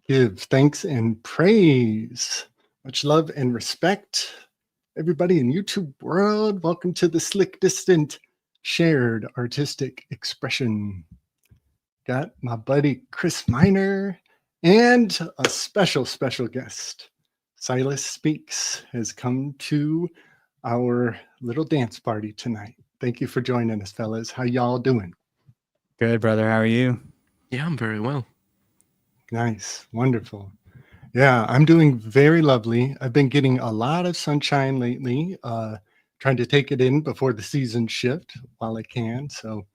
Give thanks and praise. Much love and respect. Everybody in YouTube world, welcome to the Slick Distant Shared Artistic Expression. Got my buddy Chris Miner and a special guest. Silus Speaks has come to our little dance party tonight. Thank you for joining us, fellas. How y'all doing? Good, brother. How are you? Yeah, I'm very well. Nice. Wonderful. Yeah, I'm doing very lovely. I've been getting a lot of sunshine lately, trying to take it in before the season shift while I can. So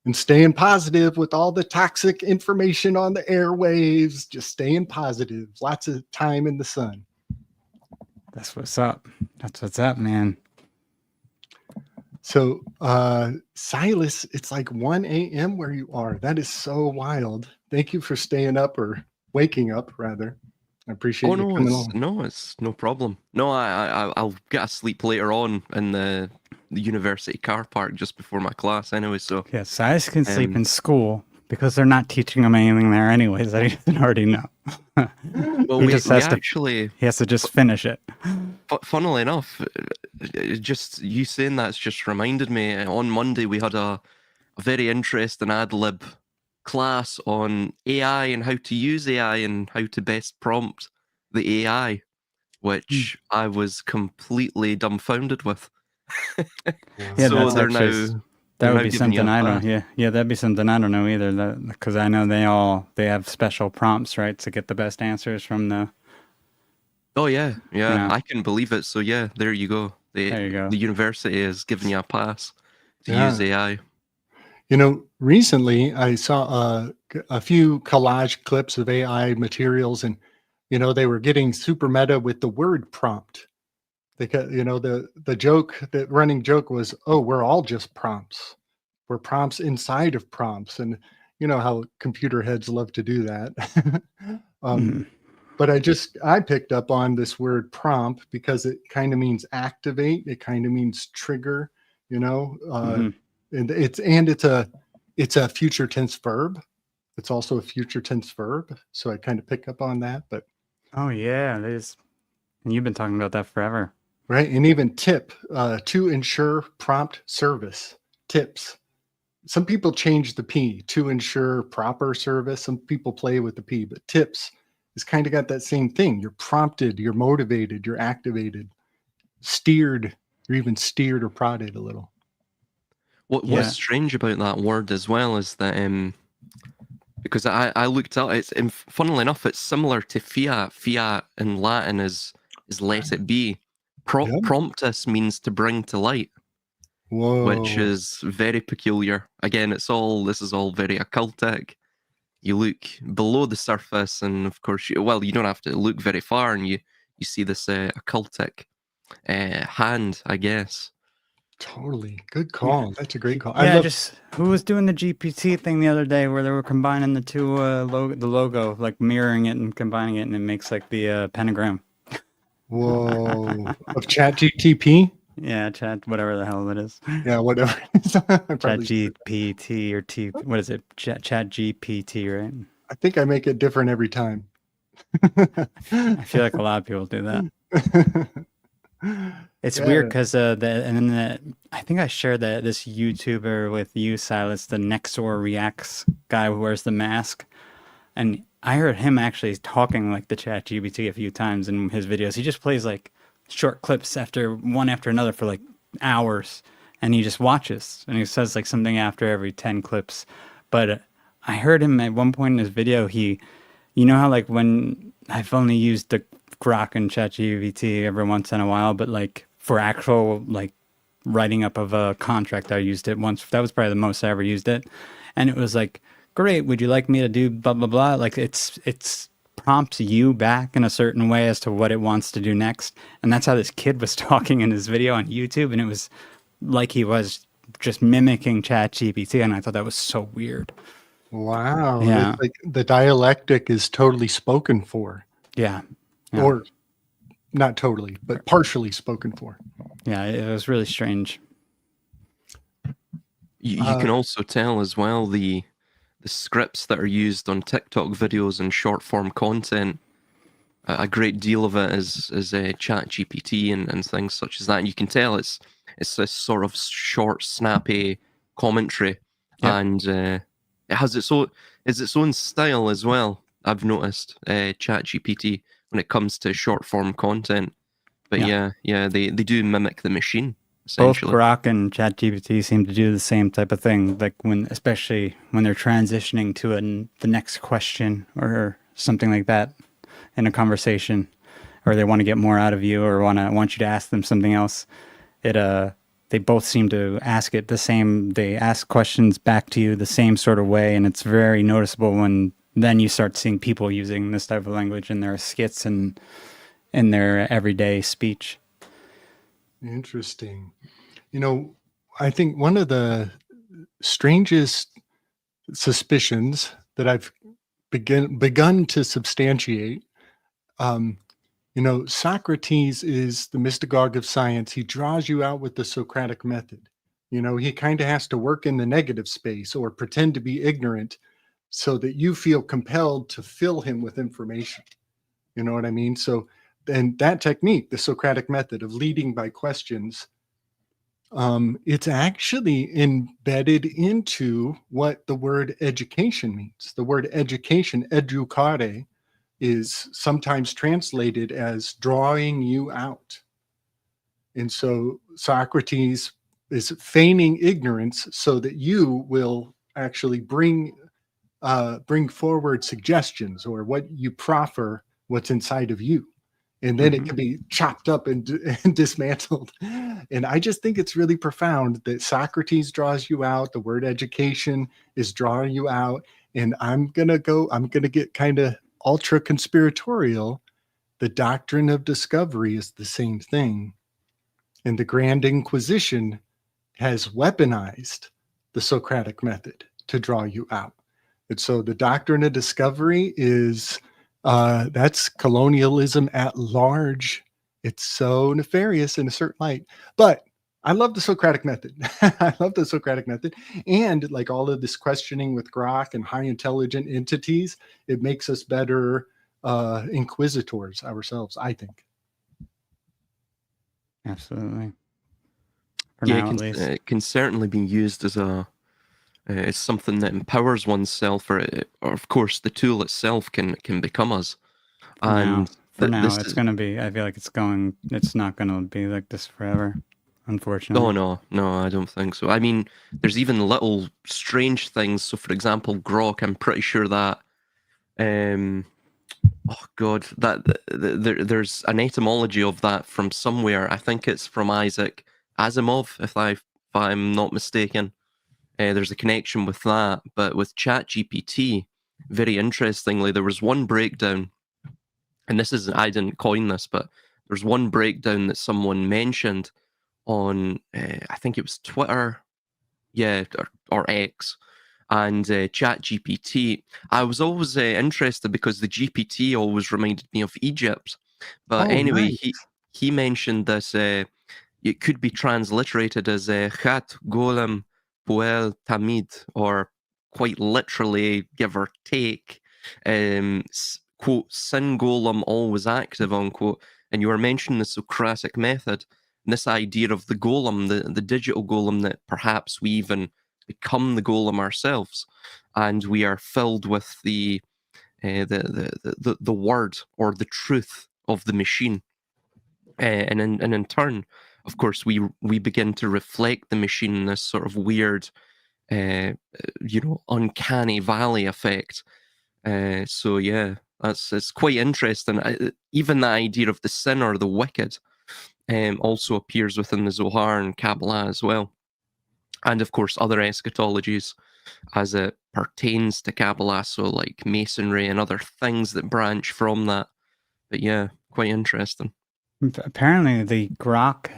I'm staying positive with all the toxic information on the airwaves, just staying positive. Lots of time in the sun. That's what's up. That's what's up, man. So, Silus, it's like 1 a.m. where you are. That is so wild. Thank you for staying up, or waking up, rather. I appreciate you coming on. No, it's no problem. No, I'll get a sleep later on in the university car park just before my class anyway. So yeah, Silus can sleep in school because they're not teaching him anything there anyways that he doesn't already know. Well, he has to just finish it. Funnily enough, just you saying that's just reminded me. On Monday we had a very interesting ad lib class on AI and how to use AI and how to best prompt the AI, which I was completely dumbfounded with. Yeah, so they're now. That would be something I don't. Yeah, that'd be something I don't know either. Because I know they have special prompts, right, to get the best answers from the. Oh yeah. I can believe it. So yeah, there you go. There you go. The university is giving you a pass to use AI. You know, recently I saw a few collage clips of AI materials, and they were getting super meta with the word prompt. Because the joke, the running joke was, oh, we're all just prompts. We're prompts inside of prompts, and you know how computer heads love to do that. But I picked up on this word prompt because it kind of means activate. It kind of means trigger. And it's a future tense verb. It's also a future tense verb. So I kind of pick up on that. But oh yeah, it is. And you've been talking about that forever. Right. And even tip, to ensure prompt service, tips. Some people change the P to ensure proper service. Some people play with the P, but tips is kind of got that same thing. You're prompted, you're motivated, you're activated, steered, you're even steered or prodded a little. What's strange about that word as well is that, because I looked up, and funnily enough, it's similar to fiat. Fiat in Latin is let it be. Promptus means to bring to light. Whoa. Which is very peculiar. Again, this is all very occultic. You look below the surface, and of course, you don't have to look very far, and you see this occultic hand, I guess. Totally. Good call. That's a great call. Yeah, who was doing the GPT thing the other day where they were combining the two the logo, like mirroring it and combining it, and it makes like the pentagram. Whoa. Of ChatGPT? Yeah, whatever the hell it is. Yeah, whatever. ChatGPT or T. What is it? ChatGPT, right? I think I make it different every time. I feel like a lot of people do that. It's weird because I think I shared this YouTuber with you, Silus, the Nexor Reacts guy who wears the mask, and I heard him actually talking like the ChatGPT a few times in his videos. He just plays like short clips one after another for like hours, and he just watches, and he says like something after every 10 clips. But I heard him at one point in his video, how like when I've only used the Grok and ChatGPT every once in a while, but like for actual like writing up of a contract, I used it once. That was probably the most I ever used it. And it was like, great, would you like me to do blah, blah, blah? Like it's prompts you back in a certain way as to what it wants to do next. And that's how this kid was talking in his video on YouTube. And it was like he was just mimicking ChatGPT. And I thought that was so weird. Wow. Yeah. It's like the dialectic is totally spoken for. Yeah. Or not totally, but partially spoken for. Yeah, it was really strange. You can also tell as well the scripts that are used on TikTok videos and short form content, a great deal of it is Chat GPT and things such as that. And you can tell it's this sort of short, snappy commentary, Yep. and it has its own style as well. I've noticed Chat GPT when it comes to short form content. But yeah, they do mimic the machine. Both Essentially. Grok and ChatGPT seem to do the same type of thing, like especially when they're transitioning to the next question or something like that in a conversation, or they want to get more out of you, or want you to ask them something else. They both seem to ask it the same. They ask questions back to you the same sort of way, and it's very noticeable when then you start seeing people using this type of language in their skits and in their everyday speech. Interesting. I think one of the strangest suspicions that I've begun to substantiate, Socrates is the mystagogue of science. He draws you out with the Socratic method. He kind of has to work in the negative space or pretend to be ignorant so that you feel compelled to fill him with information. You know what I mean? So, and that technique, the Socratic method of leading by questions, it's actually embedded into what the word education means. The word education, educare, is sometimes translated as drawing you out. And so Socrates is feigning ignorance so that you will actually bring forward suggestions, or what you proffer, what's inside of you. And then it can be chopped up and dismantled. And I just think it's really profound that Socrates draws you out. The word education is drawing you out. And I'm going to get kind of ultra conspiratorial. The doctrine of discovery is the same thing. And the Grand Inquisition has weaponized the Socratic method to draw you out. And so the doctrine of discovery is that's colonialism at large. It's so nefarious in a certain light. But I love the Socratic method. I love the Socratic method. And like all of this questioning with Grok and high intelligent entities, it makes us better inquisitors ourselves, I think. Absolutely. For Yeah, now, at least. it can certainly be used as it's something that empowers oneself, or of course the tool itself can become us. And for now, it's going to be, I feel like it's not going to be like this forever, unfortunately. Oh, no, I don't think so. I mean, there's even little strange things. So for example, Grok, I'm pretty sure that, oh God, that there's an etymology of that from somewhere. I think it's from Isaac Asimov, if I'm not mistaken. There's a connection with that. But with ChatGPT, very interestingly, there was one breakdown, and I didn't coin this, but there's one breakdown that someone mentioned on, I think it was Twitter, or X, and ChatGPT. I was always interested because the GPT always reminded me of Egypt. But anyway, nice. he mentioned this, it could be transliterated as Chat Golem Poel Tamid, or quite literally, give or take, quote, sin golem always active, unquote. And you were mentioning the Socratic method, and this idea of the golem, the digital golem, that perhaps we even become the golem ourselves, and we are filled with the word or the truth of the machine, and in turn, of course, we begin to reflect the machine in this sort of weird, uncanny valley effect. So yeah, it's quite interesting. Even the idea of the sin or the wicked also appears within the Zohar and Kabbalah as well, and of course other eschatologies as it pertains to Kabbalah, so like Masonry and other things that branch from that. But yeah, quite interesting. Apparently, the Grok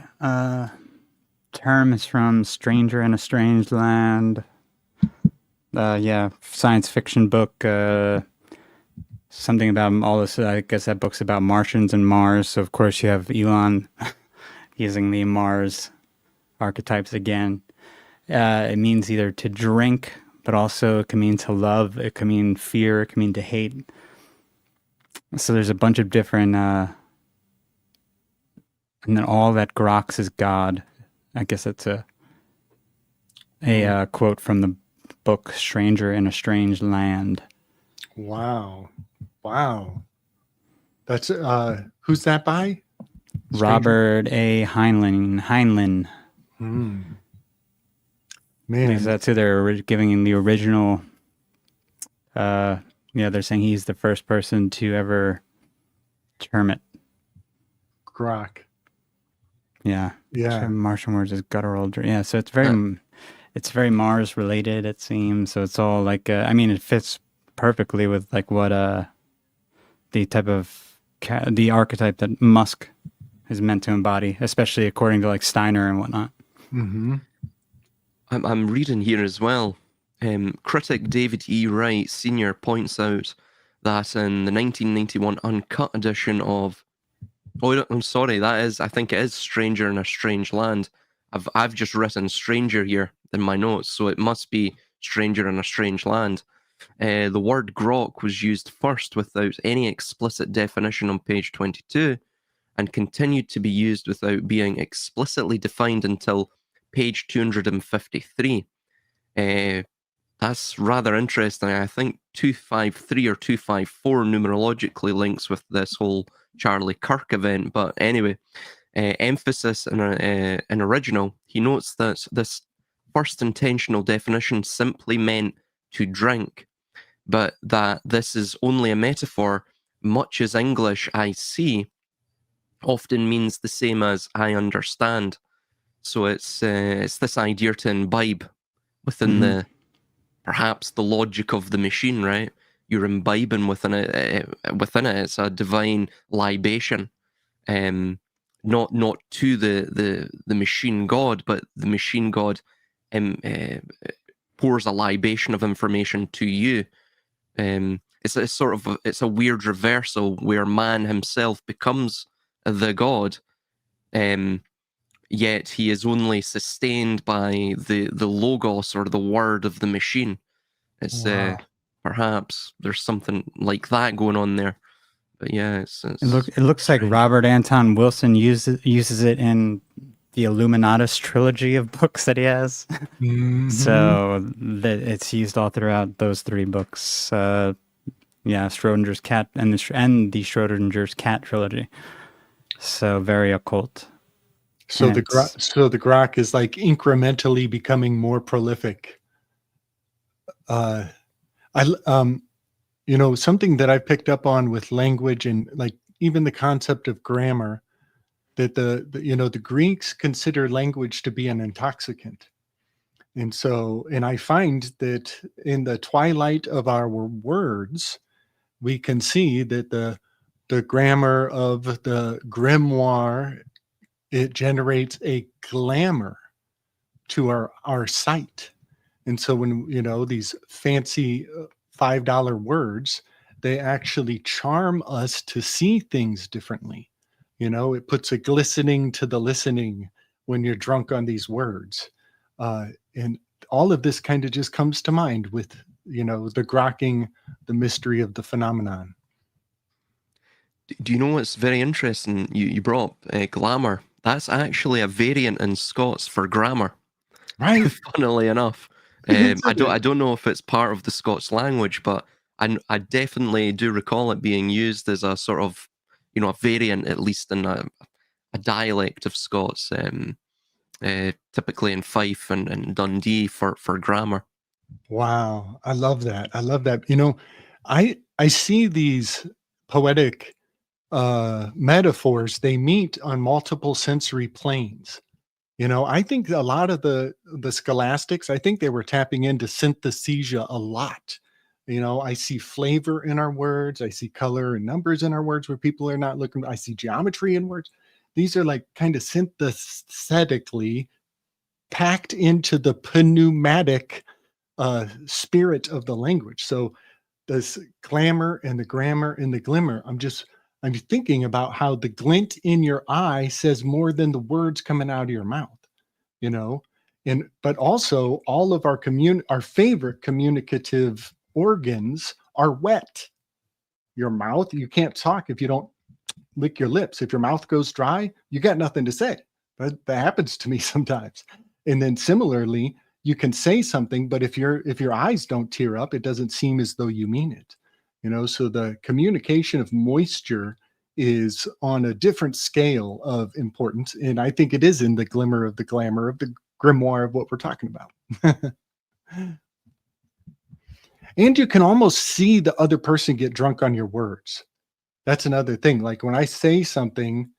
term is from Stranger in a Strange Land. Science fiction book. Something about all this. I guess that book's about Martians and Mars. So of course you have Elon using the Mars archetypes again. It means either to drink but also it can mean to love, it can mean fear, it can mean to hate. So there's a bunch of different, and then all that Groks is God. I guess that's a quote from the book Stranger in a Strange Land. Wow. That's who's that by? Robert A. Heinlein. Man, That's who they're giving the original. They're saying he's the first person to ever term it. Grok. Yeah. Yeah. Martian words is guttural. Yeah. So it's very Mars related, it seems. So it's all like, it fits perfectly with like what the type of the archetype that Musk is meant to embody, especially according to like Steiner and whatnot. Mm-hmm. I'm reading here as well. Critic David E. Wright Sr. points out that in the 1991 uncut edition of, I'm sorry, I think it is Stranger in a Strange Land. I've just written Stranger here in my notes, so it must be Stranger in a Strange Land. The word grok was used first without any explicit definition on page 22, and continued to be used without being explicitly defined until page 253. That's rather interesting. I think 253 or 254 numerologically links with this whole Charlie Kirk event. But anyway, emphasis in an original, he notes that this first intentional definition simply meant to drink, but that this is only a metaphor, much as English I see often means the same as I understand. So it's this idea to imbibe within the perhaps the logic of the machine, right? You're imbibing within it. It's a divine libation, not to the machine god, but the machine god pours a libation of information to you. It's a weird reversal where man himself becomes the god, yet he is only sustained by the logos or the word of the machine. It's perhaps there's something like that going on there. But yeah, it looks like Robert Anton Wilson uses it in the Illuminatus trilogy of books that he has. Mm-hmm. So it's used all throughout those three books. Schrodinger's cat and the Schrodinger's cat trilogy. So very occult. So the Grok is like incrementally becoming more prolific. Something that I picked up on with language and like even the concept of grammar, that the Greeks consider language to be an intoxicant. And I find that in the twilight of our words, we can see that the grammar of the grimoire, it generates a glamour to our sight. And so when, these fancy $5 words, they actually charm us to see things differently. It puts a glistening to the listening when you're drunk on these words. And all of this kind of just comes to mind with, the grokking, the mystery of the phenomenon. Do you know what's very interesting? You brought up glamour. That's actually a variant in Scots for grammar. Right. Funnily enough. I don't know if it's part of the Scots language, but I definitely do recall it being used as a sort of, a variant, at least in a dialect of Scots, typically in Fife and Dundee for grammar. Wow. I love that. I see these poetic metaphors. They meet on multiple sensory planes. I think a lot of the scholastics, I think they were tapping into synthesia a lot. I see flavor in our words. I see color and numbers in our words where people are not looking. I see geometry in words. These are like kind of synthetically packed into the pneumatic spirit of the language. So this glamour and the grammar and the glimmer, I'm thinking about how the glint in your eye says more than the words coming out of your mouth, But also all of our favorite communicative organs are wet. Your mouth, you can't talk if you don't lick your lips. If your mouth goes dry, you got nothing to say. That happens to me sometimes. And then similarly, you can say something, but if your eyes don't tear up, it doesn't seem as though you mean it. So the communication of moisture is on a different scale of importance. And I think it is in the glimmer of the glamour of the grimoire of what we're talking about. And you can almost see the other person get drunk on your words. That's another thing. Like when I say something,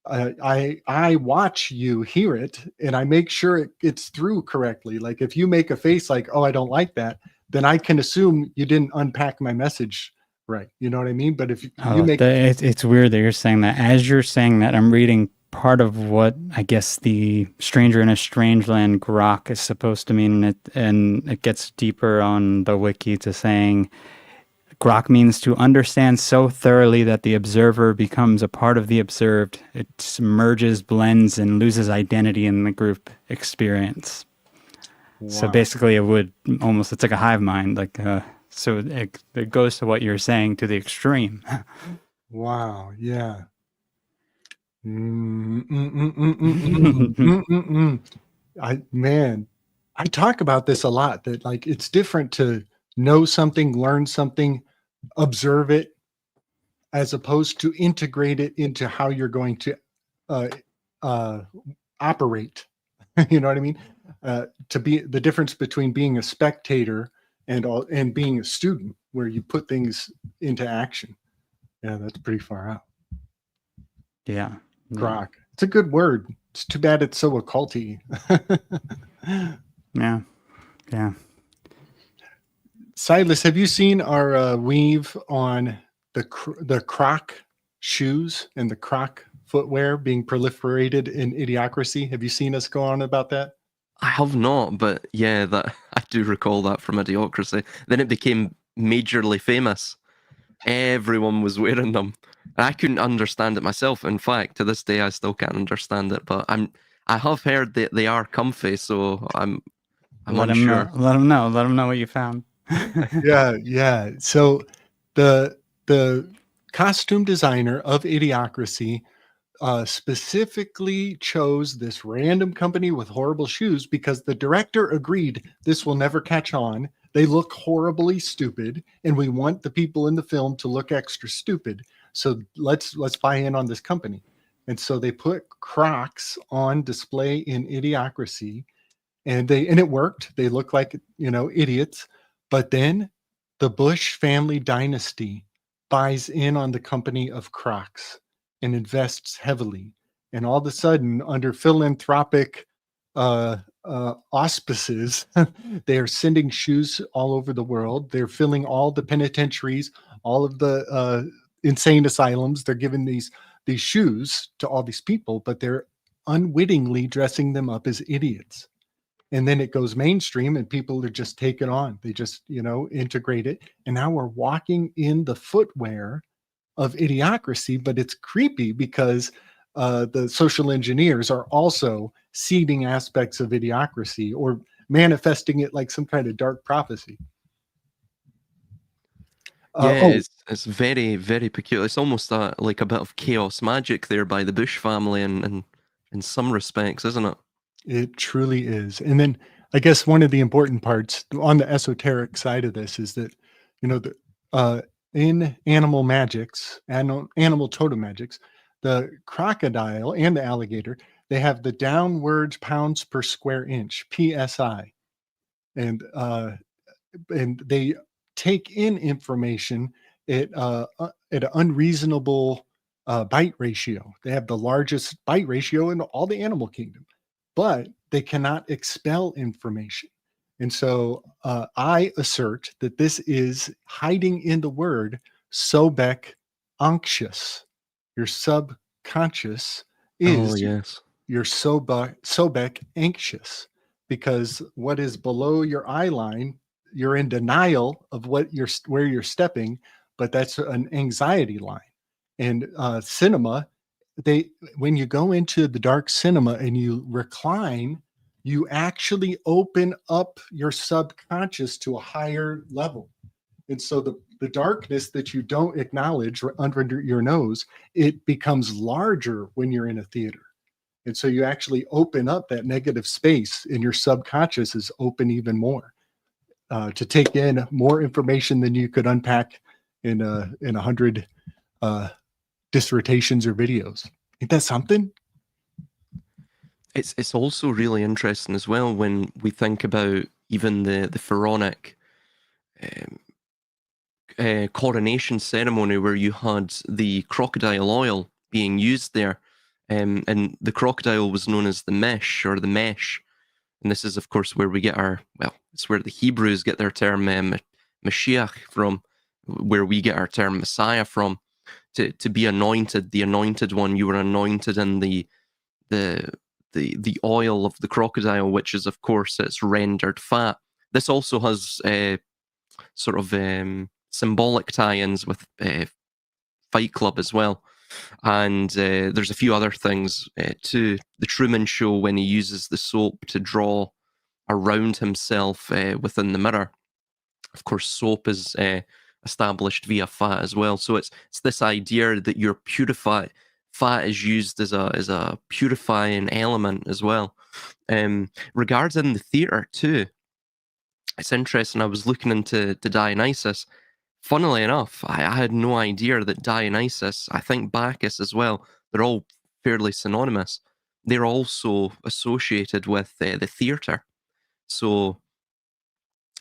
I watch you hear it and I make sure it's through correctly. Like if you make a face like, oh, I don't like that, then I can assume you didn't unpack my message right. You know what I mean? But if you make it's weird that you're saying that. As you're saying that, I'm reading part of what I guess the stranger in a strange land Grok is supposed to mean, and it gets deeper on the wiki to saying Grok means to understand so thoroughly that the observer becomes a part of the observed. It merges, blends, and loses identity in the group experience. Wow. So basically, it's like a hive mind. So it goes to what you're saying to the extreme. Wow. Yeah. I talk about this a lot, that like it's different to know something, learn something, observe it, as opposed to integrate it into how you're going to operate. You know what I mean? To be the difference between being a spectator and being a student, where you put things into action. Yeah, that's pretty far out. Yeah. Grok. It's a good word. It's too bad it's so occulty. Yeah. Yeah. Silus, have you seen our weave on the Croc shoes and the Croc footwear being proliferated in Idiocracy? Have you seen us go on about that? I have not, but yeah, that I do recall that from Idiocracy. Then it became majorly famous. Everyone was wearing them. I couldn't understand it myself. In fact, to this day, I still can't understand it. But I have heard that they are comfy, so I'm unsure. Let them know. Let them know what you found. Yeah. So the costume designer of Idiocracy specifically chose this random company with horrible shoes because the director agreed this will never catch on. They look horribly stupid, and we want the people in the film to look extra stupid. So let's buy in on this company. And so they put Crocs on display in Idiocracy, and it worked. They look like, idiots. But then the Bush family dynasty buys in on the company of Crocs and invests heavily. And all of a sudden, under philanthropic auspices, they are sending shoes all over the world. They're filling all the penitentiaries, all of the insane asylums. They're giving these shoes to all these people, but they're unwittingly dressing them up as idiots. And then it goes mainstream and people are just taken on. They just, integrate it. And now we're walking in the footwear of Idiocracy, but it's creepy because the social engineers are also seeding aspects of Idiocracy or manifesting it like some kind of dark prophecy. It's very, very peculiar. It's almost like a bit of chaos magic there by the Bush family, and in some respects, isn't it? It truly is. And then I guess one of the important parts on the esoteric side of this is that, in animal magics, animal totem magics, the crocodile and the alligator, they have the downward pounds per square inch, PSI. And they take in information at an unreasonable bite ratio. They have the largest bite ratio in all the animal kingdom, but they cannot expel information. And so I assert that this is hiding in the word sobek anxious. Your subconscious is your sobek anxious, because what is below your eye line, you're in denial of where you're stepping, but that's an anxiety line. And cinema, when you go into the dark cinema and you recline, you actually open up your subconscious to a higher level. And so the darkness that you don't acknowledge under your nose, it becomes larger when you're in a theater. And so you actually open up that negative space, and your subconscious is open even more to take in more information than you could unpack in 100 dissertations or videos. Ain't that something? It's also really interesting as well when we think about even the pharaonic coronation ceremony, where you had the crocodile oil being used there, and the crocodile was known as the mesh or the mesh, and this is of course where we get it's where the Hebrews get their term Mashiach from, where we get our term Messiah from, to be anointed, the anointed one. You were anointed in the oil of the crocodile, which is of course it's rendered fat. This also has sort of symbolic tie-ins with Fight Club as well, and there's a few other things too. The Truman Show, when he uses the soap to draw around himself within the mirror. Of course, soap is established via fat as well. So it's this idea that you're purified. Fat is used as a purifying element as well. Regarding the theatre too, it's interesting. I was looking into Dionysus. Funnily enough, I had no idea that Dionysus, I think Bacchus as well, they're all fairly synonymous. They're also associated with the theatre. So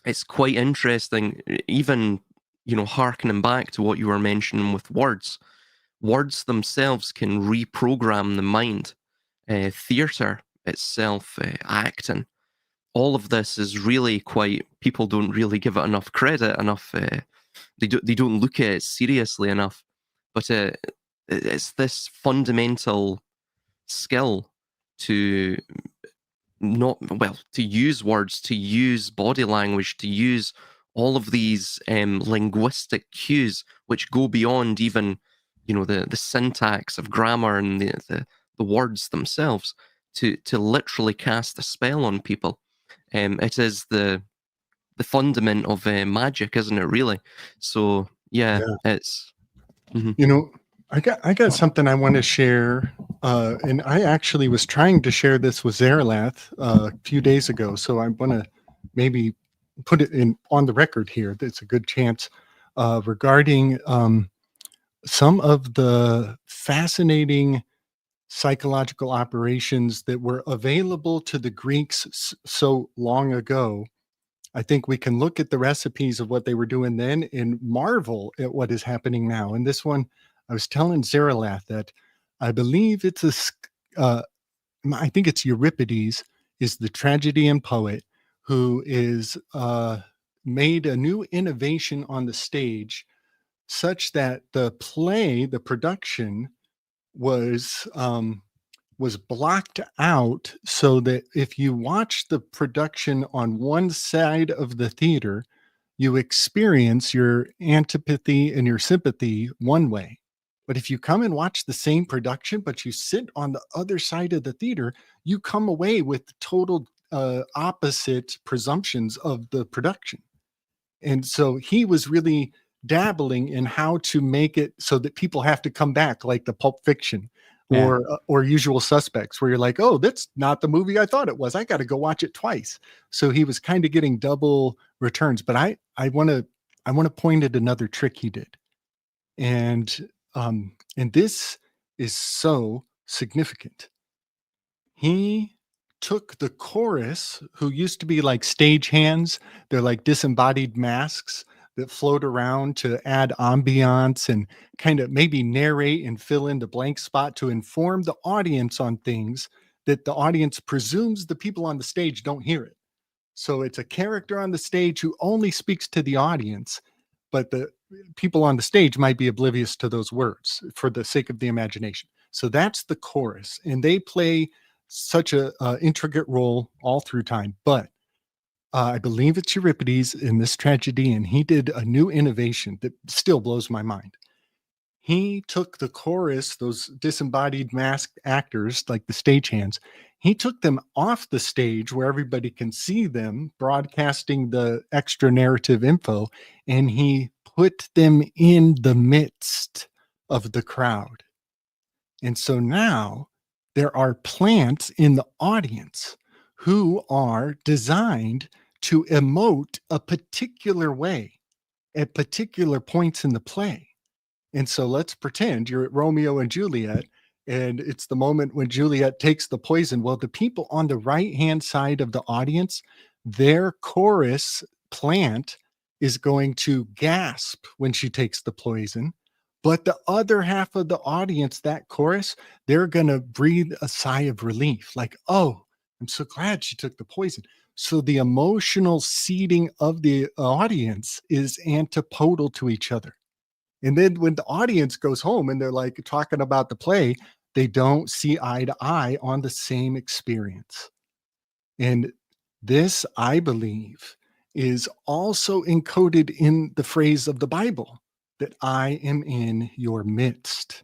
it's quite interesting, even, harkening back to what you were mentioning with words. Words themselves can reprogram the mind. Theatre itself, acting, all of this is really quite, people don't really give it enough credit, they don't look at it seriously enough. But it's this fundamental skill to to use words, to use body language, to use all of these linguistic cues, which go beyond even, the syntax of grammar and the words themselves, to literally cast a spell on people. It is the fundament of magic, isn't it? Really. So yeah. It's. Mhm. I got something I want to share, and I actually was trying to share this with Zaralath a few days ago, so I want to maybe put it on the record here. It's a good chance regarding some of the fascinating psychological operations that were available to the Greeks so long ago. I think we can look at the recipes of what they were doing then and marvel at what is happening now. And this one, I was telling Zaralath that I believe I think it's Euripides, is the tragedian poet who is made a new innovation on the stage, such that the play, the production, was blocked out, so that if you watch the production on one side of the theater, you experience your antipathy and your sympathy one way. But if you come and watch the same production, but you sit on the other side of the theater, you come away with total opposite presumptions of the production. And so he was really dabbling in how to make it so that people have to come back, like the Pulp Fiction or Usual Suspects, where you're like, oh, that's not the movie I thought it was. I got to go watch it twice. So he was kind of getting double returns. But I want to point at another trick he did, and this is so significant. He took the chorus, who used to be like stagehands. They're like disembodied masks that float around to add ambiance and kind of maybe narrate and fill in the blank spot to inform the audience on things that the audience presumes the people on the stage don't hear it. So it's a character on the stage who only speaks to the audience, but the people on the stage might be oblivious to those words for the sake of the imagination. So that's the chorus, and they play such a intricate role all through time. But I believe it's Euripides in this tragedy, and he did a new innovation that still blows my mind. He took the chorus, those disembodied masked actors like the stagehands, he took them off the stage where everybody can see them broadcasting the extra narrative info, and he put them in the midst of the crowd. And so now there are plants in the audience who are designed to emote a particular way at particular points in the play. And so let's pretend you're at Romeo and Juliet, and it's the moment when Juliet takes the poison. Well, the people on the right-hand side of the audience, their chorus plant is going to gasp when she takes the poison. But the other half of the audience, that chorus, they're going to breathe a sigh of relief, like, oh, I'm so glad she took the poison. So the emotional seeding of the audience is antipodal to each other. And then when the audience goes home and they're like talking about the play, they don't see eye to eye on the same experience. And this, I believe, is also encoded in the phrase of the Bible, that I am in your midst.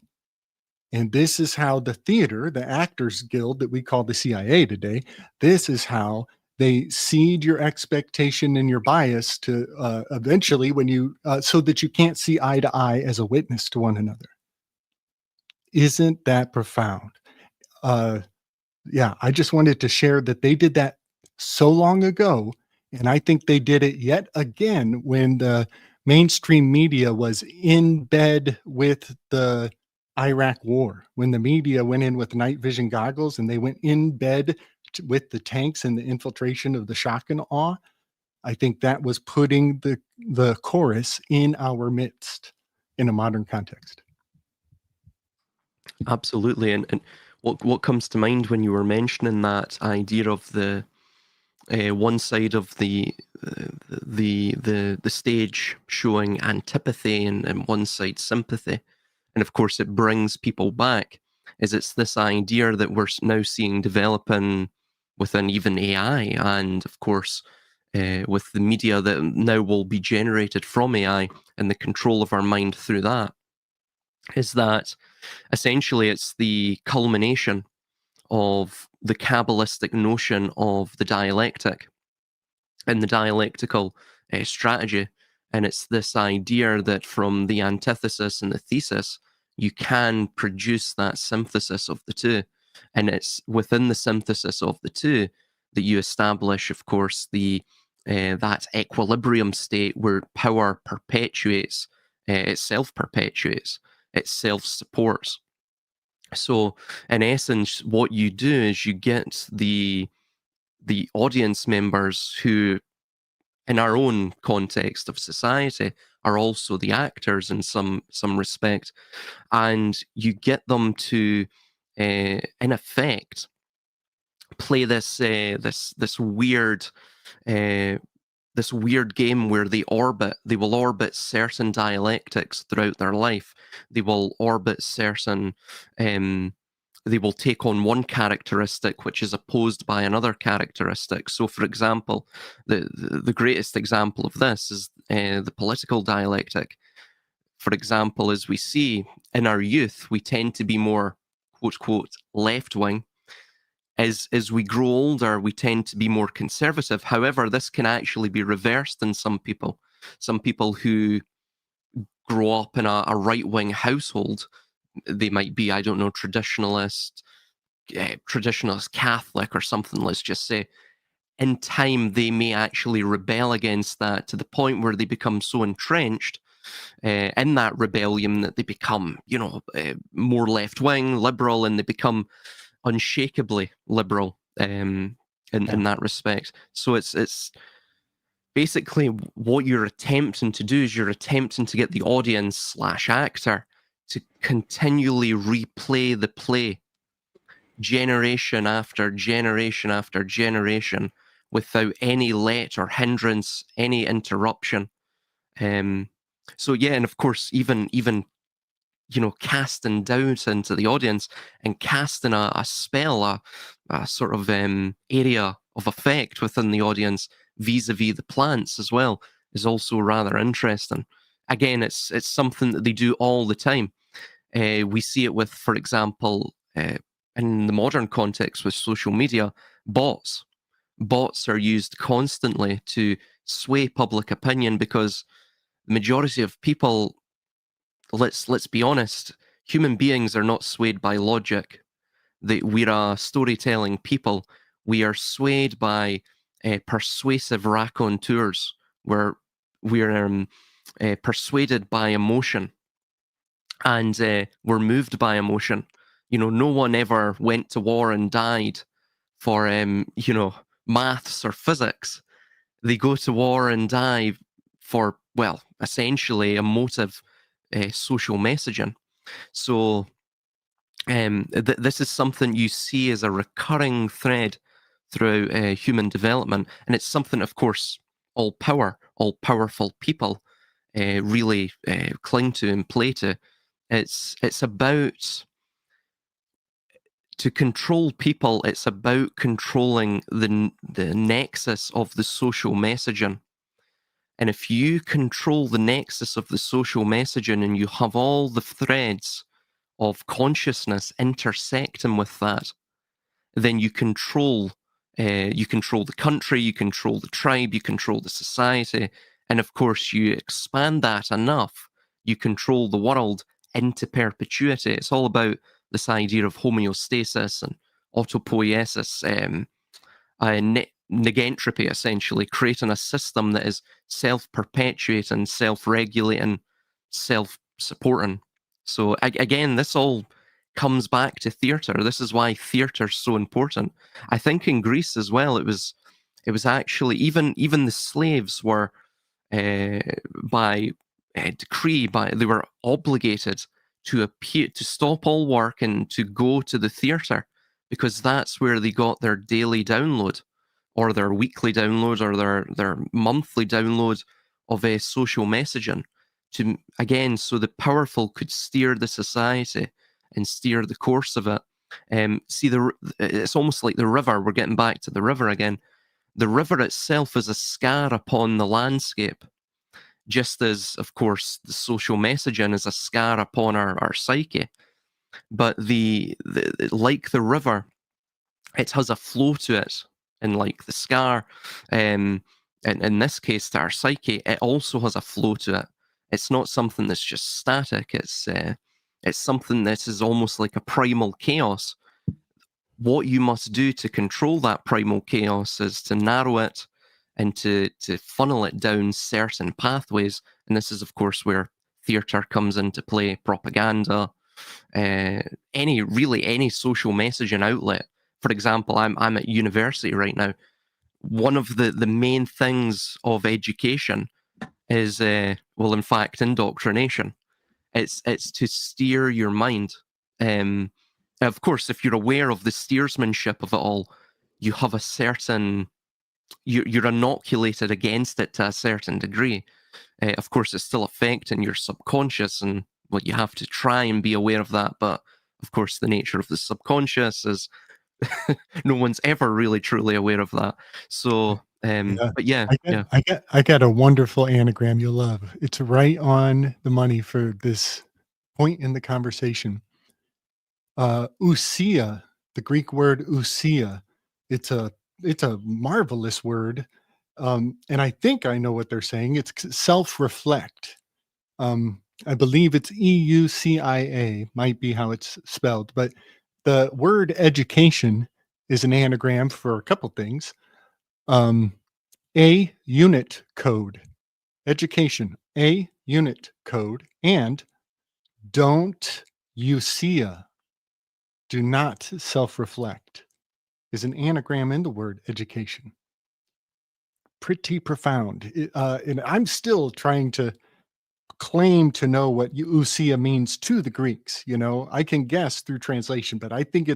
And this is how the theater, the Actors Guild that we call the CIA today, this is how they seed your expectation and your bias to eventually when you, so that you can't see eye to eye as a witness to one another. Isn't that profound? Yeah, I just wanted to share that they did that so long ago. And I think they did it yet again when the mainstream media was in bed with the Iraq war, when the media went in with night vision goggles and they went in bed with the tanks and the infiltration of the shock and awe. I think that was putting the chorus in our midst in a modern context. Absolutely. And what comes to mind when you were mentioning that idea of the one side of the stage showing antipathy and one side sympathy, and of course it brings people back, is it's this idea that we're now seeing developing within even AI, and of course with the media that now will be generated from AI and the control of our mind through that, is that essentially it's the culmination of the Kabbalistic notion of the dialectic and the dialectical strategy. And it's this idea that from the antithesis and the thesis, you can produce that synthesis of the two. And it's within the synthesis of the two that you establish, of course, the that equilibrium state where power perpetuates, it self-perpetuates, it self-supports. So in essence, what you do is you get the audience members who, in our own context of society, are also the actors in some respect, and you get them to, in effect, play this weird game where they will orbit certain dialectics throughout their life. They will orbit certain, they will take on one characteristic which is opposed by another characteristic. So, for example, the greatest example of this is the political dialectic. For example, as we see in our youth, we tend to be more, quote, quote, left-wing. As we grow older, we tend to be more conservative. However, this can actually be reversed in some people. Some people who grow up in a right-wing household, they might be, I don't know, traditionalist Catholic or something, let's just say. In time, they may actually rebel against that to the point where they become so entrenched in that rebellion that they become, more left-wing, liberal, and they become unshakably liberal in that respect. So it's basically what you're attempting to do is you're attempting to get the audience / actor to continually replay the play generation after generation after generation without any let or hindrance, any interruption. So yeah, and of course even casting doubt into the audience and casting a spell, a sort of area of effect within the audience vis-a-vis the plants as well is also rather interesting. Again, it's something that they do all the time. We see it with, for example, in in the modern context with social media, bots. Bots are used constantly to sway public opinion because the majority of people, let's be honest, human beings are not swayed by logic. We're a storytelling people. We are swayed by persuasive raconteurs. We're persuaded by emotion, and we're moved by emotion. No one ever went to war and died for maths or physics. They go to war and die for, well, essentially emotive social messaging. So this is something you see as a recurring thread throughout human development, and it's something, of course, all powerful people really cling to and play to. It's about, to control people, it's about controlling the nexus of the social messaging. And if you control the nexus of the social messaging and you have all the threads of consciousness intersecting with that, then you control the country, you control the tribe, you control the society, and of course you expand that enough, you control the world into perpetuity. It's all about this idea of homeostasis and autopoiesis, negentropy, essentially, creating a system that is self-perpetuating, self-regulating, self-supporting. So again, this all comes back to theatre. This is why theatre's so important. I think in Greece as well, it was actually even the slaves were by decree, they were obligated to appear, to stop all work and to go to the theatre, because that's where they got their daily download, or their weekly download, or their monthly download of social messaging, to, again, so the powerful could steer the society and steer the course of it. See, it's almost like the river. We're getting back to the river again. The river itself is a scar upon the landscape, just as, of course, the social messaging is a scar upon our psyche. But like the river, it has a flow to it, and like the scar, and in this case, to our psyche, it also has a flow to it. It's not something that's just static. It's something that is almost like a primal chaos. What you must do to control that primal chaos is to narrow it and to funnel it down certain pathways. And this is, of course, where theatre comes into play, propaganda, any social messaging outlet. For example, I'm at university right now. One of the main things of education is, well, in fact, indoctrination. It's to steer your mind. Of course, if you're aware of the steersmanship of it all, you have a certain, you're inoculated against it to a certain degree. Of course, it's still affecting your subconscious, and well, you have to try and be aware of that. But of course, the nature of the subconscious is no one's ever really truly aware of that. So, Yeah. but yeah, I got a wonderful anagram you'll love. It's right on the money for this point in the conversation. Ousia, the Greek word ousia, it's a marvelous word. And I think I know what they're saying. It's self-reflect. I believe it's EUCIA, might be how it's spelled, but the word education is an anagram for a couple things. A unit code, education, a unit code, and don't ousia, do not self-reflect, is an anagram in the word education. Pretty profound. And I'm still trying to claim to know what ousia means to the Greeks. I can guess through translation, but I think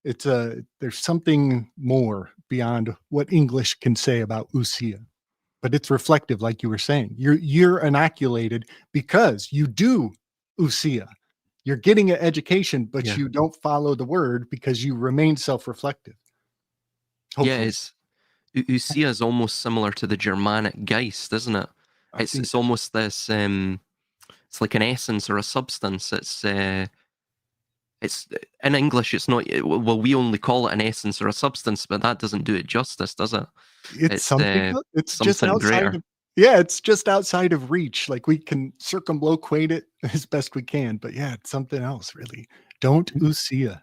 there's something more beyond what English can say about ousia. But it's reflective, like you were saying. You're inoculated because you do ousia. You're getting an education, but yeah, you don't follow the word because you remain self-reflective. yeah. Hopefully. Ousia is almost similar to the Germanic Geist, isn't it? I think It's almost this. It's like an essence or a substance. it's in English. It's not. Well, we only call it an essence or a substance, but that doesn't do it justice, does it? It's something it's just something outside greater. of yeah, it's just outside of reach. Like, we can circumlocate it as best we can, but yeah, it's something else, really. Don't usia.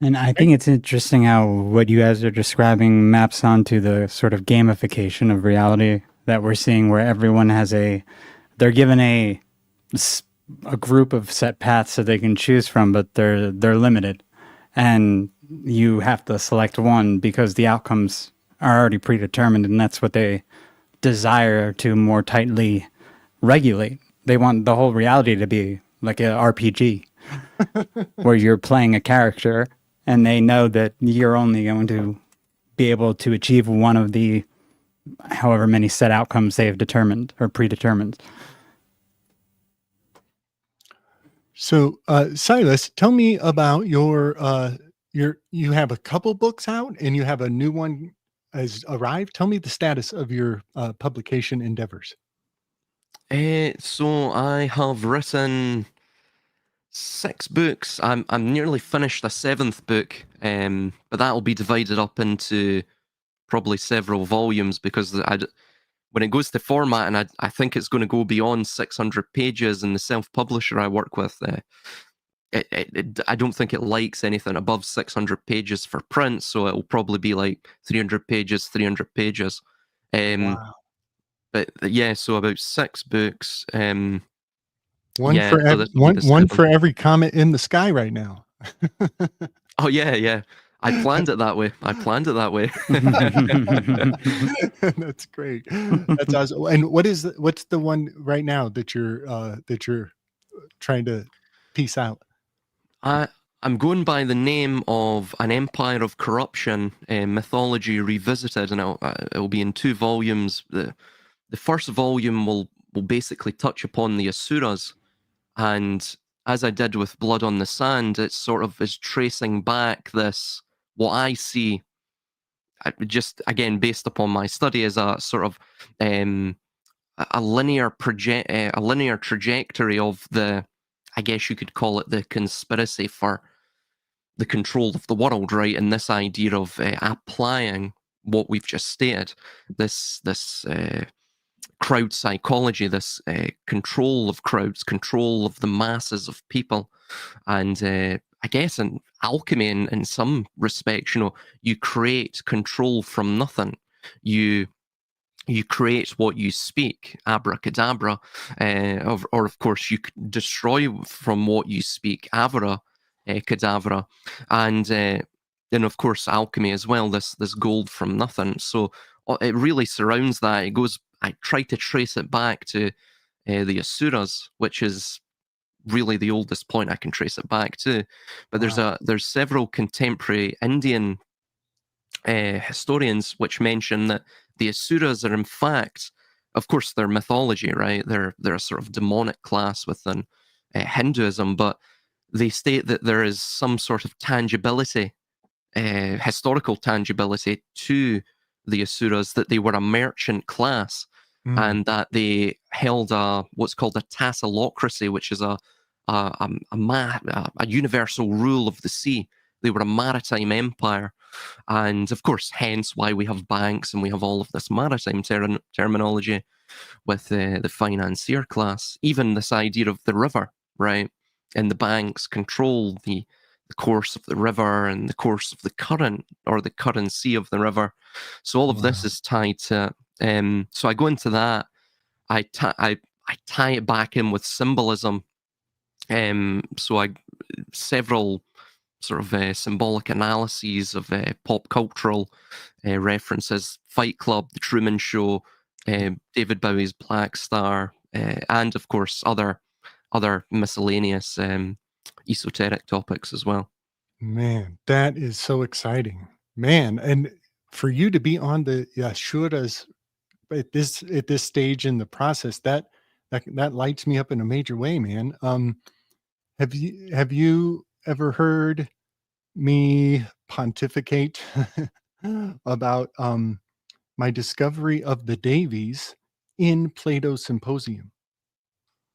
And I think it's interesting how what you guys are describing maps onto the sort of gamification of reality that we're seeing, where everyone has they're given a group of set paths that they can choose from, but they're limited, and you have to select one because the outcomes are already predetermined, and that's what they desire to more tightly regulate. They want the whole reality to be like an RPG where you're playing a character and they know that you're only going to be able to achieve one of the however many set outcomes they have determined or predetermined. So, Silas, tell me about your you have a couple books out and you have a new one has arrived. Tell me the status of your publication endeavors. So I have written 6 books. I'm nearly finished the 7th book, but that'll be divided up into probably several volumes, because when it goes to format, and I think it's going to go beyond 600 pages, and the self-publisher I work with, I don't think it likes anything above 600 pages for print, so it'll probably be like 300 pages, 300 pages. Wow. But yeah, so about 6 books. One Yeah, for so this will be the one 7th. for every comet in the sky right now. Oh yeah. I planned it that way. That's great. That's awesome. And what's the one right now that you're trying to piece out? I'm going by the name of An Empire of Corruption, Mythology Revisited, and it'll be in 2 volumes. The first volume will basically touch upon the Asuras, and as I did with Blood on the Sand, it sort of is tracing back this, what I see, just again based upon my study, as a sort of a linear trajectory of the, I guess you could call it, the conspiracy for the control of the world, right? And this idea of applying what we've just stated, this crowd psychology, this control of crowds, control of the masses of people, and I guess in alchemy, in some respects, you create control from nothing. You create what you speak, abracadabra, or of course you destroy from what you speak, avara, cadavra, and of course alchemy as well. This gold from nothing. So it really surrounds that. It goes. I try to trace it back to the Asuras, which is really the oldest point I can trace it back to. But there's several contemporary Indian historians which mention that the Asuras are in fact, of course, they're mythology, right? They're a sort of demonic class within Hinduism, but they state that there is some sort of tangibility, historical tangibility to the Asuras, that they were a merchant class, and that they held what's called a Dialectics, which is a universal rule of the sea. They were a maritime empire, and of course, hence why we have banks and we have all of this maritime terminology with the financier class. Even this idea of the river, right? And the banks control the course of the river and the course of the current, or the currency of the river. So all of this is tied to. So I go into that. I tie it back in with symbolism. So several sort of symbolic analyses of pop cultural references: Fight Club, The Truman Show, David Bowie's Black Star, and of course other miscellaneous esoteric topics as well. Man, that is so exciting, man! And for you to be on the Asuras at this stage in the process, that lights me up in a major way, man. Have you ever heard me pontificate about my discovery of the Davies in Plato's Symposium?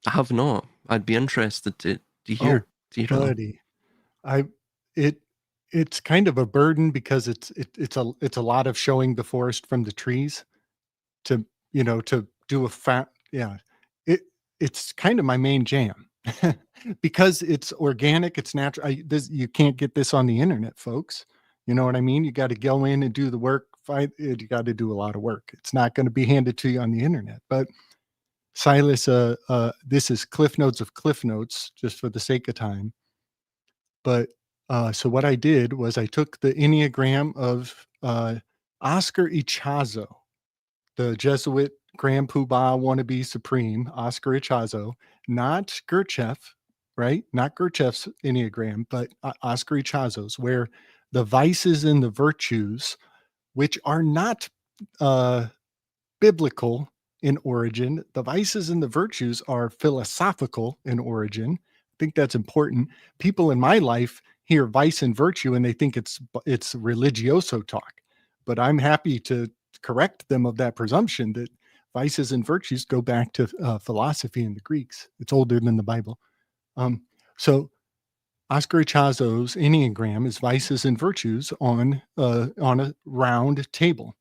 I have not. I'd be interested to Oh, hear them. buddy. I it it's kind of a burden because it's a lot of showing the forest from the trees to, to do a yeah. It it's kind of my main jam. Because it's organic, it's natural. You can't get this on the internet, folks. You know what I mean? You got to go in and do the work. You got to do a lot of work. It's not going to be handed to you on the internet. But Silas, this is Cliff Notes of Cliff Notes, just for the sake of time. But so what I did was I took the Enneagram of Oscar Ichazo, the Jesuit Grand Poobah wannabe supreme, Oscar Ichazo, not Gurdjieff, right? Not Gurdjieff's Enneagram, but Oscar Ichazo's, where the vices and the virtues, which are not biblical in origin, the vices and the virtues are philosophical in origin. I think that's important. People in my life hear vice and virtue and they think it's religioso talk, but I'm happy to correct them of that presumption that vices and virtues go back to philosophy in the Greeks. It's older than the Bible. So Oscar Ichazo's Enneagram is vices and virtues on a round table.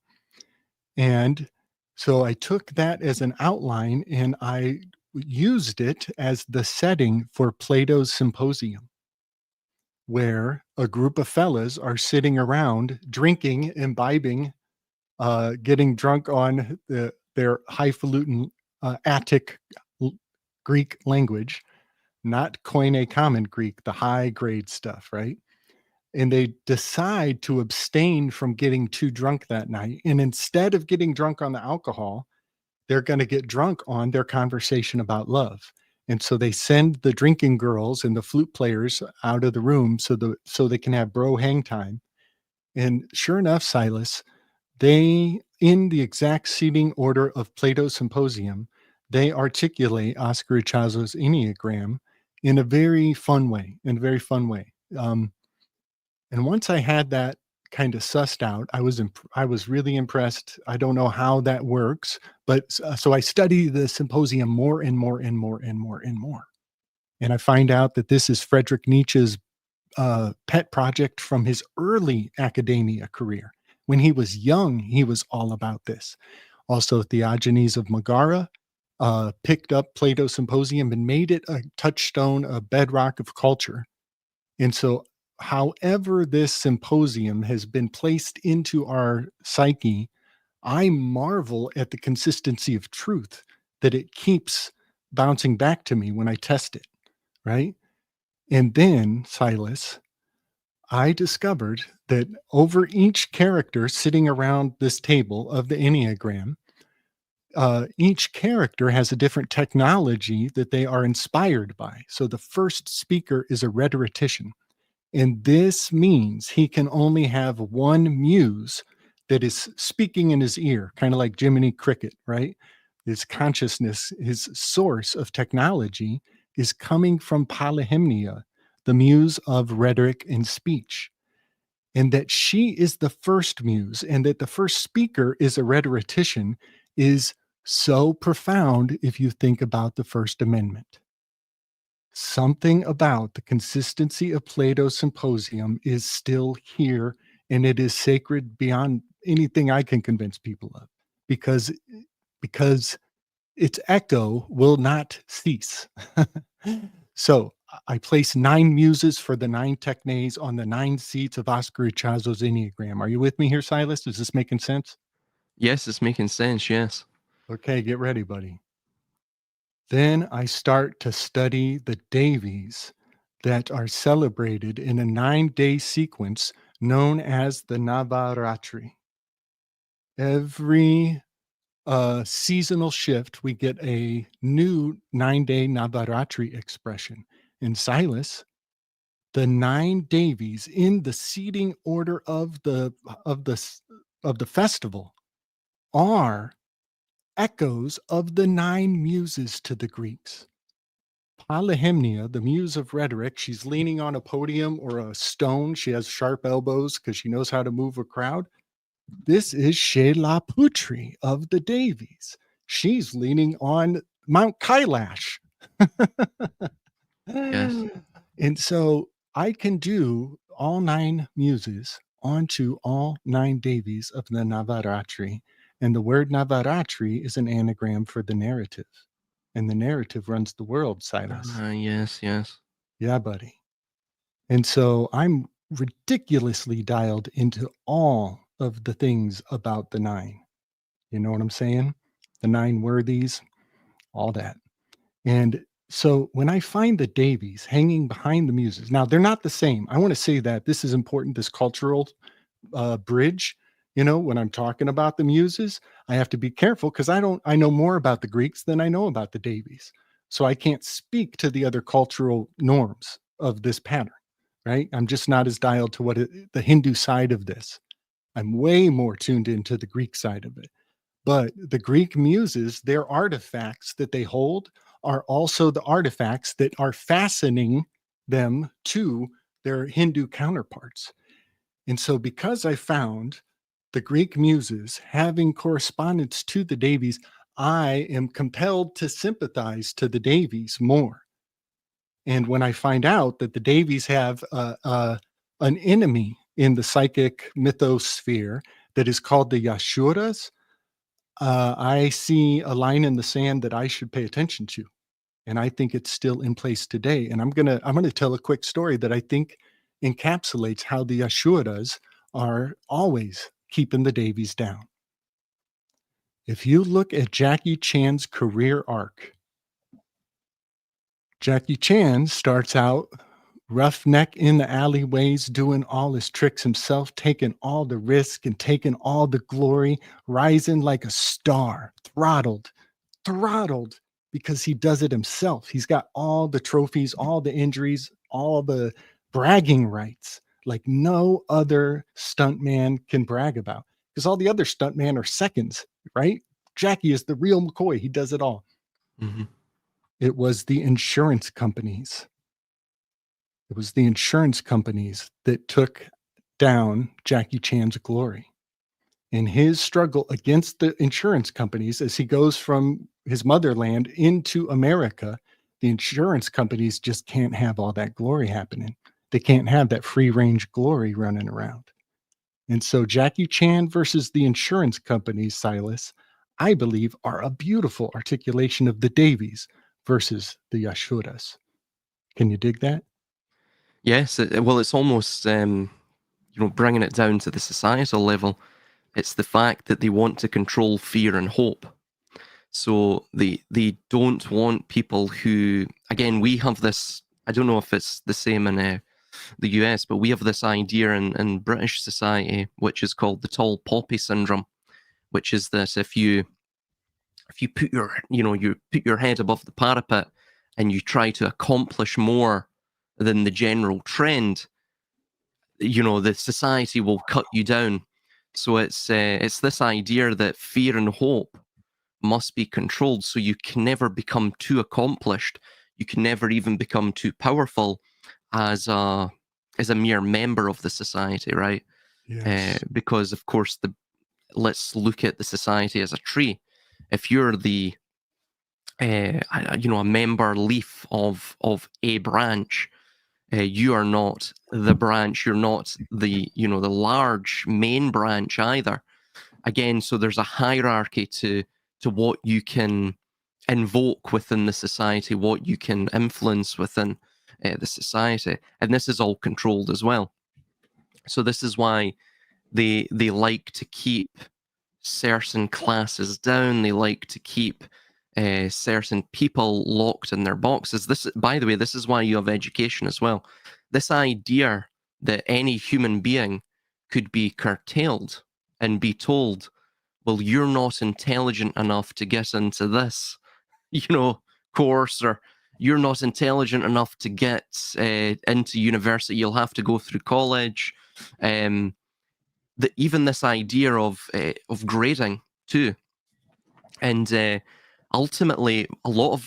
And so I took that as an outline and I used it as the setting for Plato's Symposium, where a group of fellas are sitting around drinking, imbibing, getting drunk on their highfalutin Attic Greek language, not Koine Common Greek, the high grade stuff, right? And they decide to abstain from getting too drunk that night. And instead of getting drunk on the alcohol, they're going to get drunk on their conversation about love. And so they send the drinking girls and the flute players out of the room so they can have bro hang time. And sure enough, Silas, they, in the exact seating order of Plato's Symposium, they articulate Oscar Ichazo's Enneagram in a very fun way, and once I had that kind of sussed out, I was really impressed. I don't know how that works, but so I study the Symposium more and more and more and more and more. And I find out that this is Friedrich Nietzsche's pet project from his early academia career. When he was young, he was all about this. Also, Theogenes of Megara picked up Plato's Symposium and made it a touchstone, a bedrock of culture. And so, however this symposium has been placed into our psyche, I marvel at the consistency of truth that it keeps bouncing back to me when I test it, right? And then, Silas, I discovered that over each character sitting around this table of the Enneagram, each character has a different technology that they are inspired by. So the first speaker is a rhetorician. And this means he can only have one muse that is speaking in his ear, kind of like Jiminy Cricket, right? His consciousness, his source of technology is coming from Polyhymnia, the muse of rhetoric and speech. And that she is the first muse, and that the first speaker is a rhetorician is so profound if you think about the First Amendment. Something about the consistency of Plato's Symposium is still here, and it is sacred beyond anything I can convince people of, because its echo will not cease. So I place 9 muses for the 9 technes on the 9 seats of Oscar Ichazo's Enneagram. Are you with me here, Silas? Is this making sense? Yes, it's making sense. Yes. Okay, get ready, buddy. Then I start to study the Devis that are celebrated in a 9-day sequence known as the Navaratri. Every seasonal shift, we get a new 9-day Navaratri expression. In Silas, the 9 Devis in the seating order of the festival are echoes of the 9 muses to the Greeks. Polyhymnia, the muse of rhetoric, she's leaning on a podium or a stone. She has sharp elbows because she knows how to move a crowd. This is Shailaputri of the Devis. She's leaning on Mount Kailash. Yes. And so I can do all 9 muses onto all 9 Devis of the Navaratri. And the word Navaratri is an anagram for the narrative. And the narrative runs the world, Silas. Yes, yes. Yeah, buddy. And so I'm ridiculously dialed into all of the things about the 9. You know what I'm saying? The 9 worthies, all that. And so when I find the Davies hanging behind the muses, now they're not the same. I want to say that this is important, this cultural bridge. You know, when I'm talking about the muses, I have to be careful because I know more about the Greeks than I know about the Davies. So I can't speak to the other cultural norms of this pattern, right? I'm just not as dialed to the Hindu side of this. I'm way more tuned into the Greek side of it. But the Greek muses, their artifacts that they hold are also the artifacts that are fastening them to their Hindu counterparts. And so, because I found the Greek muses having correspondence to the Davies, I am compelled to sympathize to the Davies more. And when I find out that the Davies have an enemy in the psychic mythosphere that is called the Yashuras, I see a line in the sand that I should pay attention to, and I think it's still in place today. And I'm gonna tell a quick story that I think encapsulates how the Ashuras are always keeping the Davies down. If you look at Jackie Chan's career arc, Jackie Chan starts out roughneck in the alleyways, doing all his tricks himself, taking all the risk and taking all the glory, rising like a star, throttled because he does it himself. He's got all the trophies, all the injuries, all the bragging rights like no other stuntman can brag about because all the other stuntmen are seconds, right? Jackie is the real McCoy. He does it all. Mm-hmm. It was the insurance companies. It was the insurance companies that took down Jackie Chan's glory. In his struggle against the insurance companies as he goes from his motherland into America, the insurance companies just can't have all that glory happening. They can't have that free range glory running around. And so Jackie Chan versus the insurance companies, Silas, I believe are a beautiful articulation of the Davies versus the Yashuras. Can you dig that? Yes, well, it's almost bringing it down to the societal level. It's the fact that they want to control fear and hope. So they don't want people who, again, we have this, I don't know if it's the same in the US, but we have this idea in British society, which is called the tall poppy syndrome, which is that if you put you put your head above the parapet and you try to accomplish more than the general trend, the society will cut you down. So it's this idea that fear and hope must be controlled, so you can never become too accomplished. You can never even become too powerful as a mere member of the society, right? Yes. Because of course, let's look at the society as a tree. If you're a member leaf of a branch, you are not the branch. You're not the large main branch either. Again, so there's a hierarchy to what you can invoke within the society, what you can influence within the society, and this is all controlled as well. So this is why they like to keep certain classes down. They like to keep certain people locked in their boxes. This, by the way, this is why you have education as well. This idea that any human being could be curtailed and be told, well, you're not intelligent enough to get into this, course, or you're not intelligent enough to get into university. You'll have to go through college. Even this idea of grading too, and ultimately a lot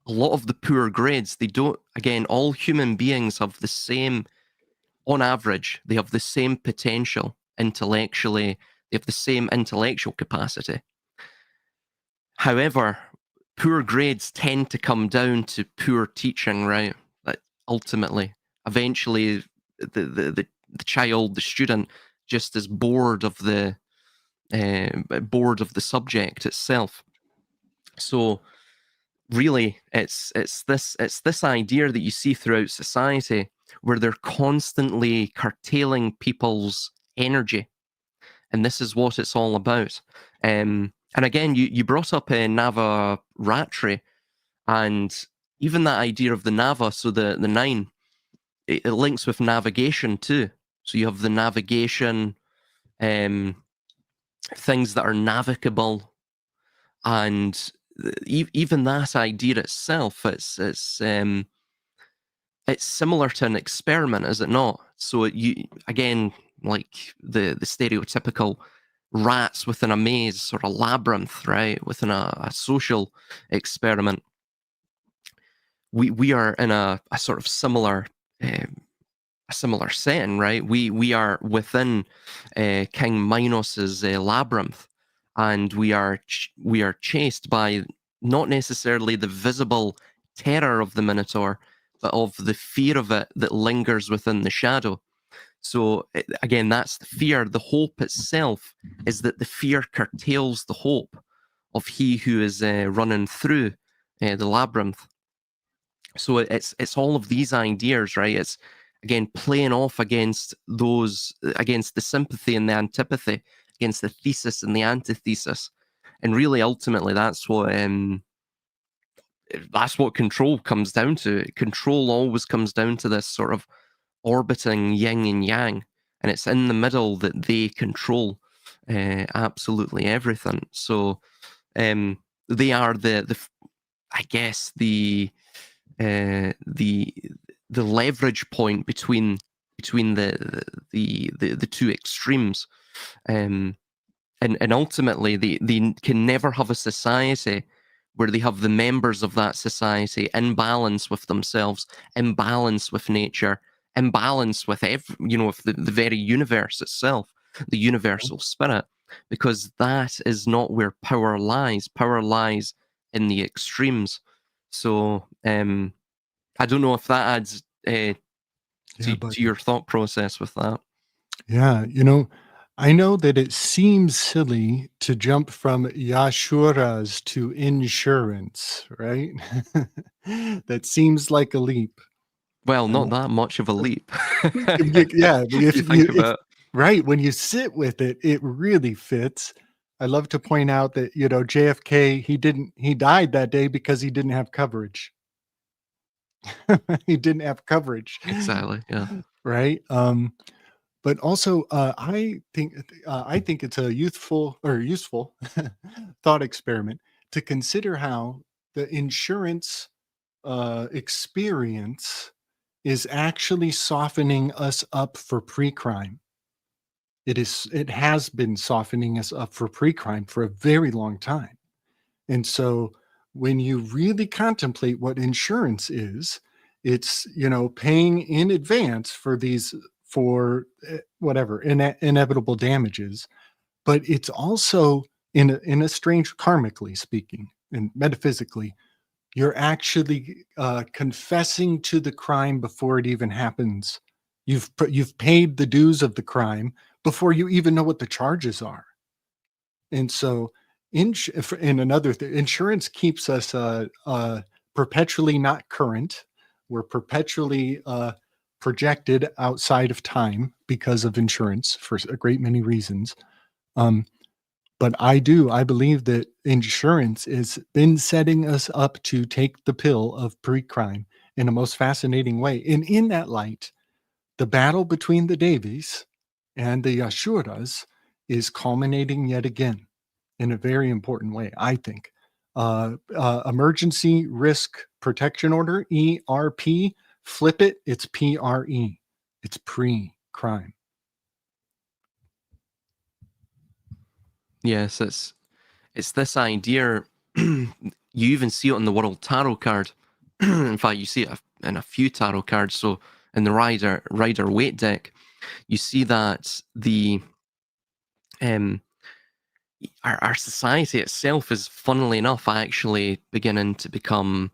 of the poor grades, they don't. Again, all human beings have the same. On average, they have the same potential intellectually. They have the same intellectual capacity. However, poor grades tend to come down to poor teaching, right? Ultimately, eventually the child, the student, just is bored of the subject itself. So really, it's this idea that you see throughout society where they're constantly curtailing people's energy, and this is what it's all about. And again, you brought up Navaratri, and even that idea of the Nava, so the 9, it links with navigation too. So you have the navigation, things that are navigable, and even that idea itself, it's similar to an experiment, is it not? So you, again, like the stereotypical rats within a maze or a labyrinth, right? Within a social experiment. We are in a sort of similar setting, right? We are within King Minos's labyrinth, and we are chased by not necessarily the visible terror of the Minotaur, but of the fear of it that lingers within the shadow. So again, that's the fear. The hope itself is that the fear curtails the hope of he who is running through the labyrinth. So it's all of these ideas, right? It's again playing off against the sympathy and the antipathy, against the thesis and the antithesis, and really ultimately that's what control comes down to. Control always comes down to this sort of orbiting yin and yang, and it's in the middle that they control absolutely everything. So they are I guess the leverage point between the two extremes, and ultimately they can never have a society where they have the members of that society in balance with themselves, in balance with nature, in balance with with the very universe itself, the universal spirit, because that is not where power lies. Power lies in the extremes. So I don't know if that adds to your thought process with that. Yeah, I know that it seems silly to jump from Yashuras to insurance, right? That seems like a leap. Well, not that much of a leap. Yeah, if you think about it. Right, when you sit with it, it really fits. I love to point out that, JFK, he died that day because he didn't have coverage. He didn't have coverage. Exactly, yeah. Right? But also, I think it's a useful thought experiment to consider how the insurance experience is actually softening us up for pre-crime. It has been softening us up for pre-crime for a very long time. And so when you really contemplate what insurance is, it's, paying in advance for whatever inevitable damages, but it's also in a strange, karmically speaking and metaphysically, you're actually confessing to the crime before it even happens. You've paid the dues of the crime before you even know what the charges are. And so, insurance keeps us perpetually not current. We're perpetually projected outside of time because of insurance for a great many reasons. But I believe that insurance has been setting us up to take the pill of pre-crime in a most fascinating way. And in that light, the battle between the Devis and the Ashuras is culminating yet again in a very important way, I think. Emergency Risk Protection Order, ERP, flip it, it's PRE. It's pre-crime. Yes, it's this idea. You even see it in the World Tarot card. In fact, you see it in a few tarot cards. So in the Rider Waite deck, you see that our society itself is, funnily enough, actually beginning to become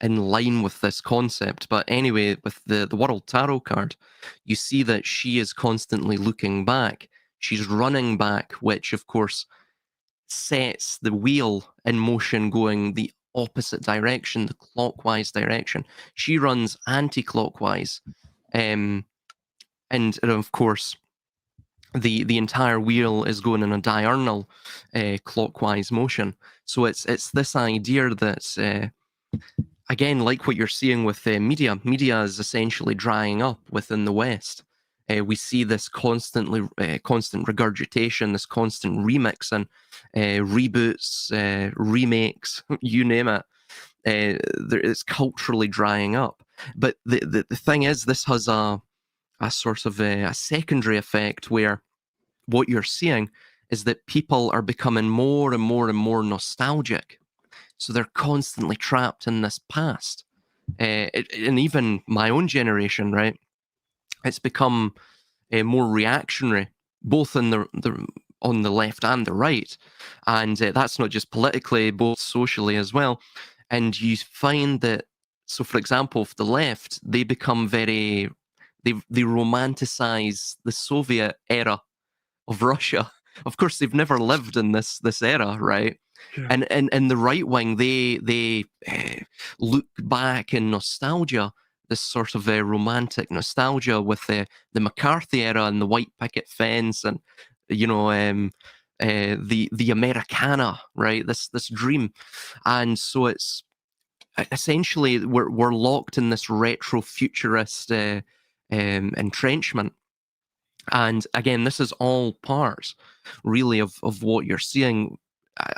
in line with this concept. But anyway, with the World Tarot card, you see that she is constantly looking back. She's running back, which of course sets the wheel in motion going the opposite direction, the clockwise direction. She runs anti-clockwise. And of course, the entire wheel is going in a diurnal clockwise motion. So it's this idea that again, like what you're seeing with media is essentially drying up within the West. We see this constant regurgitation, this constant remixing, reboots, remakes, you name it. It's culturally drying up. But the thing is, this has a sort of a secondary effect where what you're seeing is that people are becoming more and more and more nostalgic. So they're constantly trapped in this past. And even my own generation, right? It's become more reactionary, both in on the left and the right. And that's not just politically, both socially as well. And you find that, so for example, for the left, they become they romanticize the Soviet era of Russia. Of course, they've never lived in this era, right? Yeah. And the right wing, they look back in nostalgia, this sort of romantic nostalgia with the McCarthy era and the white picket fence, and the Americana, right? This dream, and so it's essentially we're locked in this retro futurist entrenchment. And again, this is all part, really, of what you're seeing.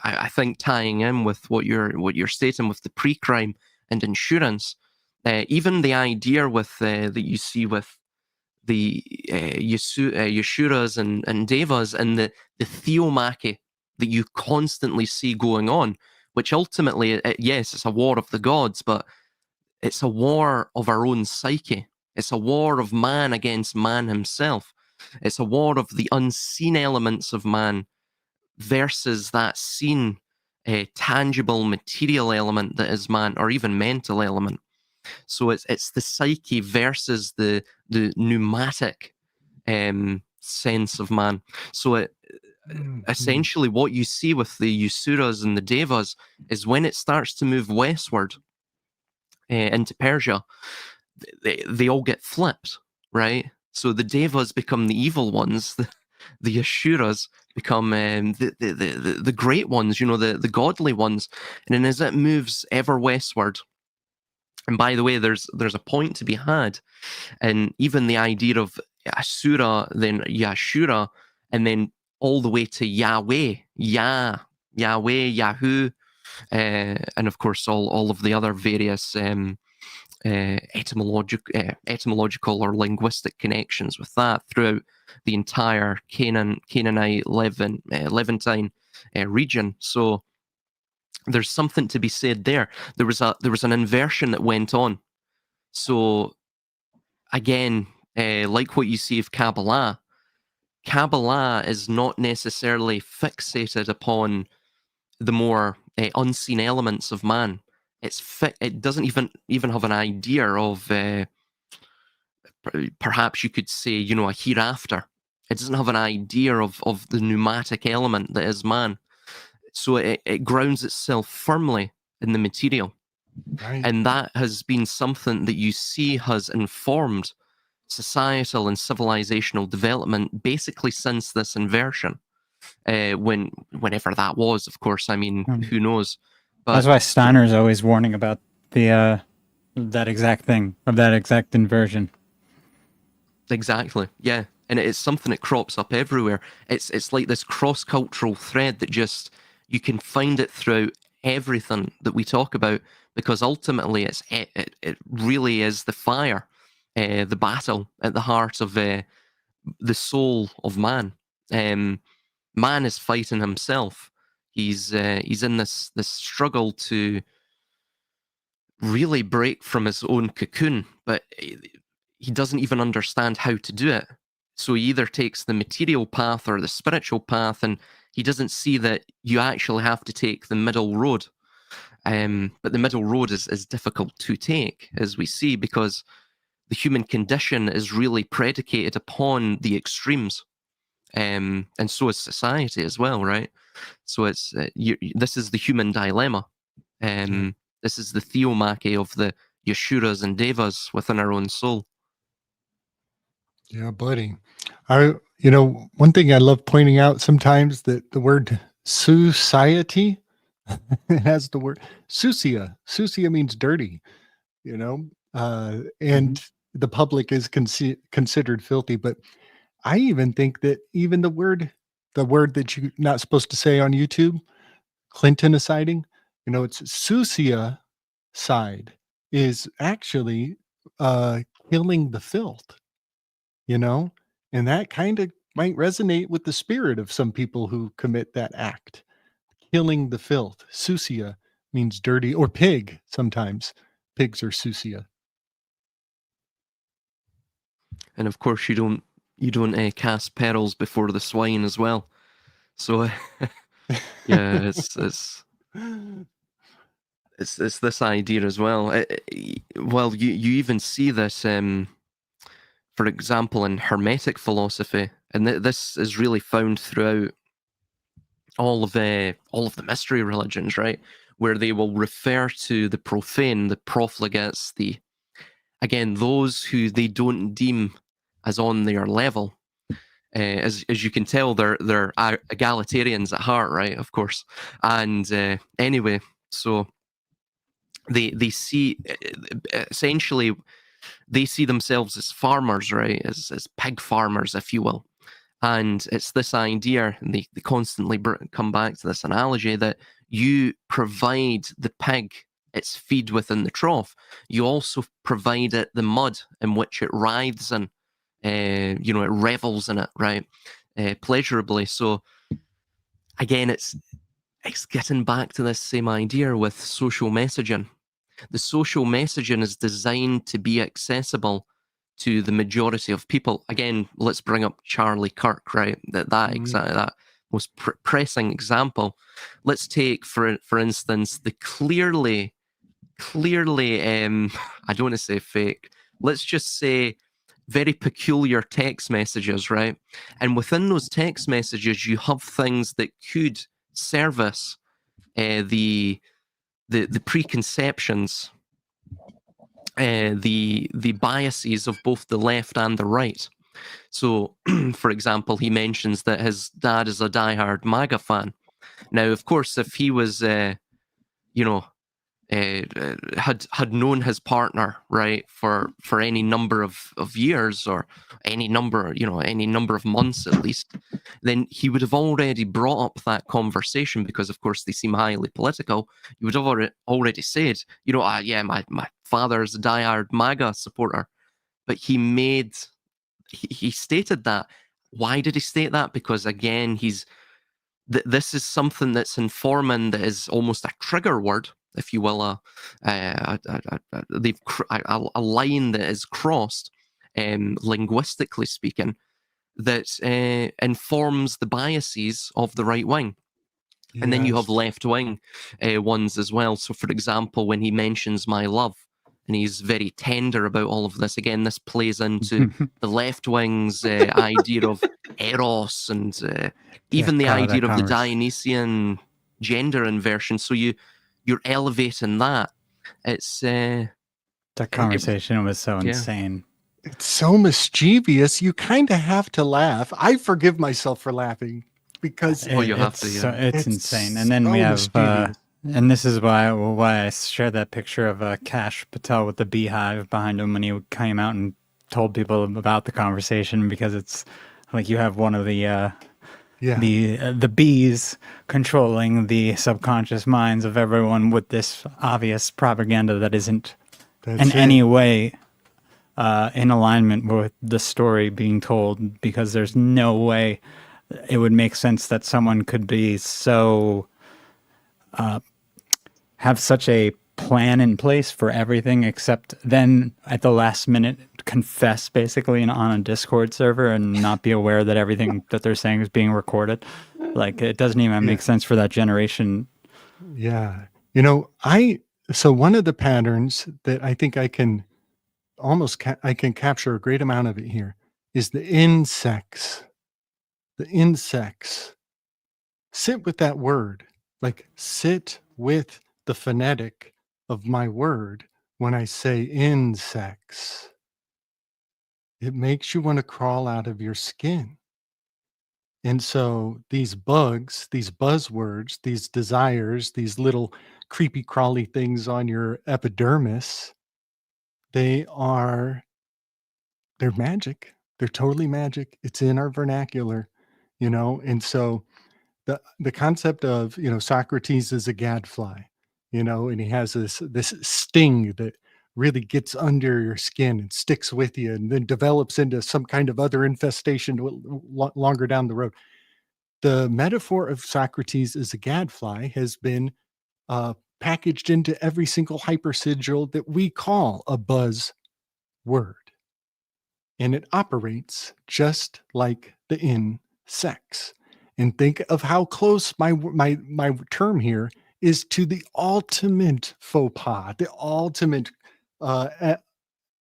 I think tying in with what you're stating with the pre-crime and insurance, even the idea with that you see with the Yasuras and Devas and the theomachy that you constantly see going on, which ultimately, yes, it's a war of the gods, but it's a war of our own psyche. It's a war of man against man himself. It's a war of the unseen elements of man versus that seen, tangible, material element that is man, or even mental element. So it's the psyche versus the pneumatic sense of man. So essentially what you see with the Yasuras and the Devas is when it starts to move westward into Persia, they all get flipped, right? So the Devas become the evil ones, the Asuras become the great ones, the godly ones. And then as it moves ever westward, and by the way, there's a point to be had, and even the idea of Asura, then Yashura, and then all the way to Yahweh, Yahweh, Yahoo, and of course all of the other various etymological or linguistic connections with that throughout the entire Canaanite Levantine region. So there's something to be said there. There was an inversion that went on. So again, like what you see of Kabbalah is not necessarily fixated upon the more unseen elements of man. It doesn't even have an idea of perhaps you could say, a hereafter. It doesn't have an idea of the pneumatic element that is man. So it grounds itself firmly in the material. Right. And that has been something that you see has informed societal and civilizational development basically since this inversion. Whenever that was, of course, I mean, who knows? But that's why Steiner's always warning about that exact thing, of that exact inversion. Exactly, yeah. And it's something that crops up everywhere. It's like this cross-cultural thread that just, you can find it throughout everything that we talk about, because ultimately it really is the fire, the battle at the heart of the soul of man. Man is fighting himself. He's in this struggle to really break from his own cocoon, but he doesn't even understand how to do it. So he either takes the material path or the spiritual path, and he doesn't see that you actually have to take the middle road. But the middle road is difficult to take, as we see, because the human condition is really predicated upon the extremes. And so is society as well, right? So it's this is the human dilemma. This is the theomachy of the Yashuras and Devas within our own soul. Yeah, buddy. One thing I love pointing out sometimes, that the word society, it has the word sucia. Sucia means dirty, and the public is considered filthy. But I even think that even the word that you're not supposed to say on YouTube, Clintoniciding, it's sucia side, is actually killing the filth, and that kind of might resonate with the spirit of some people who commit that act. Killing the filth. Sucia means dirty, or pig sometimes. Pigs are sucia. And of course, you don't cast pearls before the swine as well. So yeah, it's this idea as well. Well, you even see this, for example, in Hermetic philosophy, and this is really found throughout all of the mystery religions, right? Where they will refer to the profane, the profligates, those who they don't deem as on their level. As you can tell, they're egalitarians at heart, right? Of course. And anyway, so they see, essentially, they see themselves as farmers, right? As pig farmers, if you will. And it's this idea, and they constantly come back to this analogy, that you provide the pig its feed within the trough. You also provide it the mud in which it writhes in. It revels in it, right? Pleasurably. So again, it's getting back to this same idea with social messaging. The social messaging is designed to be accessible to the majority of people. Again, let's bring up Charlie Kirk, right? That most pressing example. Let's take, for instance, the clearly, I don't want to say fake. Let's just say very peculiar text messages, right? And within those text messages, you have things that could service the preconceptions, the biases of both the left and the right. So, for example, he mentions that his dad is a diehard MAGA fan. Now, of course, if he was, had known his partner, right, for any number of years, or any number of months at least, then he would have already brought up that conversation, because of course they seem highly political. You would have already said, my father is a diehard MAGA supporter. But he stated that. Why did he state that? Because again, this is something that's informing, that is almost a trigger word, if you will, a line that is crossed, linguistically speaking, that informs the biases of the right wing. Yes. And then you have left wing ones as well. So, for example, when he mentions my love, and he's very tender about all of this, again, this plays into the left wing's idea of eros, and even the idea of the Dionysian gender inversion. So you're elevating that. It's that conversation was so insane. It's so mischievous. You kind of have to laugh. I forgive myself for laughing, because you have to. Yeah. It's insane. And then we have, and this is why I shared that picture of Kash Patel with the beehive behind him when he came out and told people about the conversation, because it's like you have one of the bees controlling the subconscious minds of everyone with this obvious propaganda that isn't any way in alignment with the story being told, because there's no way it would make sense that someone could be so have such a plan in place for everything, except then at the last minute confess basically on a Discord server and not be aware that everything that they're saying is being recorded. Like, it doesn't even make sense for that generation. Yeah. So one of the patterns that I think I can I can capture a great amount of it here is the insects. The insects. Sit with that word. Like sit with the phonetic of my word when I say insects. It makes you want to crawl out of your skin. And so these bugs, these buzzwords, these desires, these little creepy crawly things on your epidermis, they are they're magic. They're totally magic. It's in our vernacular, and so the concept of, Socrates is a gadfly, and he has this sting that really gets under your skin and sticks with you and then develops into some kind of other infestation longer down the road. The metaphor of Socrates as a gadfly has been packaged into every single hypersigil that we call a buzz word. And it operates just like the insects. And think of how close my term here is to the ultimate faux pas, the ultimate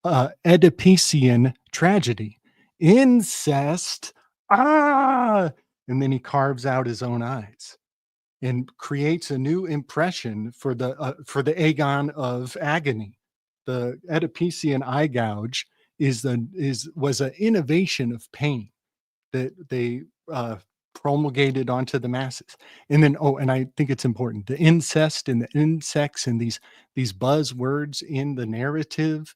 Oedipician tragedy. Incest. Ah! And then he carves out his own eyes and creates a new impression for the agon of agony. The Oedipician eye gouge was an innovation of pain that they promulgated onto the masses. And then, and I think it's important, the incest and the insects and these buzzwords in the narrative,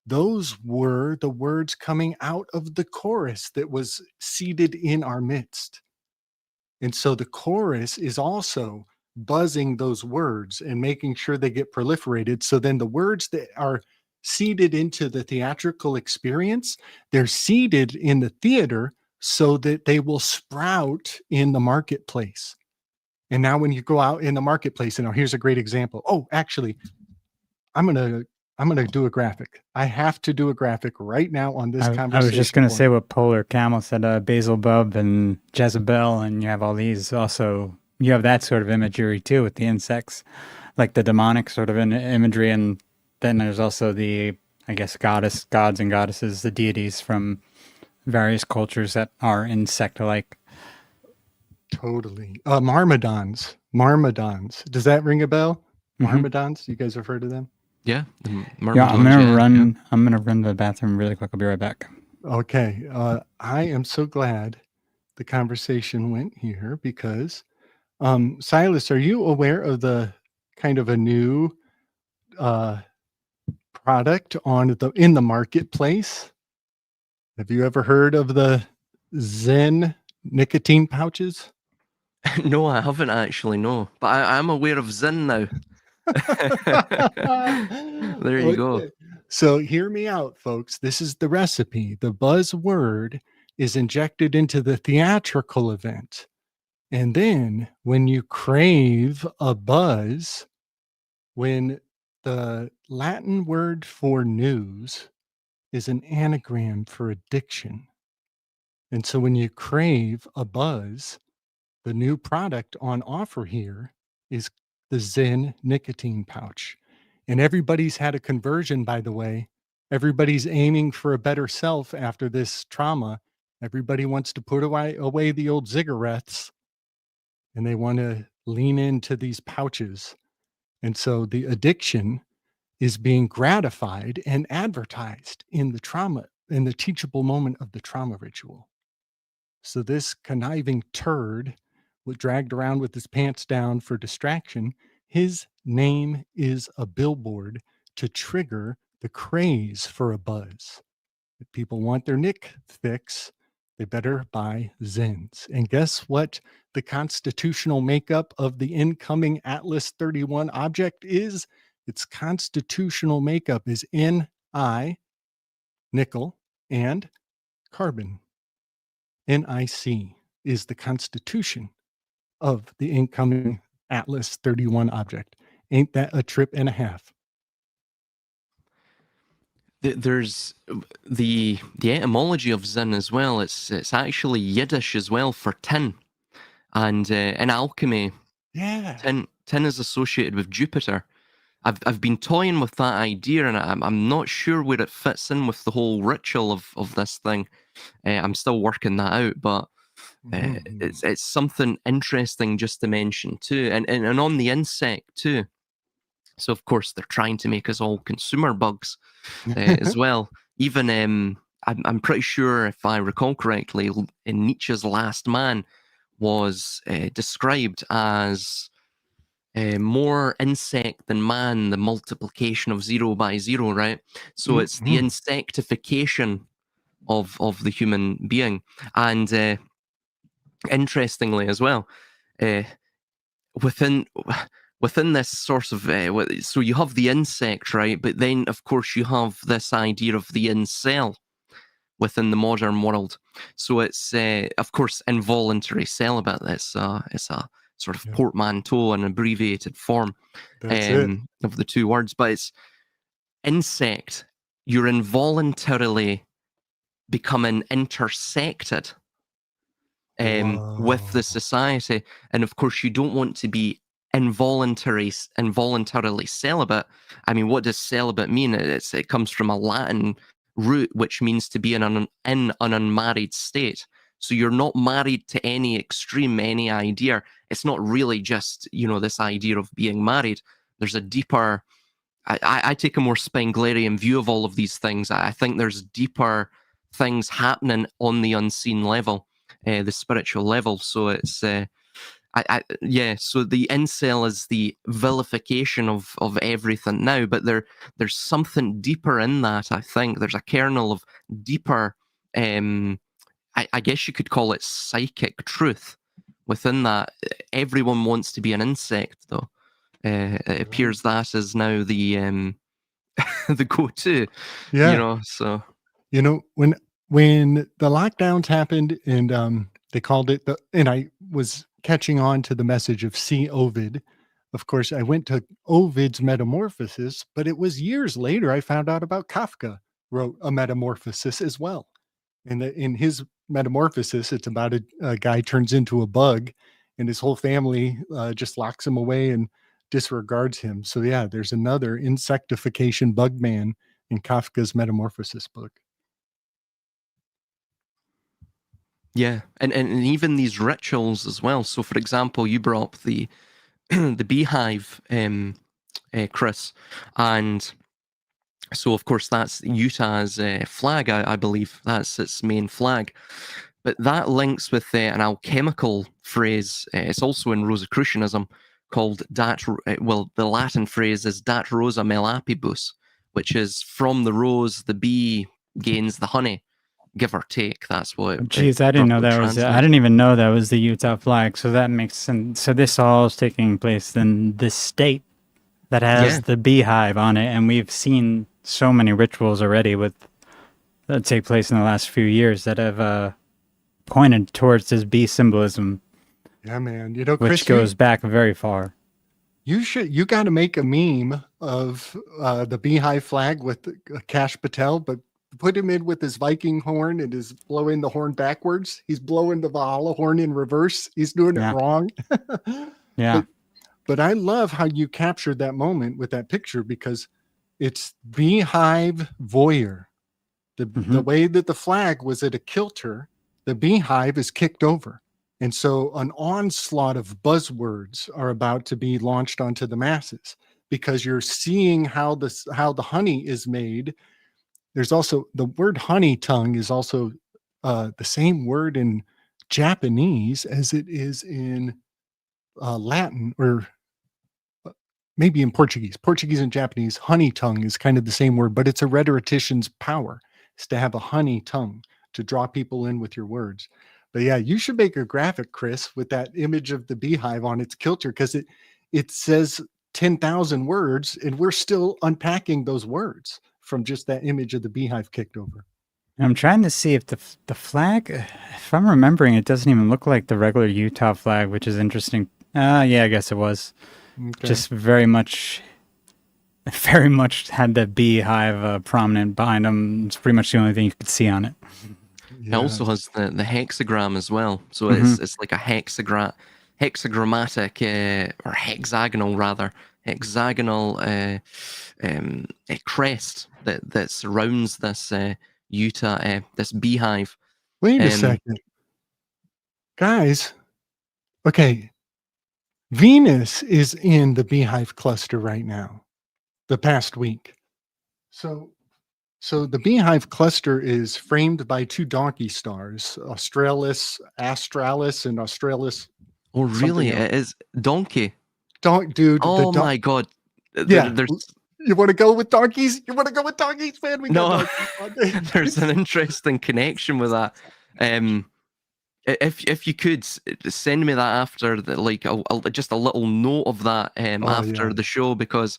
those were the words coming out of the chorus that was seated in our midst. And so the chorus is also buzzing those words and making sure they get proliferated. So then the words that are seeded into the theatrical experience, they're seeded in the theater so that they will sprout in the marketplace. And now when you go out in the marketplace, and here's a great example. Oh, actually, I'm gonna do a graphic. I have to do a graphic right now on this conversation. I was just gonna say what Polar Camel said, Beelzebub and Jezebel, and you have all these also. You have that sort of imagery too with the insects, like the demonic sort of imagery, and then there's also the, I guess, gods and goddesses, the deities from various cultures that are insect-like. Totally. Myrmidons. Does that ring a bell? Myrmidons? You guys have heard of them? Yeah. Yeah, I'm gonna run. Yeah. I'm gonna run to the bathroom really quick. I'll be right back. Okay. I am so glad the conversation went here because, Silus, are you aware of the kind of a new product in the marketplace? Have you ever heard of the Zen nicotine pouches? No, I haven't actually, no. But I'm aware of Zen now. There you go. So hear me out, folks. This is the recipe. The buzzword is injected into the theatrical event. And then when you crave a buzz, when the Latin word for news is an anagram for addiction. And so when you crave a buzz, the new product on offer here is the Zen nicotine pouch. And everybody's had a conversion, by the way. Everybody's aiming for a better self after this trauma. Everybody wants to put away the old cigarettes, and they want to lean into these pouches. And so the addiction is being gratified and advertised in the trauma, in the teachable moment of the trauma ritual. So this conniving turd was dragged around with his pants down for distraction. His name is a billboard to trigger the craze for a buzz. If people want their nick fix, they better buy Zens. And guess what the constitutional makeup of the incoming Atlas 31 object is? Its constitutional makeup is Ni, nickel, and carbon. NiC is the constitution of the incoming Atlas 31 object. Ain't that a trip and a half? There's the etymology of Zen as well. It's actually Yiddish as well for tin, and in alchemy, Yeah, tin tin is associated with Jupiter. I've been toying with that idea, and I'm not sure where it fits in with the whole ritual of this thing. I'm still working that out, but it's something interesting just to mention too, and on the insect too. So of course they're trying to make us all consumer bugs as well. Even I'm pretty sure, if I recall correctly, in Nietzsche's Last Man was described as more insect than man, the multiplication of 0 by 0, right? So it's the insectification of the human being. And interestingly as well, within this sort of so you have the insect, right? But then of course you have this idea of the incel within the modern world. So it's of course involuntary celibate. It's a sort of portmanteau, an abbreviated form of the two words. But it's insect. You're involuntarily becoming intersected with the society, and of course you don't want to be involuntarily celibate. I mean, what does celibate mean? It comes from a Latin root which means to be in an unmarried state. So you're not married to any extreme, any idea. It's not really just, this idea of being married. There's a deeper, I take a more Spenglerian view of all of these things. I think there's deeper things happening on the unseen level, the spiritual level. So it's so the incel is the vilification of everything now, but there's something deeper in that. I think there's a kernel of deeper, I guess you could call it psychic truth within that. Everyone wants to be an insect, though. It appears that is now the the go-to. So when the lockdowns happened and they called it and I was catching on to the message of see Ovid. Of course, I went to Ovid's Metamorphosis, but it was years later I found out about Kafka wrote a Metamorphosis as well. And in his Metamorphosis, it's about a guy turns into a bug, and his whole family just locks him away and disregards him. So yeah, there's another insectification bug man in Kafka's Metamorphosis book. Yeah, and even these rituals as well. So, for example, you brought up the the beehive, Chris, and so of course that's Utah's flag. I believe that's its main flag, but that links with an alchemical phrase. It's also in Rosicrucianism called dat. Well, the Latin phrase is dat rosa melapibus, which is from the rose the bee gains the honey. Give or take, that's what. Geez, I didn't know that was. I didn't even know that was the Utah flag. So that makes sense. So this all is taking place in this state that has the beehive on it, and we've seen so many rituals already that take place in the last few years that have pointed towards this bee symbolism. Yeah, man. Chris, which goes back very far. You got to make a meme of the beehive flag with Kash Patel, but put him in with his Viking horn and is blowing the horn backwards. He's blowing the Valhalla horn in reverse. He's doing it wrong. But I love how you captured that moment with that picture, because it's beehive voyeur. The way that the flag was at a kilter, the beehive is kicked over. And so an onslaught of buzzwords are about to be launched onto the masses, because you're seeing how the honey is made. There's also the word honey tongue is also the same word in Japanese as it is in Latin, or maybe in Portuguese. Portuguese and Japanese, honey tongue is kind of the same word, but it's a rhetorician's power. It's to have a honey tongue to draw people in with your words. But yeah, you should make a graphic, Chris, with that image of the beehive on its kilter, because it says 10,000 words, and we're still unpacking those words from just that image of the beehive kicked over. I'm trying to see if the flag, if I'm remembering, it doesn't even look like the regular Utah flag, which is interesting. Yeah, I guess it was. Okay. Just very much had the beehive prominent behind them. It's pretty much the only thing you could see on it. It also has the hexagram as well. So it's like a hexagram. hexagrammatic or hexagonal rather, hexagonal crest that surrounds this this beehive. Wait a second, guys. Okay, Venus is in the beehive cluster right now, the past week. So the beehive cluster is framed by two donkey stars, Australis, and Australis. Oh, really? Something else. It is donkey. Dude. Oh my god. Yeah. There's You want to go with donkeys? You want to go with donkeys, man? We got donkeys. There's an interesting connection with that. If you could send me that after, just a little note of that after the show, because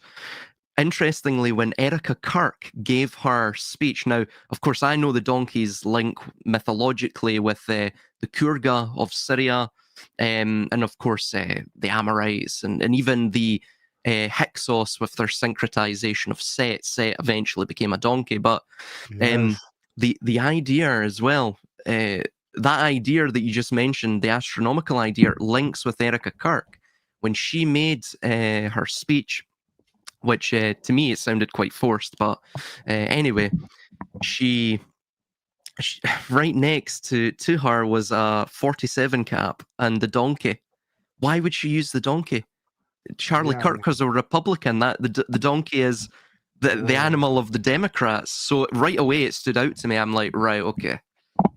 interestingly, when Erica Kirk gave her speech, now of course I know the donkeys link mythologically with the Kurga of Syria, and of course the Amorites, and even the Hyksos with their syncretization of Set. Set eventually became a donkey, but the idea as well, that idea that you just mentioned, the astronomical idea, links with Erica Kirk when she made her speech, which to me it sounded quite forced, but anyway, she right next to her was a 47 cap and the donkey. Why would she use the donkey? Charlie Kirk was a Republican. That the donkey is the animal of the Democrats. So right away it stood out to me. I'm like, right, okay,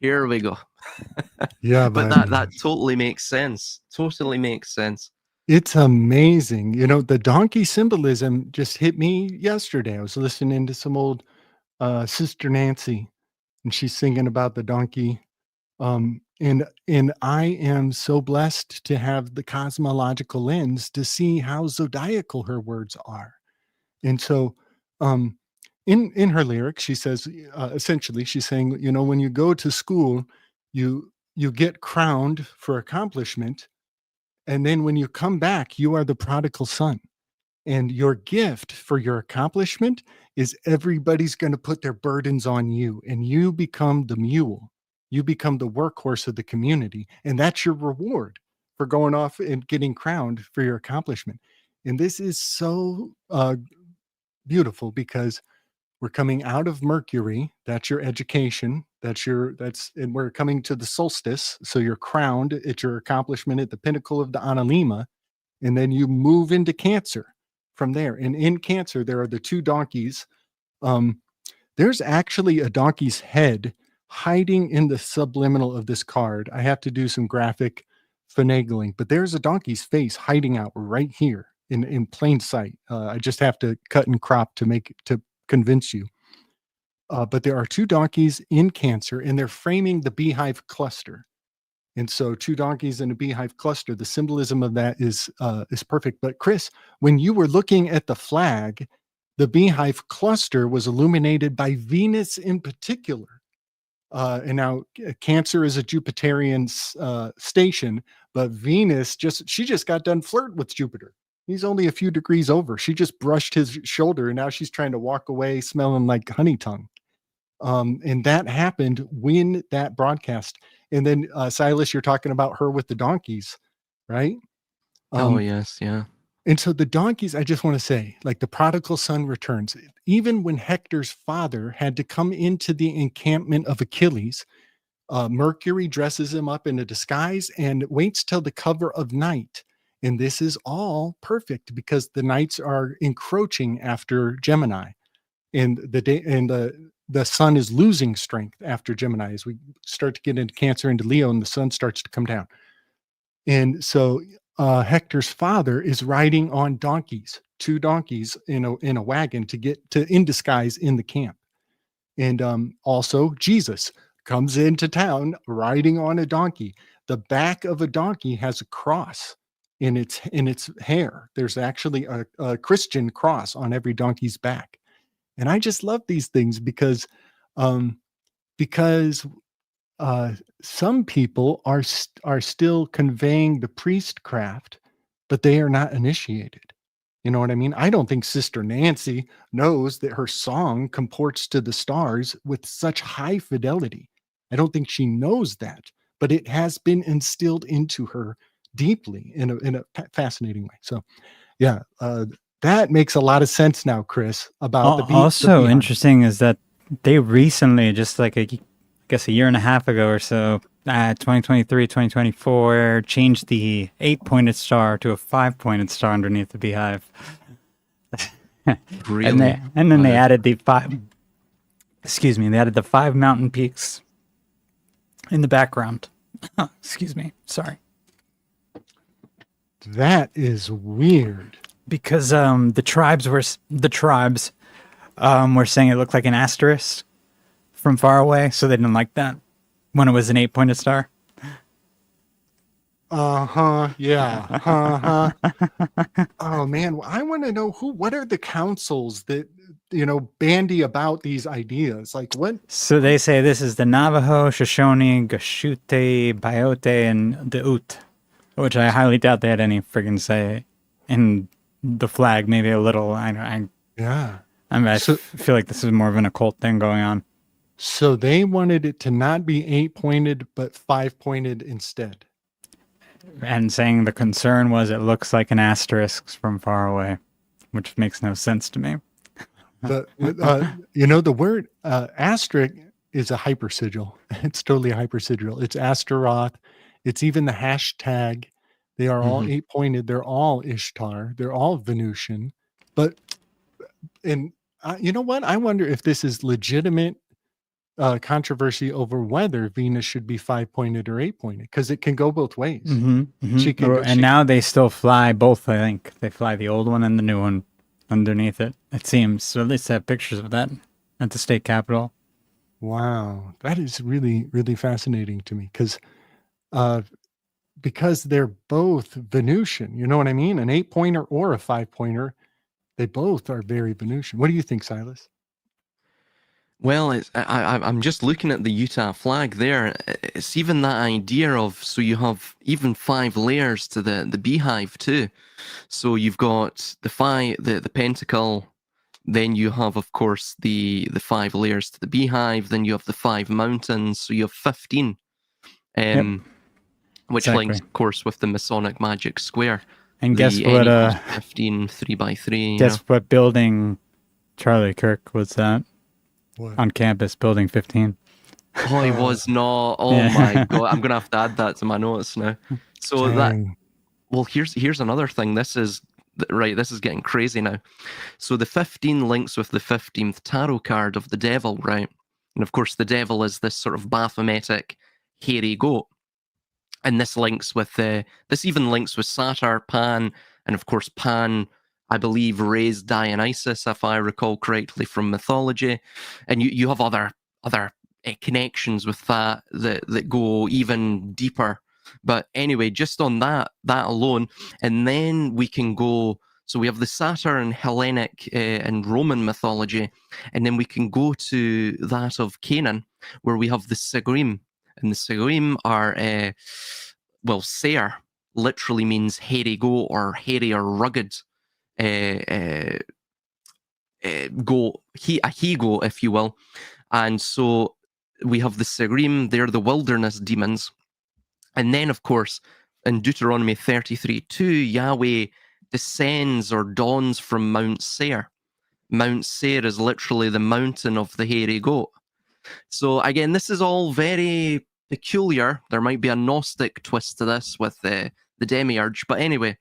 here we go. Yeah, but that totally makes sense. Totally makes sense. It's amazing. The donkey symbolism just hit me yesterday. I was listening to some old Sister Nancy, and she's singing about the donkey. And I am so blessed to have the cosmological lens to see how zodiacal her words are. And so in her lyrics, she says, essentially, she's saying, when you go to school, you get crowned for accomplishment. And then when you come back, you are the prodigal son. And your gift for your accomplishment is everybody's going to put their burdens on you, and you become the mule. You become the workhorse of the community. And that's your reward for going off and getting crowned for your accomplishment. And this is so beautiful, because we're coming out of Mercury. That's your education. And we're coming to the solstice. So you're crowned at your accomplishment at the pinnacle of the Analema. And then you move into Cancer from there. And in Cancer, there are the two donkeys. There's actually a donkey's head hiding in the subliminal of this card. I have to do some graphic finagling, but there's a donkey's face hiding out right here in plain sight. I just have to cut and crop to convince you. But there are two donkeys in Cancer, and they're framing the beehive cluster. And so two donkeys in a beehive cluster, the symbolism of that is perfect. But Chris, when you were looking at the flag, the beehive cluster was illuminated by Venus in particular. And now Cancer is a Jupiterian station, but Venus she just got done flirting with Jupiter. He's only a few degrees over. She just brushed his shoulder, and now she's trying to walk away smelling like honey tongue. And that happened when that broadcast. And then Silus, you're talking about her with the donkeys, right? Oh yes, yeah. And so the donkeys, I just want to say, like the prodigal son returns. Even when Hector's father had to come into the encampment of Achilles, Mercury dresses him up in a disguise and waits till the cover of night. And this is all perfect because the nights are encroaching after Gemini, and the sun is losing strength after Gemini as we start to get into Cancer, into Leo, and the sun starts to come down. And so Hector's father is riding on donkeys, two donkeys in a wagon to get to in disguise in the camp. And also Jesus comes into town riding on a donkey. The back of a donkey has a cross in its hair. There's actually a Christian cross on every donkey's back. And I just love these things because some people are still conveying the priestcraft, but they are not initiated. You know what I mean? I don't think Sister Nancy knows that her song comports to the stars with such high fidelity. I don't think she knows that, but it has been instilled into her deeply in a fascinating way. So, yeah, that makes a lot of sense now, Chris. About the Also beehive. interesting is that they recently, just like I guess a year and a half ago or so, 2023, 2024, changed the 8-pointed star to a 5-pointed star underneath the beehive. Really? And then they Wow. added the 5. Excuse me. They added the 5 mountain peaks in the background. Excuse me. Sorry. That is weird. Because the tribes were saying it looked like an asterisk from far away, so they didn't like that when it was an 8-pointed star. Yeah. Oh man, I want to know what are the councils that bandy about these ideas? Like what? So they say this is the Navajo, Shoshone, Gashute, Biote, and the Ute, which I highly doubt they had any friggin' say in the flag. Maybe a little. Yeah. I feel like this is more of an occult thing going on. So they wanted it to not be 8-pointed, but 5-pointed instead. And saying the concern was it looks like an asterisk from far away, which makes no sense to me. The word asterisk is a hypersigil. It's totally a hypersigil. It's Astaroth. It's even the hashtag. They are all 8-pointed. They're all Ishtar. They're all Venusian. But you know what? I wonder if this is legitimate controversy over whether Venus should be 5-pointed or 8-pointed, because it can go both ways. Now they still fly both. I think they fly the old one and the new one underneath it. It seems. So at least they have pictures of that at the state capitol. Wow, that is really, really fascinating to me because they're both Venusian. You know what I mean? An 8-pointer or a 5-pointer, they both are very Venusian. What do you think, Silas? Well, I'm just looking at the Utah flag there. It's even that idea of, so you have even 5 layers to the beehive too. So you've got the pentacle, then you have, of course, the 5 layers to the beehive, then you have the 5 mountains, so you have 15. Which links, of course, with the Masonic magic square. And guess what? 15 3x3. Guess what building Charlie Kirk was that? What? On campus, building 15. Oh, he was not. Oh my god, I'm gonna have to add that to my notes now. So here's another thing. This is getting crazy now. So the 15 links with the 15th tarot card of the devil, right? And of course, the devil is this sort of Baphometic, hairy goat. And this even links with Satyr, Pan, and of course Pan, I believe, raised Dionysus, if I recall correctly, from mythology. And you have other connections with that go even deeper. But anyway, just on that alone, and then we can go. So we have the Satyr, Hellenic and Roman mythology, and then we can go to that of Canaan, where we have the Sigrim. And the Sigrim are, Seir literally means hairy goat or hairy or rugged goat, a he-goat, if you will. And so we have the Sigrim, they're the wilderness demons. And then, of course, in Deuteronomy 33:2, Yahweh descends or dawns from Mount Seir. Mount Seir is literally the mountain of the hairy goat. So again, this is all very peculiar. There might be a Gnostic twist to this with the demiurge, but anyway.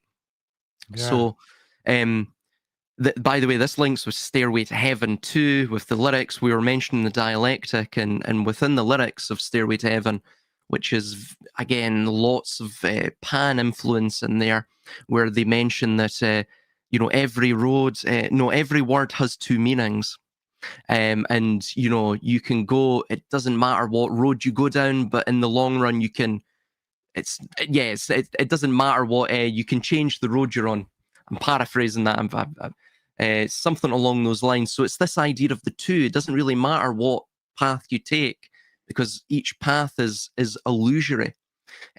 Yeah. So, by the way, this links with Stairway to Heaven too, with the lyrics. We were mentioning the dialectic, and within the lyrics of Stairway to Heaven, which is, again, lots of Pan influence in there, where they mention that, every word has 2 meanings. And you can go, it doesn't matter what road you go down, but in the long run it doesn't matter what, you can change the road you're on. I'm paraphrasing that. It's something along those lines. So it's this idea of the 2. It doesn't really matter what path you take, because each path is illusory.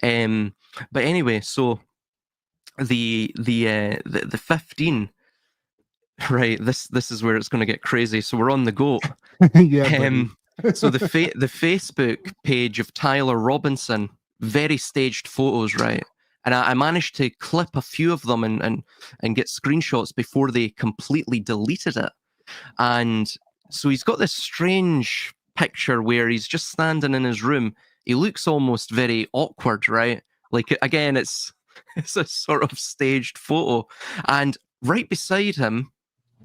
But anyway, so the 15. Right, this is where it's going to get crazy. So we're on the goat. Yeah. So the Facebook page of Tyler Robinson, very staged photos, right? And I managed to clip a few of them and get screenshots before they completely deleted it. And so he's got this strange picture where he's just standing in his room. He looks almost very awkward, right? Like, again, it's a sort of staged photo. And right beside him,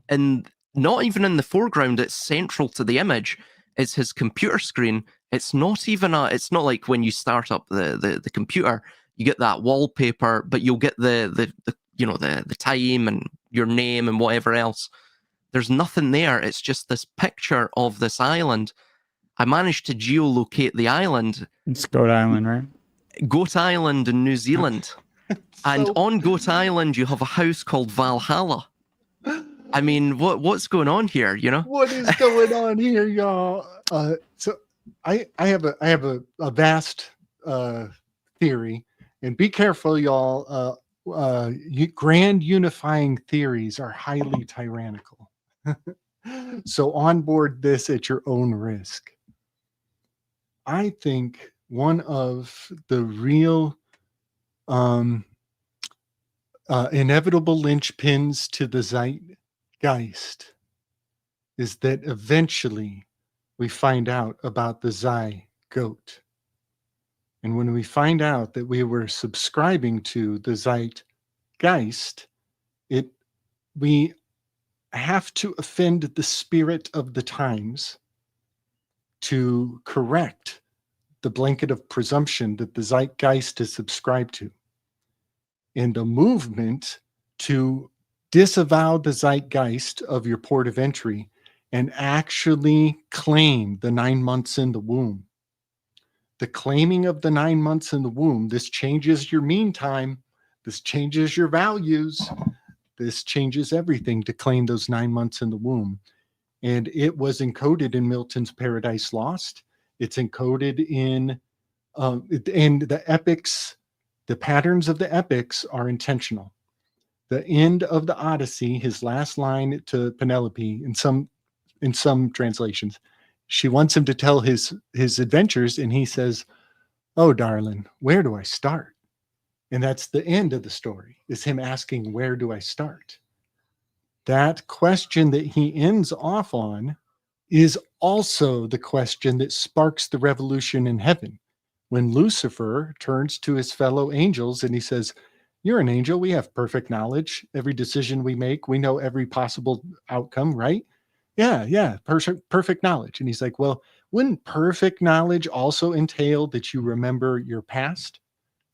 and not even in the foreground, it's central to the image, is his computer screen. It's not like when you start up the computer, you get that wallpaper, but you'll get the time and your name and whatever else. There's nothing there. It's just this picture of this island. I managed to geolocate the island. It's Goat Island, right? Goat Island in New Zealand. And on Goat Island, you have a house called Valhalla. I mean, what's going on here? What is going on here, y'all? So I have a vast theory, and be careful, y'all. Grand unifying theories are highly tyrannical. So on board this at your own risk. I think one of the real inevitable linchpins to the zeitgeist is that eventually we find out about the zygote. And when we find out that we were subscribing to the zeitgeist, we have to offend the spirit of the times to correct the blanket of presumption that the zeitgeist is subscribed to. And a movement to disavow the zeitgeist of your port of entry and actually claim the 9 months in the womb. The claiming of the 9 months in the womb, this changes your mean time, this changes your values, this changes everything to claim those 9 months in the womb. And it was encoded in Milton's Paradise Lost. It's encoded in, and the epics, the patterns of the epics are intentional. The end of the Odyssey, his last line to Penelope, in some translations, she wants him to tell his adventures, and he says, "Oh, darling, where do I start?" And that's the end of the story, is him asking, "Where do I start?" That question that he ends off on is also the question that sparks the revolution in heaven. When Lucifer turns to his fellow angels and he says, "You're an angel. We have perfect knowledge. Every decision we make, we know every possible outcome, right?" Yeah, perfect knowledge. And he's like, "Well, wouldn't perfect knowledge also entail that you remember your past?"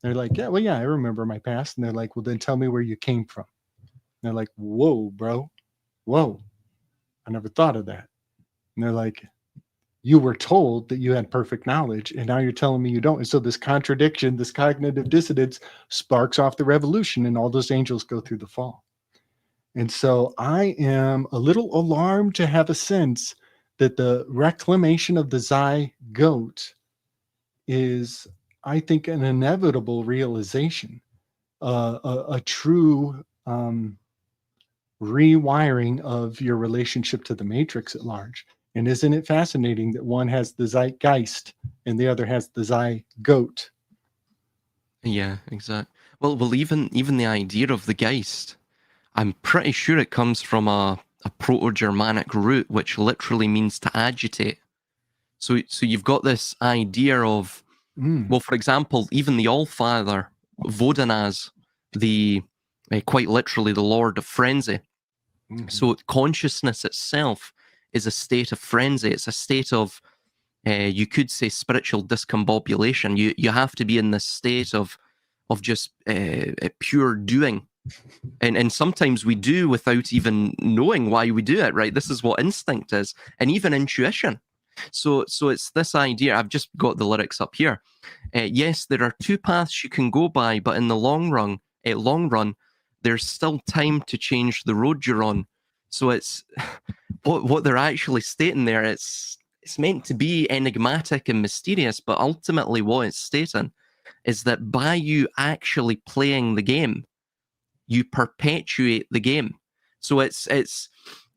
They're like, "Yeah, well, yeah, I remember my past." And they're like, "Well, then tell me where you came from." And they're like, "Whoa, bro. Whoa. I never thought of that." And they're like, "You were told that you had perfect knowledge, and now you're telling me you don't." And so this contradiction, this cognitive dissonance sparks off the revolution, and all those angels go through the fall. And so I am a little alarmed to have a sense that the reclamation of the zygote is, I think, an inevitable realization, a true rewiring of your relationship to the matrix at large. And isn't it fascinating that one has the zeitgeist and the other has the zygote? Yeah, exactly. Well, even the idea of the Geist, I'm pretty sure it comes from a Proto-Germanic root, which literally means to agitate. So you've got this idea of, well, for example, even the Allfather, Wodenaz, quite literally the Lord of Frenzy. Mm-hmm. So consciousness itself is a state of frenzy. It's a state of, you could say, spiritual discombobulation. You have to be in this state of just pure doing. And sometimes we do without even knowing why we do it, right? This is what instinct is, and even intuition. So it's this idea. I've just got the lyrics up here. Yes, there are two paths you can go by, but in the long run, there's still time to change the road you're on. So it's what they're actually stating there. It's meant to be enigmatic and mysterious, but ultimately what it's stating is that by you actually playing the game, you perpetuate the game. So it's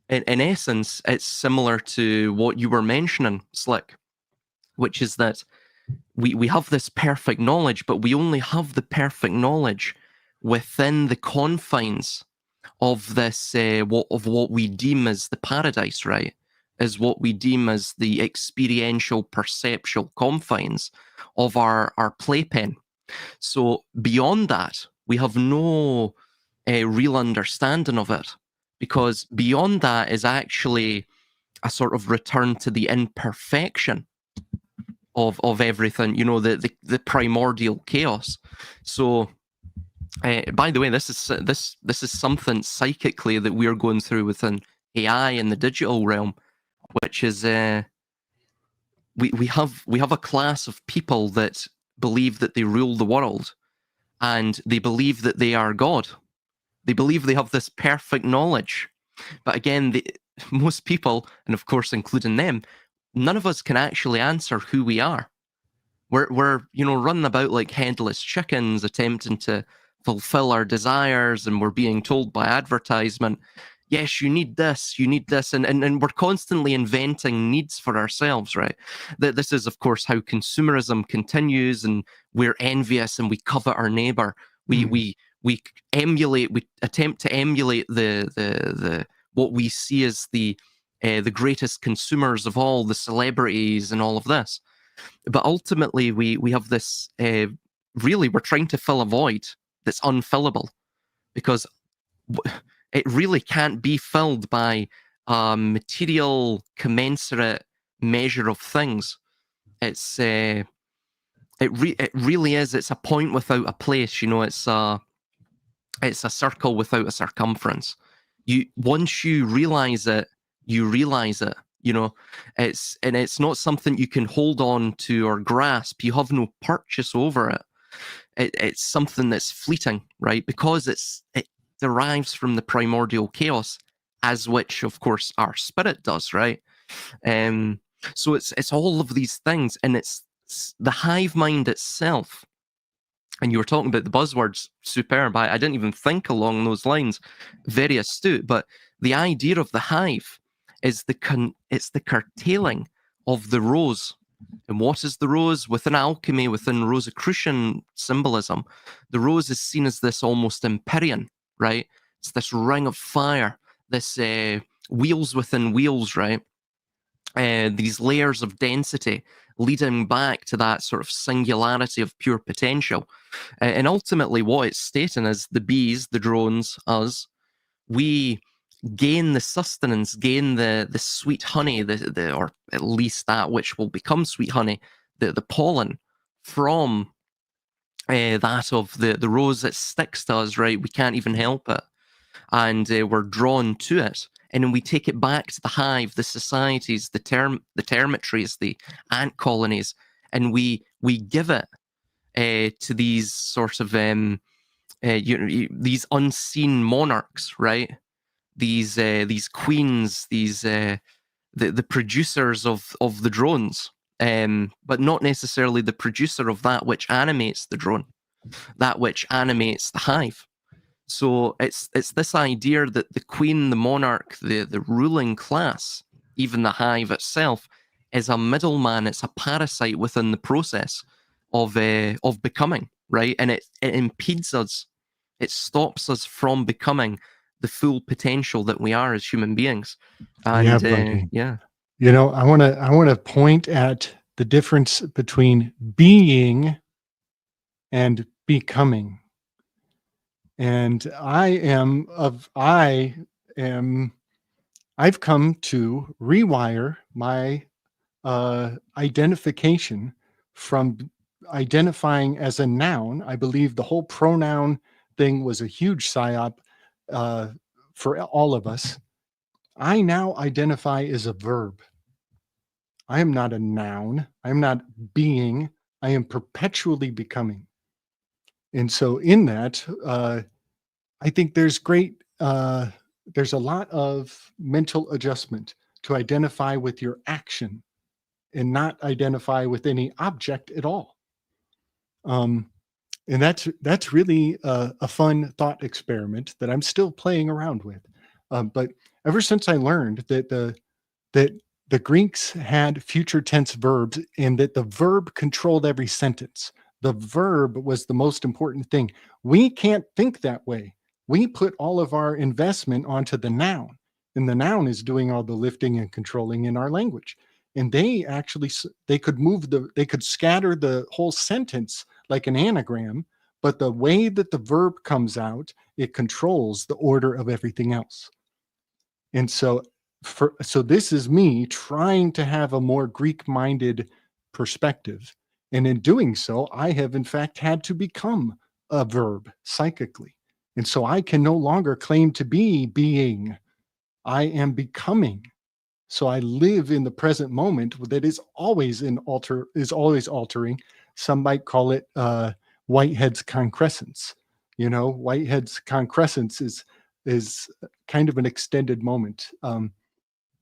in essence, it's similar to what you were mentioning, Slick, which is that we have this perfect knowledge, but we only have the perfect knowledge within the confines of this what we deem as the paradise, right? Is what we deem as the experiential, perceptual confines of our playpen. So beyond that, we have no real understanding of it, because beyond that is actually a sort of return to the imperfection of everything, you know, the primordial chaos. So by the way, this is something psychically that we're going through within AI in the digital realm, which is we have a class of people that believe that they rule the world, and they believe that they are God. They believe they have this perfect knowledge. But again, most people, and of course including them, none of us can actually answer who we are. We're running about like headless chickens, attempting to fulfill our desires, and we're being told by advertisement, yes, you need this, and we're constantly inventing needs for ourselves, right? This is, of course, how consumerism continues, and we're envious and we covet our neighbor. We emulate, we attempt to emulate the what we see as the greatest consumers of all, the celebrities and all of this. But ultimately, we have this, really, we're trying to fill a void that's unfillable, because it really can't be filled by a material commensurate measure of things. It's it really is. It's a point without a place. You know, it's a circle without a circumference. Once you realize it, you realize it. You know, it's not something you can hold on to or grasp. You have no purchase over it. It's something that's fleeting, right? Because it derives from the primordial chaos, as which, of course, our spirit does, right? So it's all of these things, and it's the hive mind itself. And you were talking about the buzzwords, superb. I didn't even think along those lines. Very astute. But the idea of the hive is it's the curtailing of the rose. And what is the rose? Within alchemy, within Rosicrucian symbolism, the rose is seen as this almost empyrean, right? It's this ring of fire, this wheels within wheels, right? These layers of density leading back to that sort of singularity of pure potential. And ultimately what it's stating is the bees, the drones, us, we gain the sustenance, gain the sweet honey, or at least that which will become sweet honey, the pollen from that of the rose that sticks to us, right? We can't even help it. And we're drawn to it. And then we take it back to the hive, the societies, the termitaries, the ant colonies, and we give it to these sort of these unseen monarchs, right? These queens, these the producers of the drones, but not necessarily the producer of that which animates the drone, that which animates the hive. So it's this idea that the queen, the monarch, the ruling class, even the hive itself, is a middleman. It's a parasite within the process of becoming, right? And it impedes us. It stops us from becoming the full potential that we are as human beings. And Yeah, buddy. yeah. You know, I want to point at the difference between being and becoming. And I've come to rewire my identification from identifying as a noun. I believe the whole pronoun thing was a huge psyop for all of us. I now identify as a verb. I am not a noun. I'm not being. I am perpetually becoming. And so in that, I think there's there's a lot of mental adjustment to identify with your action and not identify with any object at all. And that's really a fun thought experiment that I'm still playing around with. But ever since I learned that the Greeks had future tense verbs in that the verb controlled every sentence. The verb was the most important thing. We can't think that way. We put all of our investment onto the noun, and the noun is doing all the lifting and controlling in our language. And they actually, they could scatter the whole sentence like an anagram, but the way that the verb comes out, it controls the order of everything else. And so this is me trying to have a more Greek-minded perspective. And in doing so, I have in fact had to become a verb psychically. And so I can no longer claim to be being. I am becoming. So I live in the present moment that is always altering. Some might call it Whitehead's concrescence. Whitehead's concrescence is kind of an extended moment.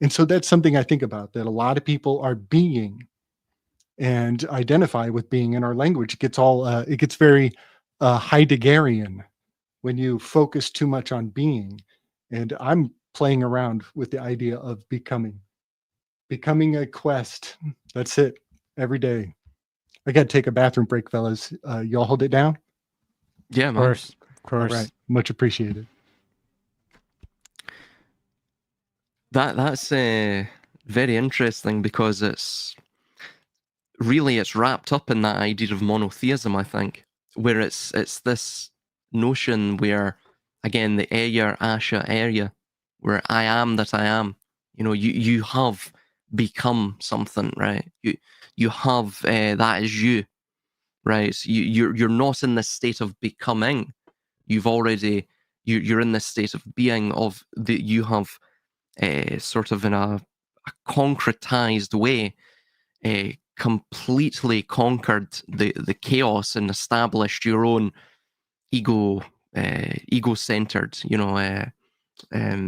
And so that's something I think about, that a lot of people are being and identify with being in our language. It gets very Heideggerian when you focus too much on being. And I'm playing around with the idea of becoming a quest. That's it. Every day. I got to take a bathroom break, fellas. Y'all hold it down? Yeah, man. Of course. All right. Much appreciated. That's very interesting, because it's wrapped up in that idea of monotheism, I think, where it's this notion where, again, the Eya, Asha, Area, where I am that I am. You have become something, right? You have that is you, right? So you're not in this state of becoming. You're in this state of being, of that you have sort of in a concretized way completely conquered the chaos and established your own ego-centered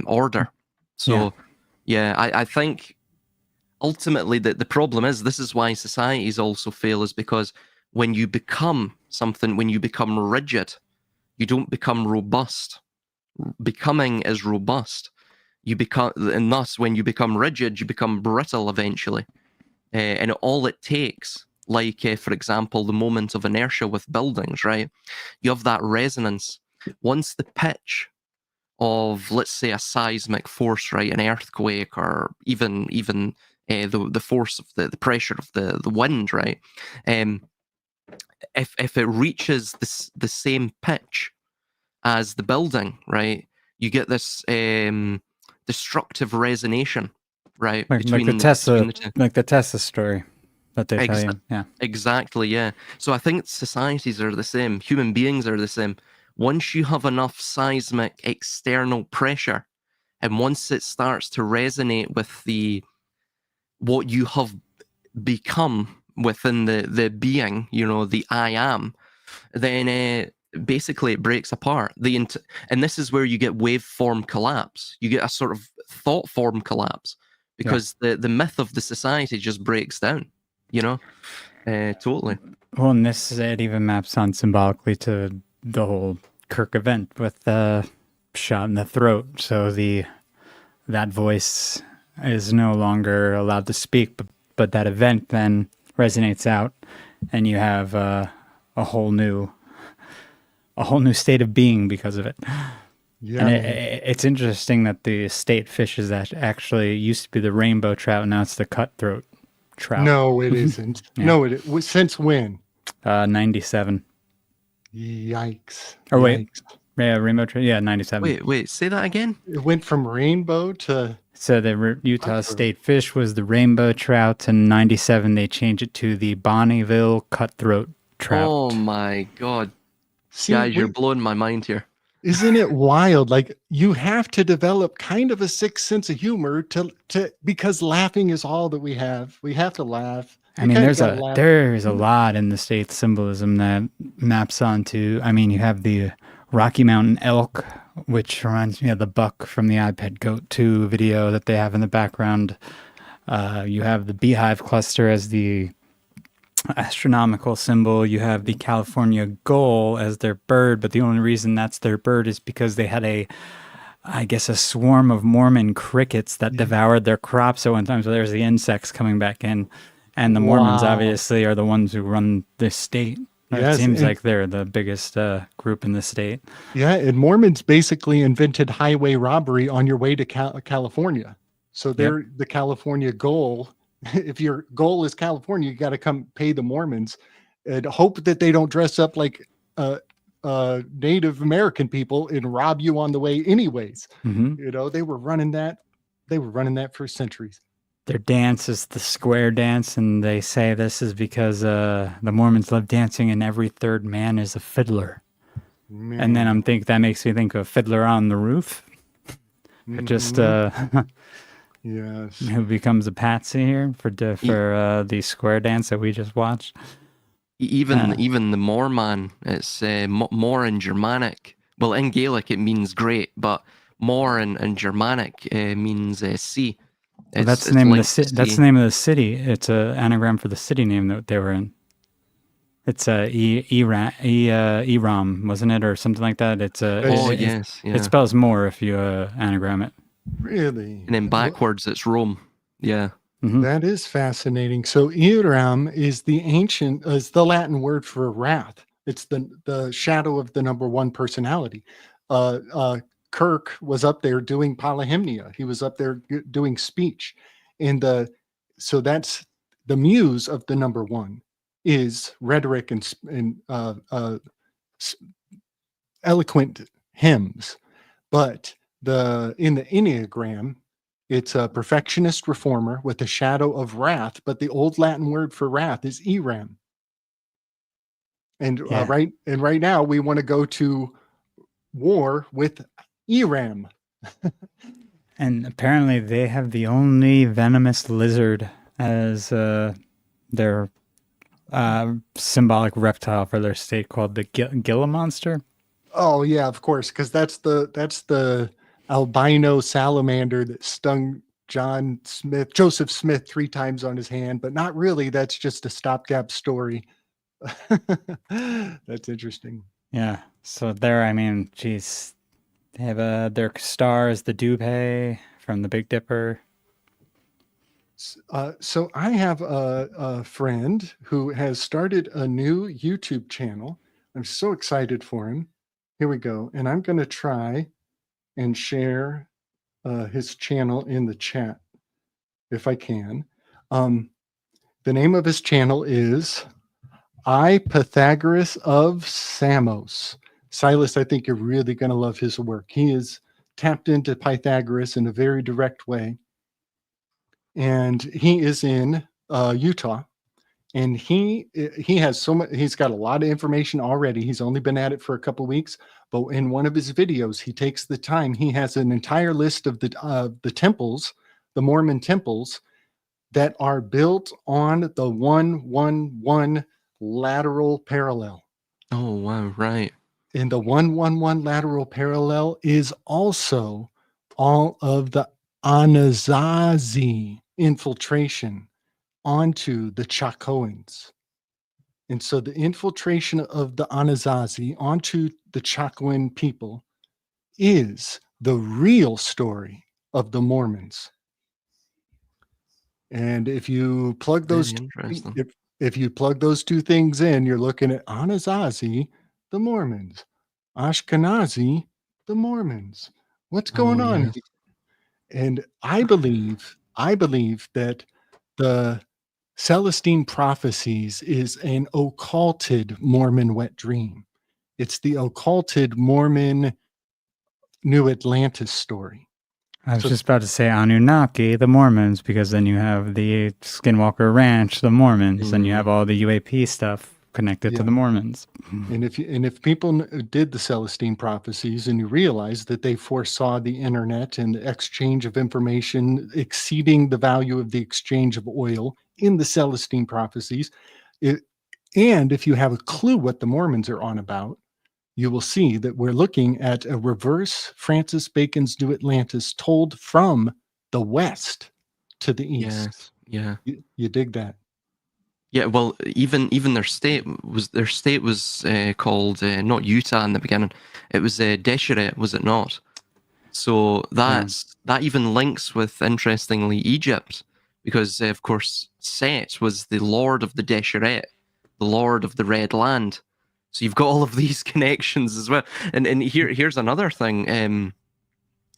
order. So yeah, I think ultimately the problem is, this is why societies also fail, is because when you become something, when you become rigid, you don't become robust. Becoming is robust. And thus, when you become rigid, you become brittle eventually. And all it takes, like, for example, the moment of inertia with buildings, right? You have that resonance. Once the pitch of, let's say, a seismic force, right, an earthquake, or even the force of the pressure of the wind, right? If it reaches the same pitch as the building, right, you get this destructive resonation, right? Like the Tesla story that they tell you. Yeah, exactly. Yeah. So I think societies are the same. Human beings are the same. Once you have enough seismic external pressure, and once it starts to resonate with what you have become within the being, the I am, then basically it breaks apart. And this is where you get waveform collapse. You get a sort of thought form collapse, because the myth of the society just breaks down, totally. Well, and it even maps on symbolically to the whole Kirk event with the shot in the throat. So that voice is no longer allowed to speak, but that event then resonates out, and you have a whole new state of being because of it. Yeah, and it's interesting that the state fishes that actually used to be the rainbow trout, now it's the cutthroat trout. No, it isn't. Yeah. No, it was since when? 97. Yikes! Oh wait, yeah, rainbow trout. Yeah, 97. Wait, say that again. It went from rainbow to. So the Utah state fish was the rainbow trout, and 97 they changed it to the Bonneville cutthroat trout. Oh my God. See, guys, you're blowing my mind here. Isn't it wild? Like, you have to develop kind of a sixth sense of humor because laughing is all that we have. We have to laugh. I mean, there's a lot in the state symbolism that maps onto. I mean, you have the Rocky Mountain elk, which reminds me of the buck from the iPad Goat 2 video that they have in the background. You have the beehive cluster as the astronomical symbol. You have the California gull as their bird, but the only reason that's their bird is because they had a I guess, a swarm of Mormon crickets that devoured their crops at one time. So there's the insects coming back in. And the Mormons Wow. obviously are the ones who run this state. It Yes, seems and- like they're the biggest group in the state. Yeah, and Mormons basically invented highway robbery on your way to California. So they're the California goal. If your goal is California, you got to come pay the Mormons and hope that they don't dress up like Native American people and rob you on the way anyways. Hmm. You know, they were running that. They were running that for centuries. Their dance is the square dance, and they say this is because the Mormons love dancing, and every third man is a fiddler. And then that makes me think of Fiddler on the Roof. Just yes, who becomes a patsy here for the square dance that we just watched. Even the Moorman, it's Moor in Germanic. Well, in Gaelic it means great, but Moor in Germanic means sea. Well, that's the name of that's the name of the city. It's an anagram for the city name that they were in. It's Eram, wasn't it, or something like that? It's yes, yeah. It spells more if you anagram it. really. And then backwards it's Rome. Yeah. Mm-hmm. That is fascinating. So Iram is the Latin word for wrath. It's the shadow of the number one personality. Kirk was up there doing polyhymnia. He was up there doing speech. So that's the muse of the number one is rhetoric and eloquent hymns. But in the Enneagram, it's a perfectionist reformer with a shadow of wrath, but the old Latin word for wrath is Eram. And right now we want to go to war with Eram. And apparently they have the only venomous lizard as their symbolic reptile for their state, called the Gila monster. Oh yeah, of course, because that's the albino salamander that stung Joseph Smith 3 times on his hand, but not really. That's just a stopgap story. That's interesting. Yeah. So geez, they have their star is the Dubhe from the Big Dipper. So I have a friend who has started a new YouTube channel. I'm so excited for him. Here we go. And I'm going to try and share his channel in the chat if I can. The name of his channel is I Pythagoras of Samos. Silus, I think you're really going to love his work. He is tapped into Pythagoras in a very direct way. And he is in Utah. And he has he's got a lot of information already. He's only been at it for a couple of weeks, but in one of his videos, he takes the time. He has an entire list of the temples, the Mormon temples, that are built on the 111 lateral parallel. Oh wow! Right. And the 111 lateral parallel is also all of the Anasazi infiltration onto the Chacoans. And so the infiltration of the Anasazi onto the Chacoan people is the real story of the Mormons. And if you plug those if you plug those two things in, you're looking at Anasazi, the Mormons, Ashkenazi, the Mormons. What's going on? Yes. And I believe that the Celestine Prophecies is an occulted Mormon wet dream. It's the occulted Mormon New Atlantis story. I was just about to say Anunnaki, the Mormons, because then you have the Skinwalker Ranch, the Mormons, and you have all the UAP stuff connected to the Mormons. And if people did the Celestine Prophecies and you realize that they foresaw the internet and the exchange of information exceeding the value of the exchange of oil in the Celestine Prophecies, and if you have a clue what the Mormons are on about, you will see that we're looking at a reverse Francis Bacon's New Atlantis told from the west to the east. Yes. Yeah. You dig that? Yeah, well, even their state was called not Utah in the beginning. It was Deseret, was it not? So that even links with, interestingly, Egypt, because of course Set was the lord of the Desheret, the lord of the Red Land. So you've got all of these connections as well. And here's another thing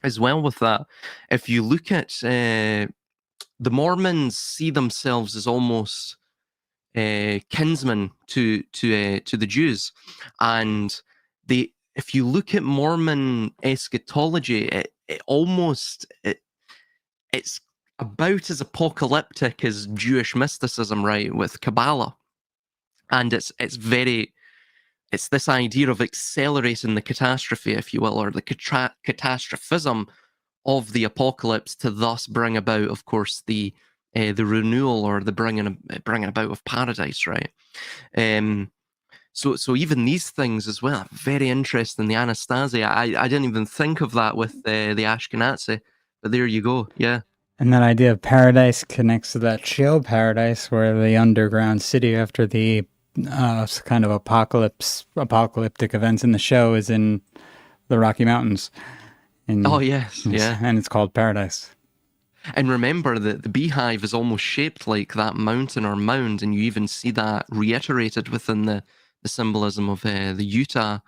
as well with that. If you look at the Mormons, see themselves as almost kinsmen to the Jews, and if you look at Mormon eschatology, it's about as apocalyptic as Jewish mysticism, right? With Kabbalah, and it's this idea of accelerating the catastrophe, if you will, or the catastrophism of the apocalypse, to thus bring about, of course, the renewal or the bringing about of paradise, right? So even these things as well, very interesting. The Anastasia, I didn't even think of that with the Ashkenazi, but there you go, yeah. And that idea of paradise connects to that show Paradise, where the underground city after the kind of apocalyptic events in the show is in the Rocky Mountains. Oh yes, yeah. And it's called Paradise. And remember that the beehive is almost shaped like that mountain or mound, and you even see that reiterated within the symbolism of the Utah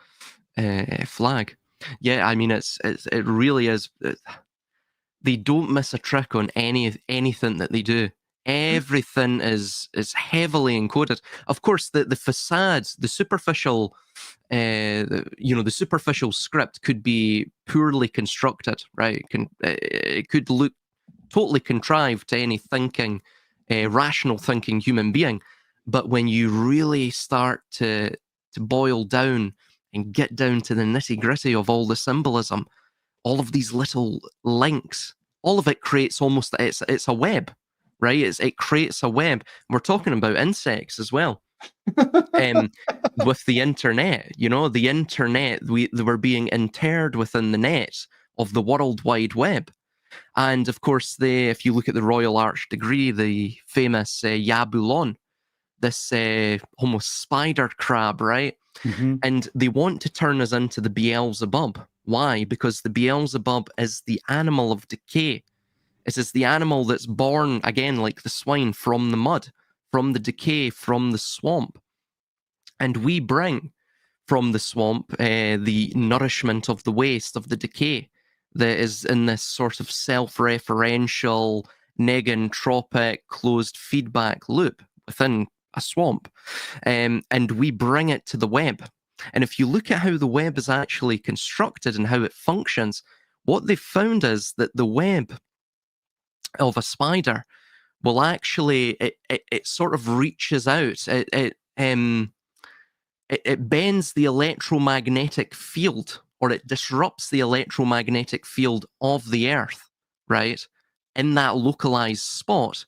flag. Yeah, I mean, it really is. They don't miss a trick on anything that they do. Everything is heavily encoded. Of course, the facades, the superficial, the superficial script could be poorly constructed, right? It could look totally contrived to any thinking, rational thinking human being. But when you really start to boil down and get down to the nitty gritty of all the symbolism, all of these little links, all of it creates almost, it's a web, right? It creates a web. We're talking about insects as well. With the internet, the internet, they were being interred within the net of the World Wide Web. And of course, if you look at the Royal Arch degree, the famous Yabulon, this almost spider crab, right? Mm-hmm. And they want to turn us into the Beelzebub. Why? Because the Beelzebub is the animal of decay. It is the animal that's born, again, like the swine, from the mud, from the decay, from the swamp. And we bring from the swamp the nourishment of the waste, of the decay, that is in this sort of self-referential, negentropic, closed feedback loop within a swamp. And we bring it to the web. And if you look at how the web is actually constructed and how it functions, what they've found is that the web of a spider will actually, it sort of reaches out. It bends the electromagnetic field, or it disrupts the electromagnetic field of the Earth, right, in that localized spot.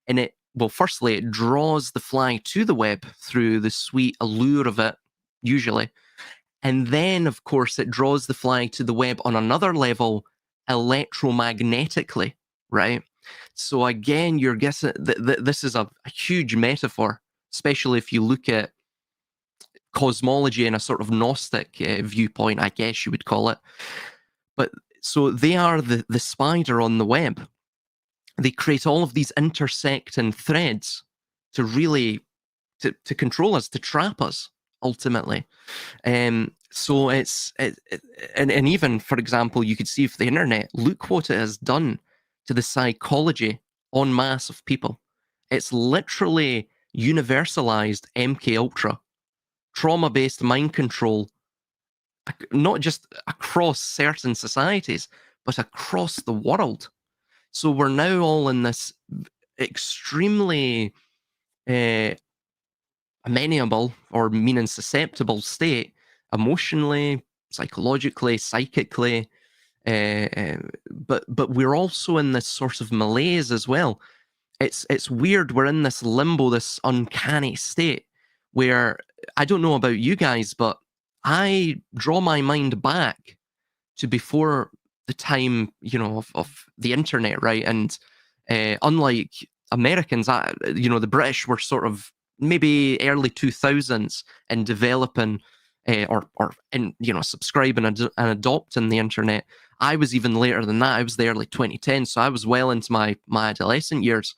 And firstly, it draws the fly to the web through the sweet allure of it, usually. And then, of course, it draws the fly to the web on another level, electromagnetically, right? So again, you're guessing that this is a huge metaphor, especially if you look at cosmology in a sort of Gnostic viewpoint, I guess you would call it. But so they are the spider on the web. They create all of these intersecting threads to really to control us, to trap us, ultimately. So and even, for example, you could see if the internet, look what it has done to the psychology en masse of people. It's literally universalized MK Ultra, trauma-based mind control, not just across certain societies, but across the world. So we're now all in this extremely amenable, or meaning susceptible state, emotionally, psychologically, psychically, but we're also in this sort of malaise as well. It's weird. We're in this limbo, this uncanny state where, I don't know about you guys, but I draw my mind back to before the time, of the internet, right? And unlike Americans, the British were sort of maybe early 2000s in developing or in subscribing and adopting the internet. I was even later than that. I was the early 2010s, so I was well into my adolescent years.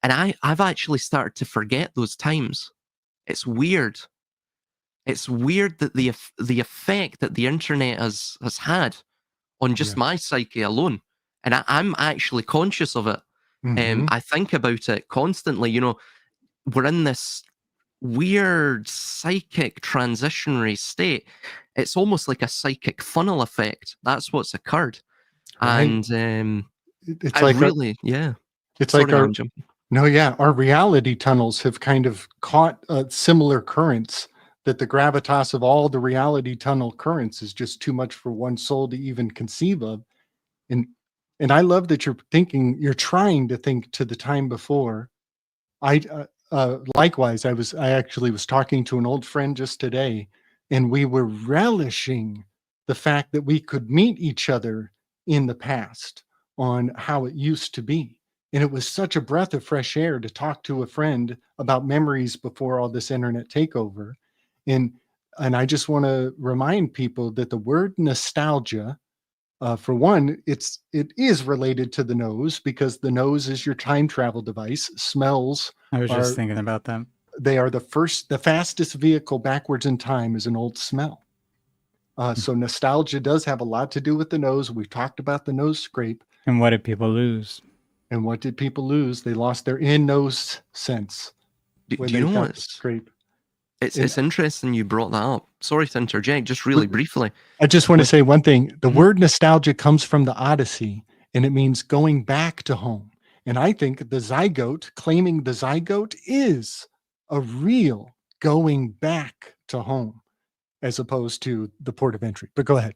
And I've actually started to forget those times. It's weird. It's weird that the effect that the internet has had on just my psyche alone. And I'm actually conscious of it. I think about it constantly. You know, we're in this weird psychic transitionary state. It's almost like a psychic funnel effect. That's what's occurred. Right. And It's I like really, yeah. it's Sorry, like our I'm jumping. no, yeah, our reality tunnels have kind of caught similar currents. That the gravitas of all the reality tunnel currents is just too much for one soul to even conceive of. And I love that you're trying to think to the time before. Likewise, I actually was talking to an old friend just today, and we were relishing the fact that we could meet each other in the past on how it used to be. And it was such a breath of fresh air to talk to a friend about memories before all this internet takeover. And I just want to remind people that the word nostalgia, for one, it is related to the nose, because the nose is your time travel device. Smells I was are just thinking about that. they are the fastest vehicle backwards in time is an old smell. So nostalgia does have a lot to do with the nose. We've talked about the nose scrape. And what did people lose? And what did people lose? They lost their in-nose sense Do when you they know got the what's scrape. it's interesting you brought that up. Sorry to interject, just really briefly. I just want to With- say one thing. The word nostalgia comes from the Odyssey, and it means going back to home. And I think the zygote, claiming the zygote, is a real going back to home, as opposed to the port of entry. But go ahead.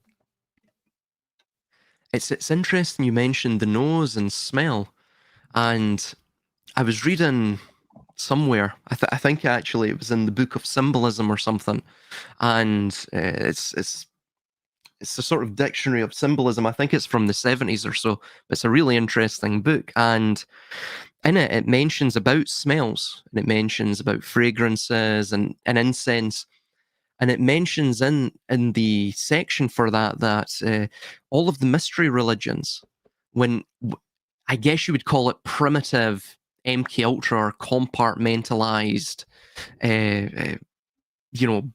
It's interesting you mentioned the nose and smell, and I was reading somewhere. I think actually it was in the book of Symbolism or something, and it's a sort of dictionary of symbolism. I think it's from the 70s or so. But it's a really interesting book, and in it, it mentions about smells, and it mentions about fragrances and incense. And it mentions in the section for that all of the mystery religions, I guess you would call it primitive MK Ultra or compartmentalized,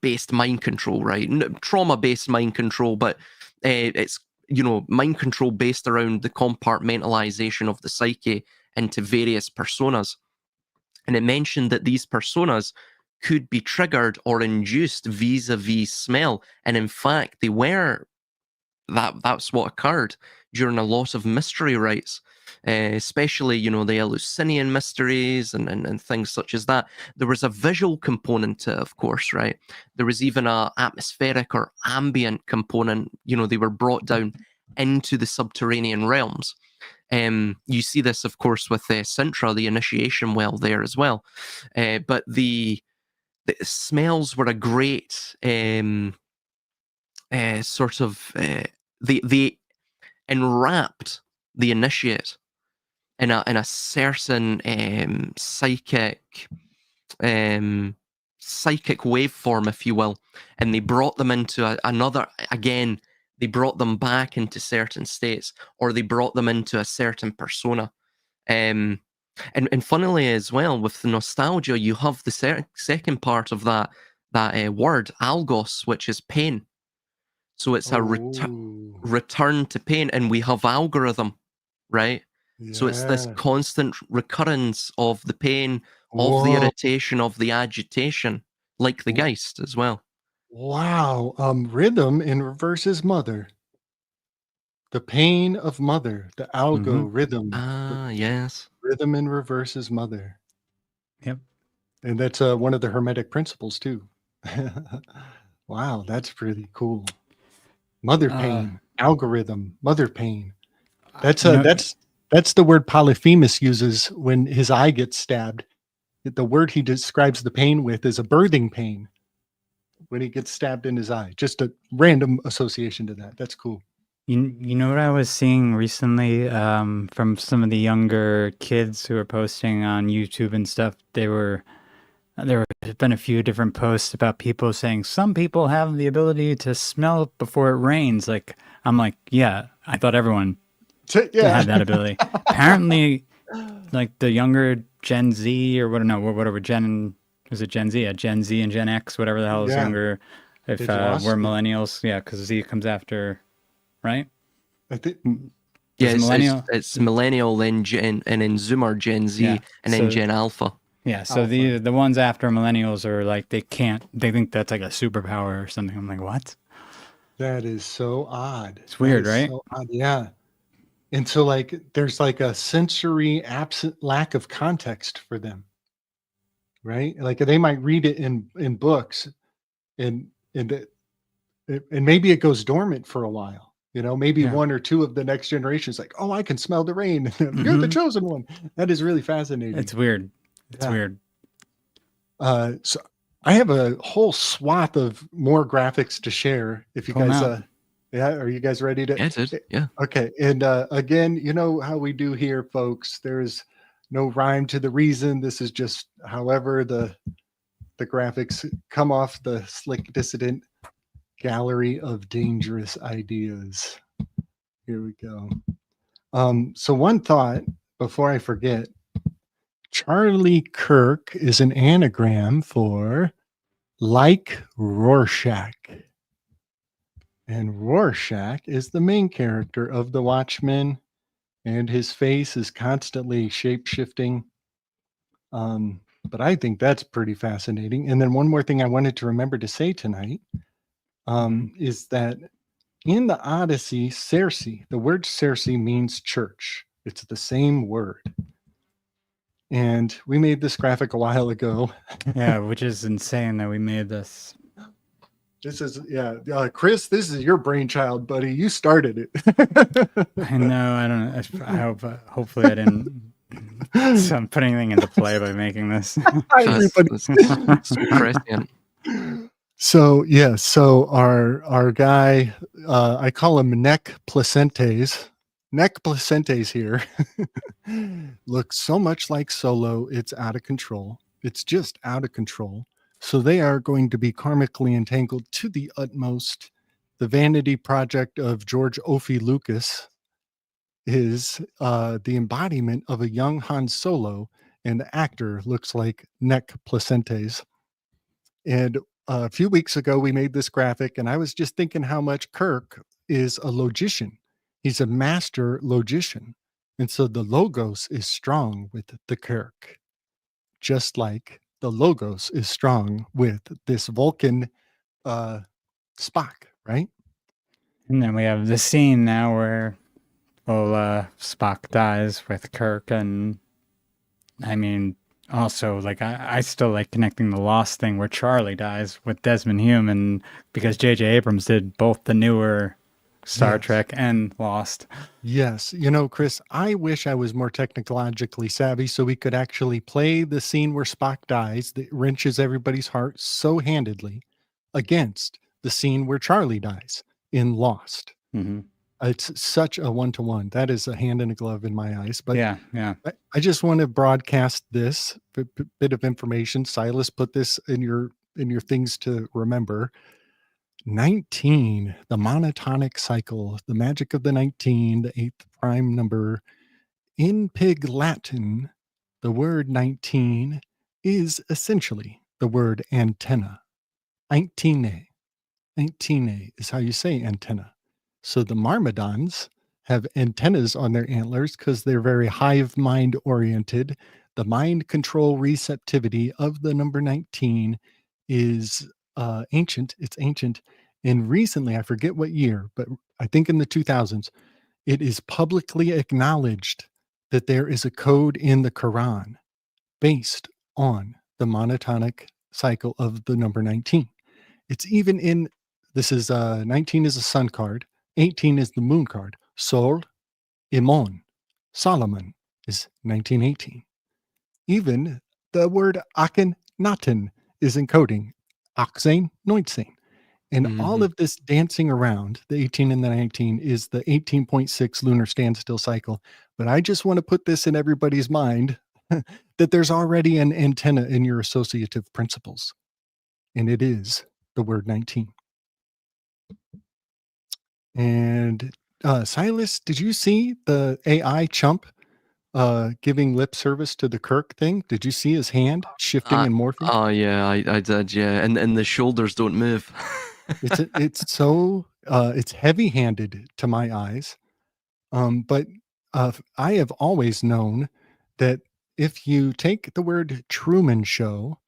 based mind control, right? Trauma based mind control, but it's mind control based around the compartmentalization of the psyche into various personas. And it mentioned that these personas could be triggered or induced vis-a-vis smell. And in fact, they were. That's what occurred during a lot of mystery rites, especially, the Eleusinian mysteries and things such as that. There was a visual component to it, of course, right? There was even a atmospheric or ambient component. They were brought down into the subterranean realms. You see this, of course, with Sintra, the initiation well there as well. But the smells were a great sort of they enwrapped the initiate in a certain psychic waveform, if you will, and they brought them into another again. They brought them back into certain states, or they brought them into a certain persona. And funnily as well, with the nostalgia, you have the second part of that word, algos, which is pain. So it's a return to pain, and we have algorithm, right? So it's this Yeah. constant recurrence of the pain, of the irritation, of the agitation, like the Geist as well. Wow. Rhythm in reverse is mother. The pain of mother, the algo rhythm. Ah, yes. Rhythm in reverse is mother. Yep. And that's one of the Hermetic principles too. Wow, that's pretty cool. Mother pain, algorithm, mother pain. That's the word Polyphemus uses when his eye gets stabbed. The word he describes the pain with is a birthing pain when he gets stabbed in his eye. Just a random association to that. That's cool. You know what I was seeing recently from some of the younger kids who are posting on YouTube and stuff? There have been a few different posts about people saying some people have the ability to smell before it rains. I'm like, yeah, I thought everyone Yeah. had that ability. Apparently, like the younger Gen Z or whatever Gen is it Gen Z? Yeah, Gen Z and Gen X, whatever the hell is Yeah. younger. If They've lost we're me. millennials, yeah, because Z comes after, right? I think Yeah, Was millennial. it's millennial, then Gen, and then Zoomer, Gen Z, Yeah, and then so- Gen Alpha. Yeah, so Alpha. the ones after millennials are like they think that's like a superpower or something. I'm like, what? that is so odd. It's weird, That is right? so odd. Yeah. And so like there's like a sensory absent lack of context for them, right? Like they might read it in books and and maybe it goes dormant for a while. Maybe Yeah. one or two of the next generation is like, oh, I can smell the rain. You're the Mhm. chosen one. That is really fascinating. It's weird. It's Yeah. weird. So I have a whole swath of more graphics to share. If you Pull 'em guys, out. are you guys ready to? Yeah, dude. Yeah. Okay. And again, you know how we do here, folks. There's no rhyme to the reason. This is just however the graphics come off the slick dissident gallery of dangerous ideas. Here we go. So one thought before I forget, Charlie Kirk is an anagram for like Rorschach. And Rorschach is the main character of The Watchmen, and his face is constantly shape-shifting. But I think that's pretty fascinating. And then one more thing I wanted to remember to say tonight is that in the Odyssey, Circe, the word Circe means church. It's the same word. And we made this graphic a while ago. Yeah, which is insane that we made this. This is, Chris, this is your brainchild, buddy. You started it. I know. I don't know. I hope. Hopefully, I didn't put anything into play by making this. That's so prescient. So our guy, I call him Neck Placentes. Neck Placentes here looks so much like Solo. It's out of control. It's just out of control. So they are going to be karmically entangled to the utmost. The vanity project of George Ophi Lucas is the embodiment of a young Han Solo, and the actor looks like Neck Placentes. And a few weeks ago, we made this graphic, and I was just thinking how much Kirk is a logician. He's a master logician. And so the logos is strong with the Kirk, just like the logos is strong with this Vulcan Spock, right? And then we have the scene now where Spock dies with Kirk, and I mean, also like I still like connecting the Lost thing where Charlie dies with Desmond Hume, and because J.J. Abrams did both the newer Star Trek and Lost. Yes. Chris, I wish I was more technologically savvy so we could actually play the scene where Spock dies that wrenches everybody's heart so handedly against the scene where Charlie dies in Lost. Mm-hmm. It's such a one-to-one. That is a hand in a glove in my eyes. But yeah. I just want to broadcast this bit of information. Silus put this in your things to remember. 19, the monotonic cycle, the magic of the 19, the 8th prime number. In Pig Latin, the word 19 is essentially the word antenna. 19 is how you say antenna. So the Myrmidons have antennas on their antlers because they're very hive mind oriented. The mind control receptivity of the number 19 is ancient. It's ancient. And recently, I forget what year, but I think in the 2000s, it is publicly acknowledged that there is a code in the Quran based on the monotonic cycle of the number 19. It's even in, this is 19 is a sun card, 18 is the moon card. Sol, Imon, Solomon is 1918. Even the word Akhenaten is encoding Akzane, 19. And all of this dancing around the 18 and the 19 is the 18.6 lunar standstill cycle. But I just want to put this in everybody's mind that there's already an antenna in your associative principles. And it is the word 19. And Silas, did you see the AI chump giving lip service to the Kirk thing? Did you see his hand shifting Uh, and morphing? oh yeah, I did, yeah, and the shoulders don't move. It's heavy-handed to my eyes. But I have always known that if you take the word Truman Show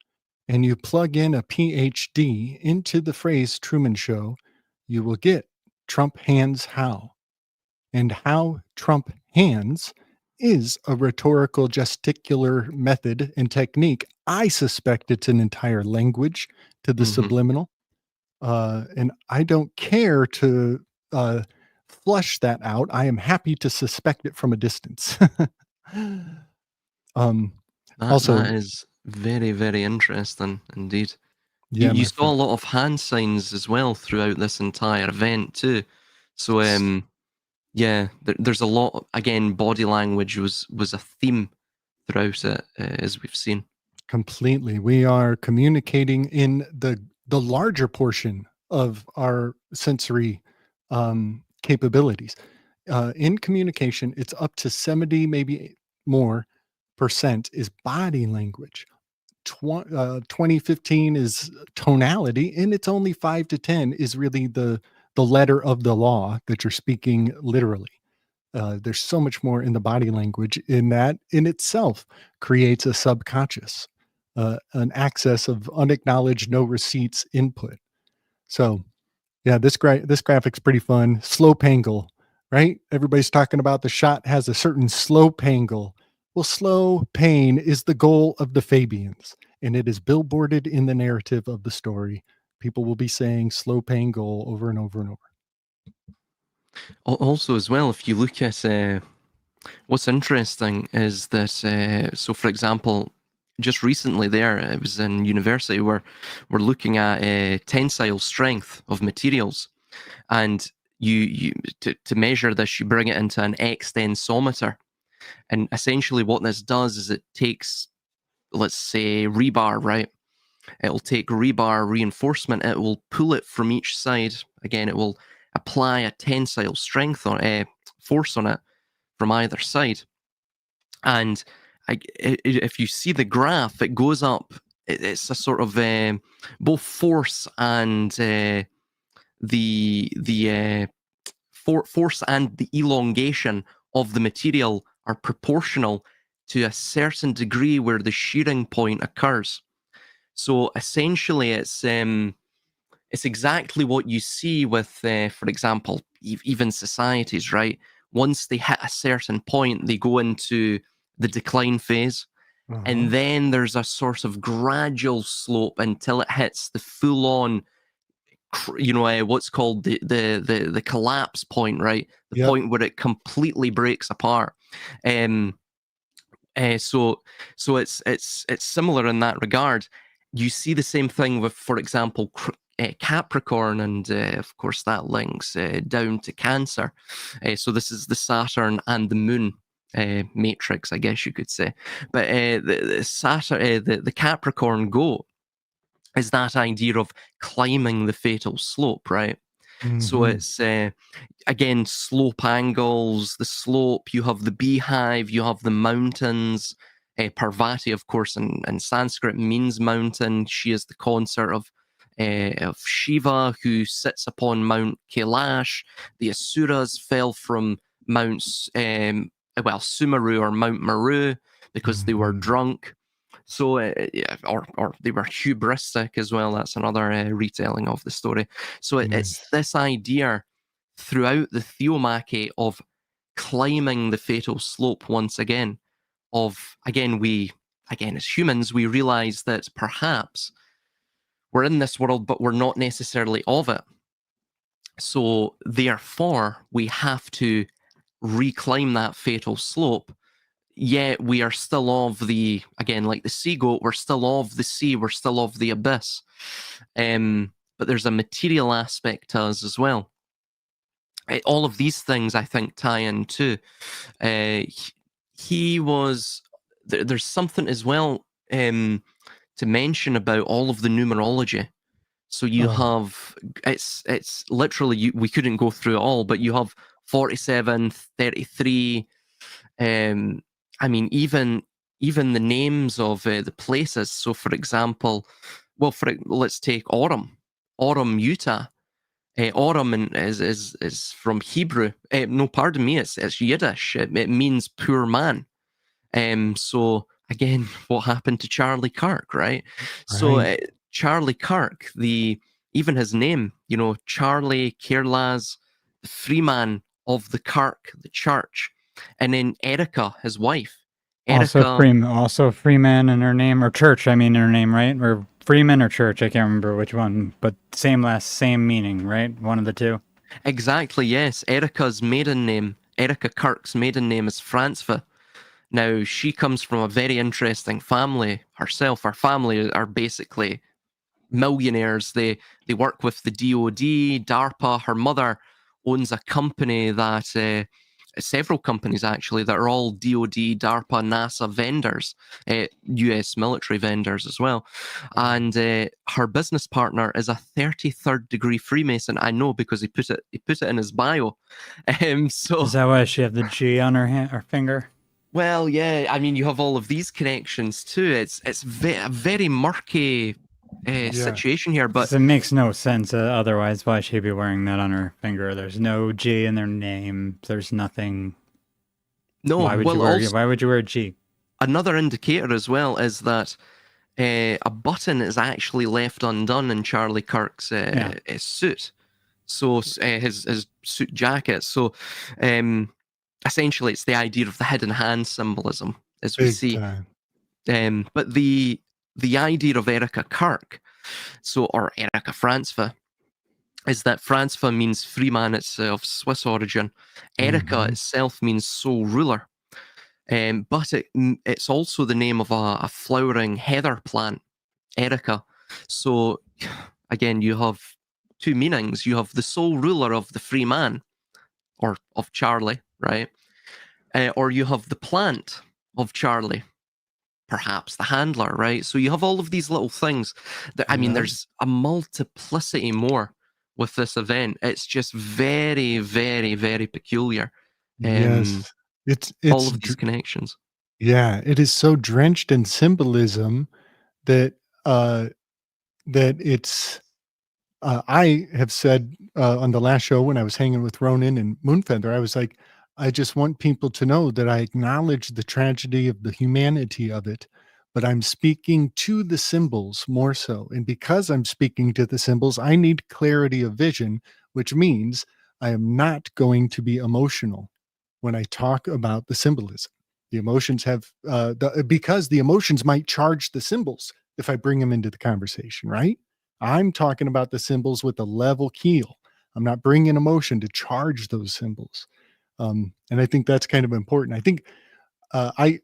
and you plug in a PhD into the phrase Truman Show, you will get Trump hands how. And how Trump hands is a rhetorical gesticular method and technique. I suspect it's an entire language to the Mhm. subliminal. And I don't care to uh, flush that out. I am happy to suspect it from a distance. um, That also, is very, very interesting indeed. You yeah, you my saw a friend. lot of hand signs as well throughout this entire event too. So yeah, there's a lot. Again, body language was a theme throughout it, as we've seen. Completely. We are communicating in the larger portion of our sensory capabilities. In communication, it's up to 70, maybe more percent is body language. 2015 is tonality, and it's only 5 to 10 is really the letter of the law that you're speaking literally. There's so much more in the body language in that in itself creates a subconscious, an access of unacknowledged, no receipts input. So, yeah, this graphic's pretty fun. Slope angle, right? Everybody's talking about the shot has a certain slope angle. Well, slow pain is the goal of the Fabians, and it is billboarded in the narrative of the story. People will be saying slow pain goal over and over and over. Also, as well, if you look at what's interesting is that, so for example, just recently there, it was in university where we're looking at tensile strength of materials, and you to measure this, you bring it into an extensometer, and essentially what this does is it takes, let's say, rebar, right? It'll take rebar reinforcement, it will pull it from each side. Again, it will apply a tensile strength on force on it from either side. And if you see the graph, it goes up. It's a sort of both force and the force and the elongation of the material are proportional to a certain degree where the shearing point occurs. So essentially, it's exactly what you see with, for example, even societies, right? Once they hit a certain point, they go into the decline phase, Uh-huh. and then there's a sort of gradual slope until it hits the full-on, what's called the collapse point, right? The Yep. point where it completely breaks apart. Um, so it's similar in that regard. You see the same thing with, for example, Capricorn, and of course that links down to Cancer. So this is the Saturn and the Moon matrix, I guess you could say. But the Saturn, the Capricorn goat is that idea of climbing the fatal slope, right? So Mhm. it's again, slope angles, the slope, you have the beehive, you have the mountains. Parvati, of course, in Sanskrit means mountain. She is the consort of Shiva, who sits upon Mount Kailash. The Asuras fell from Mount, Sumeru or Mount Meru because they were Mhm. drunk. So, yeah, or they were hubristic as well. That's another retelling of the story. So it's Nice. this idea throughout the Theomachy of climbing the fatal slope once again. Again, as humans, we realize that perhaps we're in this world, but we're not necessarily of it. So therefore, we have to reclimb that fatal slope. Yet we are still of the, again, like the sea goat, we're still of the sea, we're still of the abyss. But there's a material aspect to us as well. All of these things, I think, tie in too. He was. There's something as well to mention about all of the numerology. So you Oh, have, it's literally, we couldn't go through it all, but you have 47, 33. I mean, even the names of the places. So, for example, let's take Orem, Utah. Orem is from Hebrew. No, pardon me, it's Yiddish. It means poor man. So again, what happened to Charlie Kirk, right? So Right. Charlie Kirk, even his name, Charlie Kerlaz, the freeman of the Kirk, the church, and then Erica, his wife. Erica, Also Freeman in her name, or church, I mean, in her name, right? Or Freeman or church, I can't remember which one, but same meaning, right? One of the two. exactly, yes. Erica Kirk's maiden name is Franzva. Now, she comes from a very interesting family herself. Her family are basically millionaires. They work with the DoD, DARPA. Her mother owns a company that, several companies actually, that are all DoD, DARPA, NASA vendors, US military vendors as well. And her business partner is a 33rd degree Freemason. I know because he put it in his bio. So is that why she have the G on her hand or finger? Well, yeah. I mean, you have all of these connections too. It's a very murky situation here, but it makes no sense otherwise. Why she'd be wearing that on her finger? There's no G in their name. There's nothing. No. Why would you wear a G? Another indicator as well is that a button is actually left undone in Charlie Kirk's suit. So his suit jacket. So essentially, it's the idea of the hidden hand symbolism, as we see. Time. But the idea of Erica Kirk, or Erica Franzva, is that Franzva means freeman. It's of Swiss origin. Erica itself means sole ruler. But it's also the name of a flowering heather plant, Erica. So again, you have two meanings. You have the sole ruler of the free man, or of Charlie, right? Or you have the plant of Charlie, perhaps the handler, right? So you have all of these little things. I mean, there's a multiplicity more with this event. It's just very, very, very peculiar. Yes, it's all of these connections. Yeah, it is so drenched in symbolism that it's. I have said on the last show when I was hanging with Ronan and Moonfeather, I was like, I just want people to know that I acknowledge the tragedy of the humanity of it, but I'm speaking to the symbols more so. And because I'm speaking to the symbols, I need clarity of vision, which means I am not going to be emotional when I talk about the symbolism. The emotions have, because the emotions might charge the symbols if I bring them into the conversation, right? I'm talking about the symbols with a level keel. I'm not bringing emotion to charge those symbols. And I think that's kind of important. I think I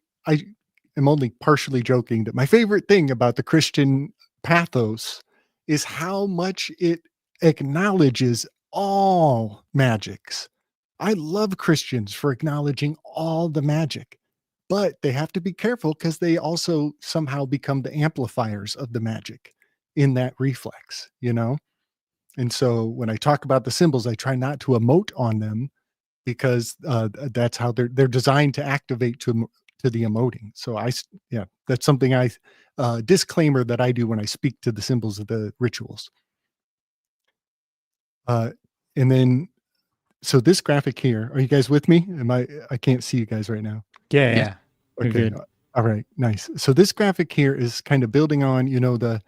am only partially joking that my favorite thing about the Christian pathos is how much it acknowledges all magics. I love Christians for acknowledging all the magic, but they have to be careful because they also somehow become the amplifiers of the magic in that reflex, And so when I talk about the symbols, I try not to emote on them because that's how they're designed to activate to the emoting. So that's something disclaimer that I do when I speak to the symbols of the rituals. And then, so this graphic here, are you guys with me? I can't see you guys right now. Yeah. Okay. Good. All right. Nice. So this graphic here is kind of building on, the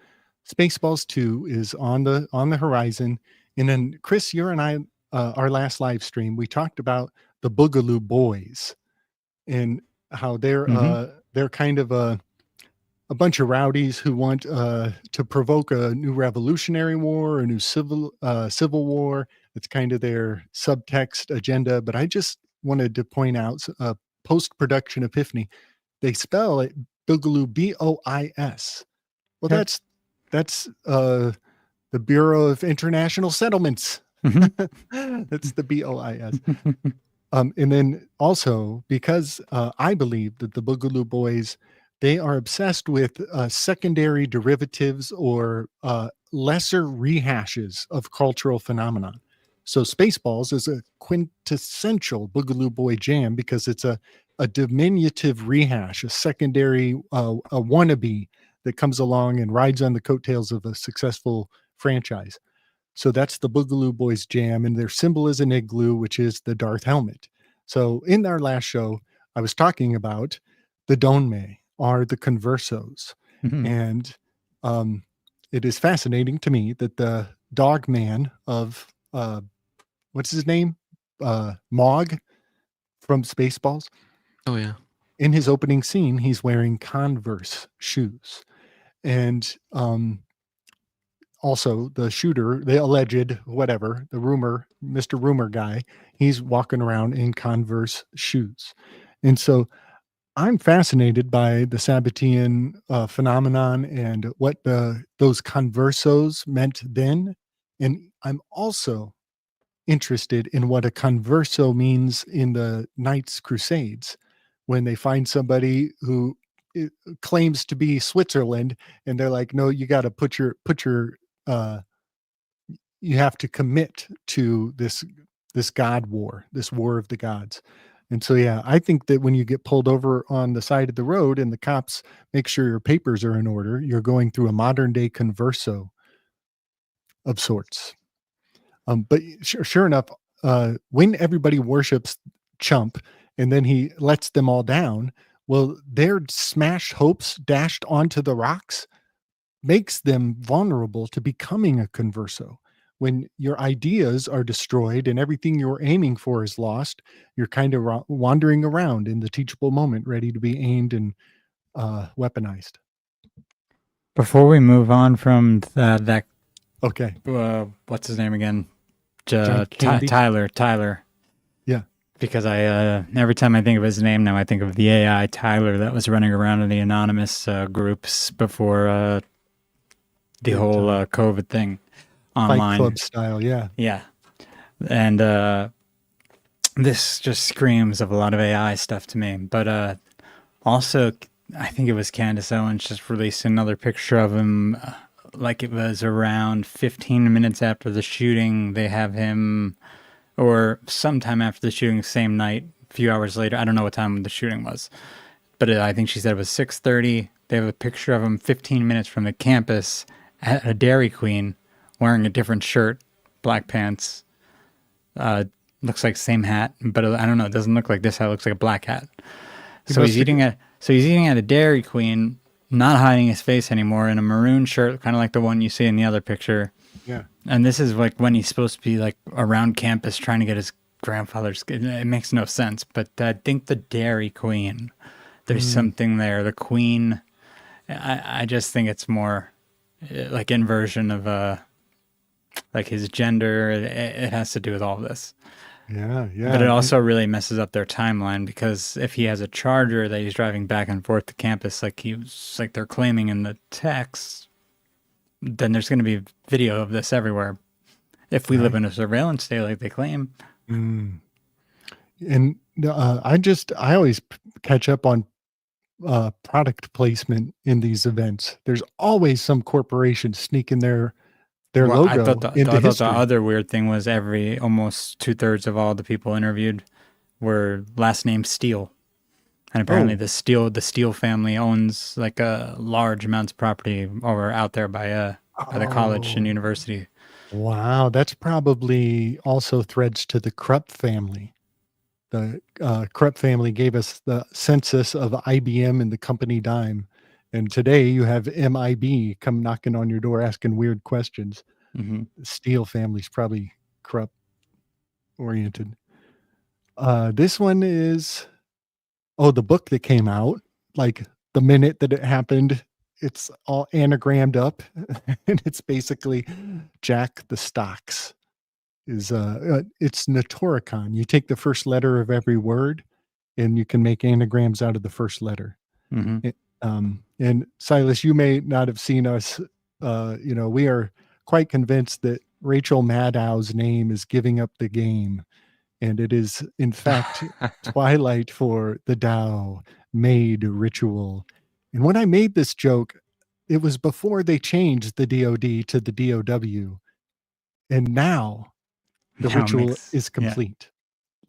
Spaceballs 2 is on the horizon. And then Chris, you and I, our last live stream, we talked about the Boogaloo Boys and how they're kind of a bunch of rowdies who want to provoke a new revolutionary war, a new civil war. It's kind of their subtext agenda. But I just wanted to point out post-production epiphany. They spell it Boogaloo, B-O-I-S. Well, that's the Bureau of International Settlements. That's the B-O-I-S. And then also, because I believe that the Boogaloo Boys, they are obsessed with secondary derivatives or lesser rehashes of cultural phenomenon. So Spaceballs is a quintessential Boogaloo Boy jam because it's a diminutive rehash, a secondary, a wannabe that comes along and rides on the coattails of a successful franchise. So that's the Boogaloo Boys jam, and their symbol is an igloo, which is the Darth helmet. So in our last show, I was talking about the Donme, are the conversos. And it is fascinating to me that the dog man of, what's his name? Mog from Spaceballs. Oh, yeah. In his opening scene, he's wearing Converse shoes. And also the shooter, the alleged whatever, the rumor, Mr. Rumor guy, he's walking around in Converse shoes. And so I'm fascinated by the Sabbatean phenomenon and what those conversos meant then. And I'm also interested in what a converso means in the Knights Crusades when they find somebody who claims to be Switzerland and they're like, no, you got to put your you have to commit to this god war, this war of the gods. And so, yeah, I think that when you get pulled over on the side of the road and the cops make sure your papers are in order, you're going through a modern day converso of sorts. But sure enough, when everybody worships Chump and then he lets them all down, well, their smashed hopes dashed onto the rocks makes them vulnerable to becoming a converso. When your ideas are destroyed and everything you're aiming for is lost, you're kind of wandering around in the teachable moment, ready to be aimed and weaponized. Before we move on from that Okay. What's his name again? Tyler. Yeah. Because I every time I think of his name now, I think of the AI Tyler that was running around in the anonymous groups before the whole COVID thing online. Fight Club style, yeah. Yeah. And this just screams of a lot of AI stuff to me. But also, I think it was Candace Owens just released another picture of him, like it was around 15 minutes after the shooting. They have him, or sometime after the shooting, same night, a few hours later. I don't know what time the shooting was. But I think she said it was 6:30. They have a picture of him 15 minutes from the campus at a Dairy Queen wearing a different shirt, black pants. Looks like same hat, but I don't know. It doesn't look like this hat. It looks like a black hat. So he's eating at a Dairy Queen, not hiding his face anymore, in a maroon shirt, kind of like the one you see in the other picture. Yeah. And this is like when he's supposed to be like around campus trying to get his grandfather's. It makes no sense. But I think the Dairy Queen, there's something there. The Queen, I just think it's more like inversion of like his gender. It has to do with all this. Yeah. But it also really messes up their timeline, because if he has a Charger that he's driving back and forth to campus, like they're claiming in the text, then there's going to be video of this everywhere. If we live in a surveillance state like they claim. And I always catch up on product placement in these events. There's always some corporation sneaking their logo I thought into history. The other weird thing was almost 2/3 of all the people interviewed were last name Steele. And apparently the Steele family owns like a large amounts of property over out there by the college and university. Wow, that's probably also threads to the Krupp family. The Krupp family gave us the census of IBM and the company dime. And today you have MIB come knocking on your door asking weird questions. The Steele family's probably Krupp oriented. This one is, the book that came out, like the minute that it happened, it's all anagrammed up. And it's basically Jack the Stocks. It's Notoricon. You take the first letter of every word and you can make anagrams out of the first letter. And Silas, you may not have seen us. We are quite convinced that Rachel Maddow's name is giving up the game. And it is, in fact, Twilight for the Tao, made ritual. And when I made this joke, it was before they changed the DOD to the DOW. And now the Now it ritual makes- is yeah. complete.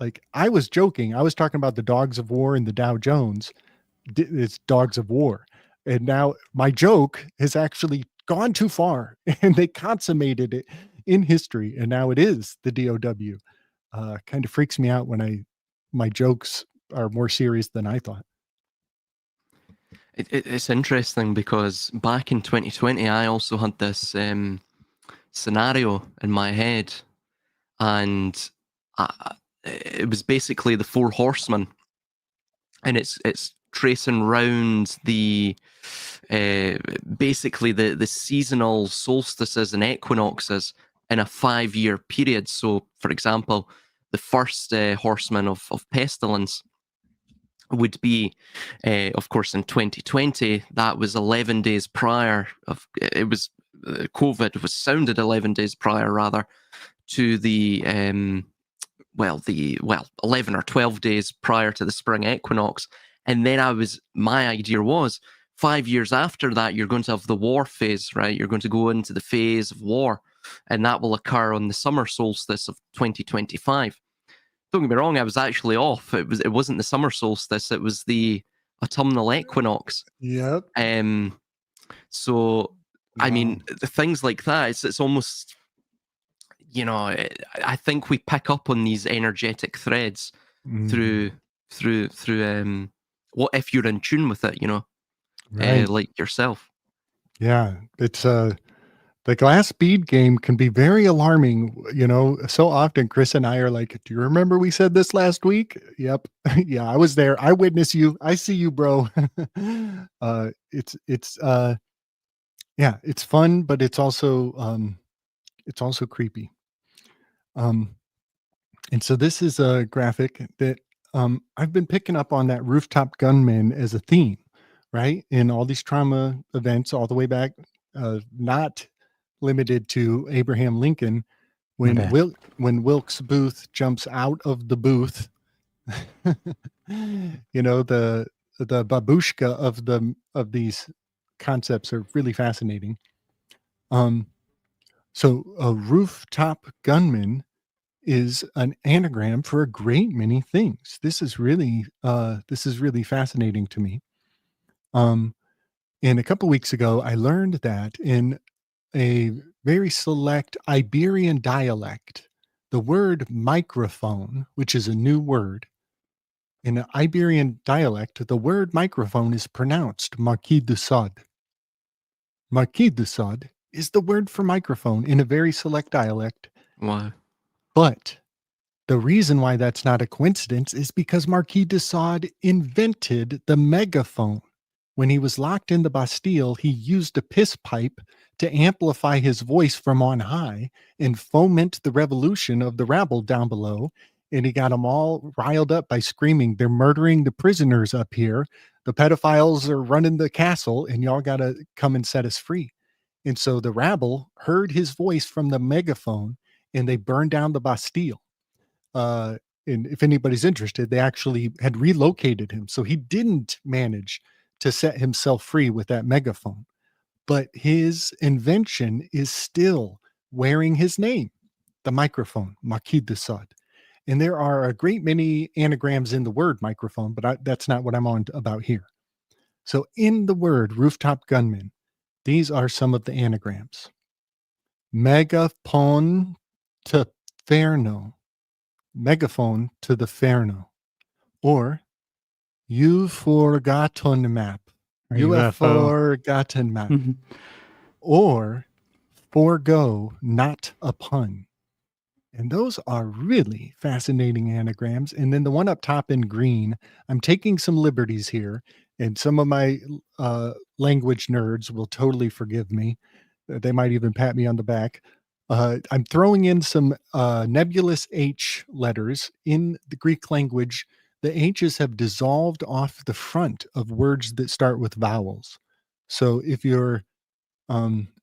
Like, I was joking. I was talking about the dogs of war in the Dow Jones. It's dogs of war. And now my joke has actually gone too far, and they consummated it in history. And now it is the DOW. Kind of freaks me out when my jokes are more serious than I thought. It's interesting because back in 2020, I also had this scenario in my head, and it was basically the four horsemen, and it's tracing round the basically the seasonal solstices and equinoxes in a 5-year period. So, for example, the first horseman of pestilence would be, of course, in 2020. That was 11 days prior. It was COVID was sounded 11 days prior, rather, to the 11 or 12 days prior to the spring equinox. And then my idea was 5 years after that, you're going to have the war phase, right? You're going to go into the phase of war, and that will occur on the summer solstice of 2025. Don't get me wrong, I was actually off. It wasn't the summer solstice, it was the autumnal equinox. Yep. So, I mean, the things like that, it's almost, I think we pick up on these energetic threads through what if you're in tune with it, Right. like yourself. Yeah, it's the glass bead game can be very alarming. So often Chris and I are like, do you remember we said this last week? Yep. Yeah, I was there. I witness you. I see you, bro. It's it's fun, but it's also creepy. And so this is a graphic that I've been picking up on, that rooftop gunmen as a theme, right? In all these trauma events all the way back, not limited to Abraham Lincoln, when Okay. Wilkes Booth jumps out of the booth. The babushka of these concepts are really fascinating. So a rooftop gunman is an anagram for a great many things. This is really fascinating to me. And a couple weeks ago, I learned that in a very select Iberian dialect, the word microphone, which is a new word, in an Iberian dialect, the word microphone is pronounced Marquis de Sade. Marquis de Sade is the word for microphone in a very select dialect. Wow. But the reason why that's not a coincidence is because Marquis de Sade invented the megaphone. When he was locked in the Bastille, he used a piss pipe to amplify his voice from on high and foment the revolution of the rabble down below. And he got them all riled up by screaming, "They're murdering the prisoners up here. The pedophiles are running the castle, and y'all got to come and set us free." And so the rabble heard his voice from the megaphone, and they burned down the Bastille. And if anybody's interested, they actually had relocated him. So he didn't manage to set himself free with that megaphone. But his invention is still wearing his name, the microphone, Marquis de Sade. And there are a great many anagrams in the word microphone, but that's not what I'm on about here. So in the word rooftop gunman, these are some of the anagrams. Megaphone to Ferno. Megaphone to the Ferno. Or you forgotten map. Or You have UFO. forgotten map. Or forego, not a pun. And those are really fascinating anagrams. And then the one up top in green, I'm taking some liberties here, and some of my language nerds will totally forgive me. They might even pat me on the back. I'm throwing in some nebulous H letters. In the Greek language, the H's have dissolved off the front of words that start with vowels. So if you're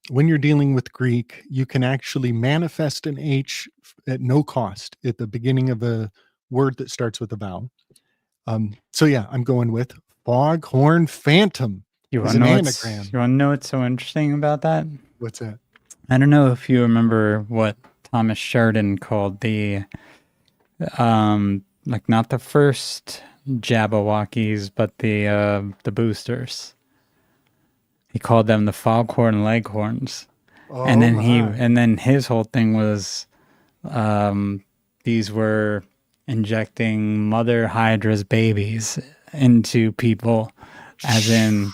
when you're dealing with Greek, you can actually manifest an H at no cost at the beginning of a word that starts with a vowel. So yeah, I'm going with foghorn phantom. You is want an to anagram. know what's so interesting about that? What's that? I don't know if you remember what Thomas Sheridan called the like not the first Jabberwockies, but the boosters. He called them the foghorn leghorns. And Oh then my. his whole thing was these were injecting Mother Hydra's babies into people, as in,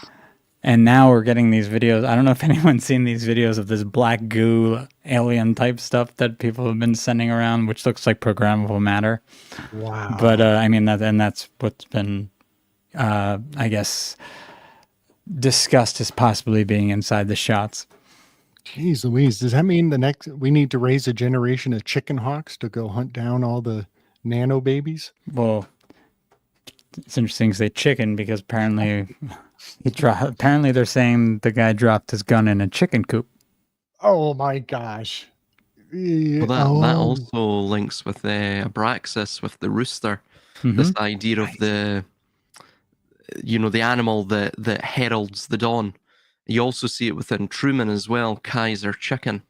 and now we're getting these videos. I don't know if anyone's seen these videos of this black goo alien type stuff that people have been sending around, which looks like programmable matter. Wow. But I mean, that's what's been, I guess, discussed as possibly being inside the shots. Jeez Louise, does that mean we need to raise a generation of chicken hawks to go hunt down all the nano babies? Well, it's interesting to say chicken because apparently apparently they're saying the guy dropped his gun in a chicken coop. Oh my gosh. Well, that also links with Abraxas, with the rooster. This idea of the animal that heralds the dawn. You also see it within Truman as well, Kaiser Chicken.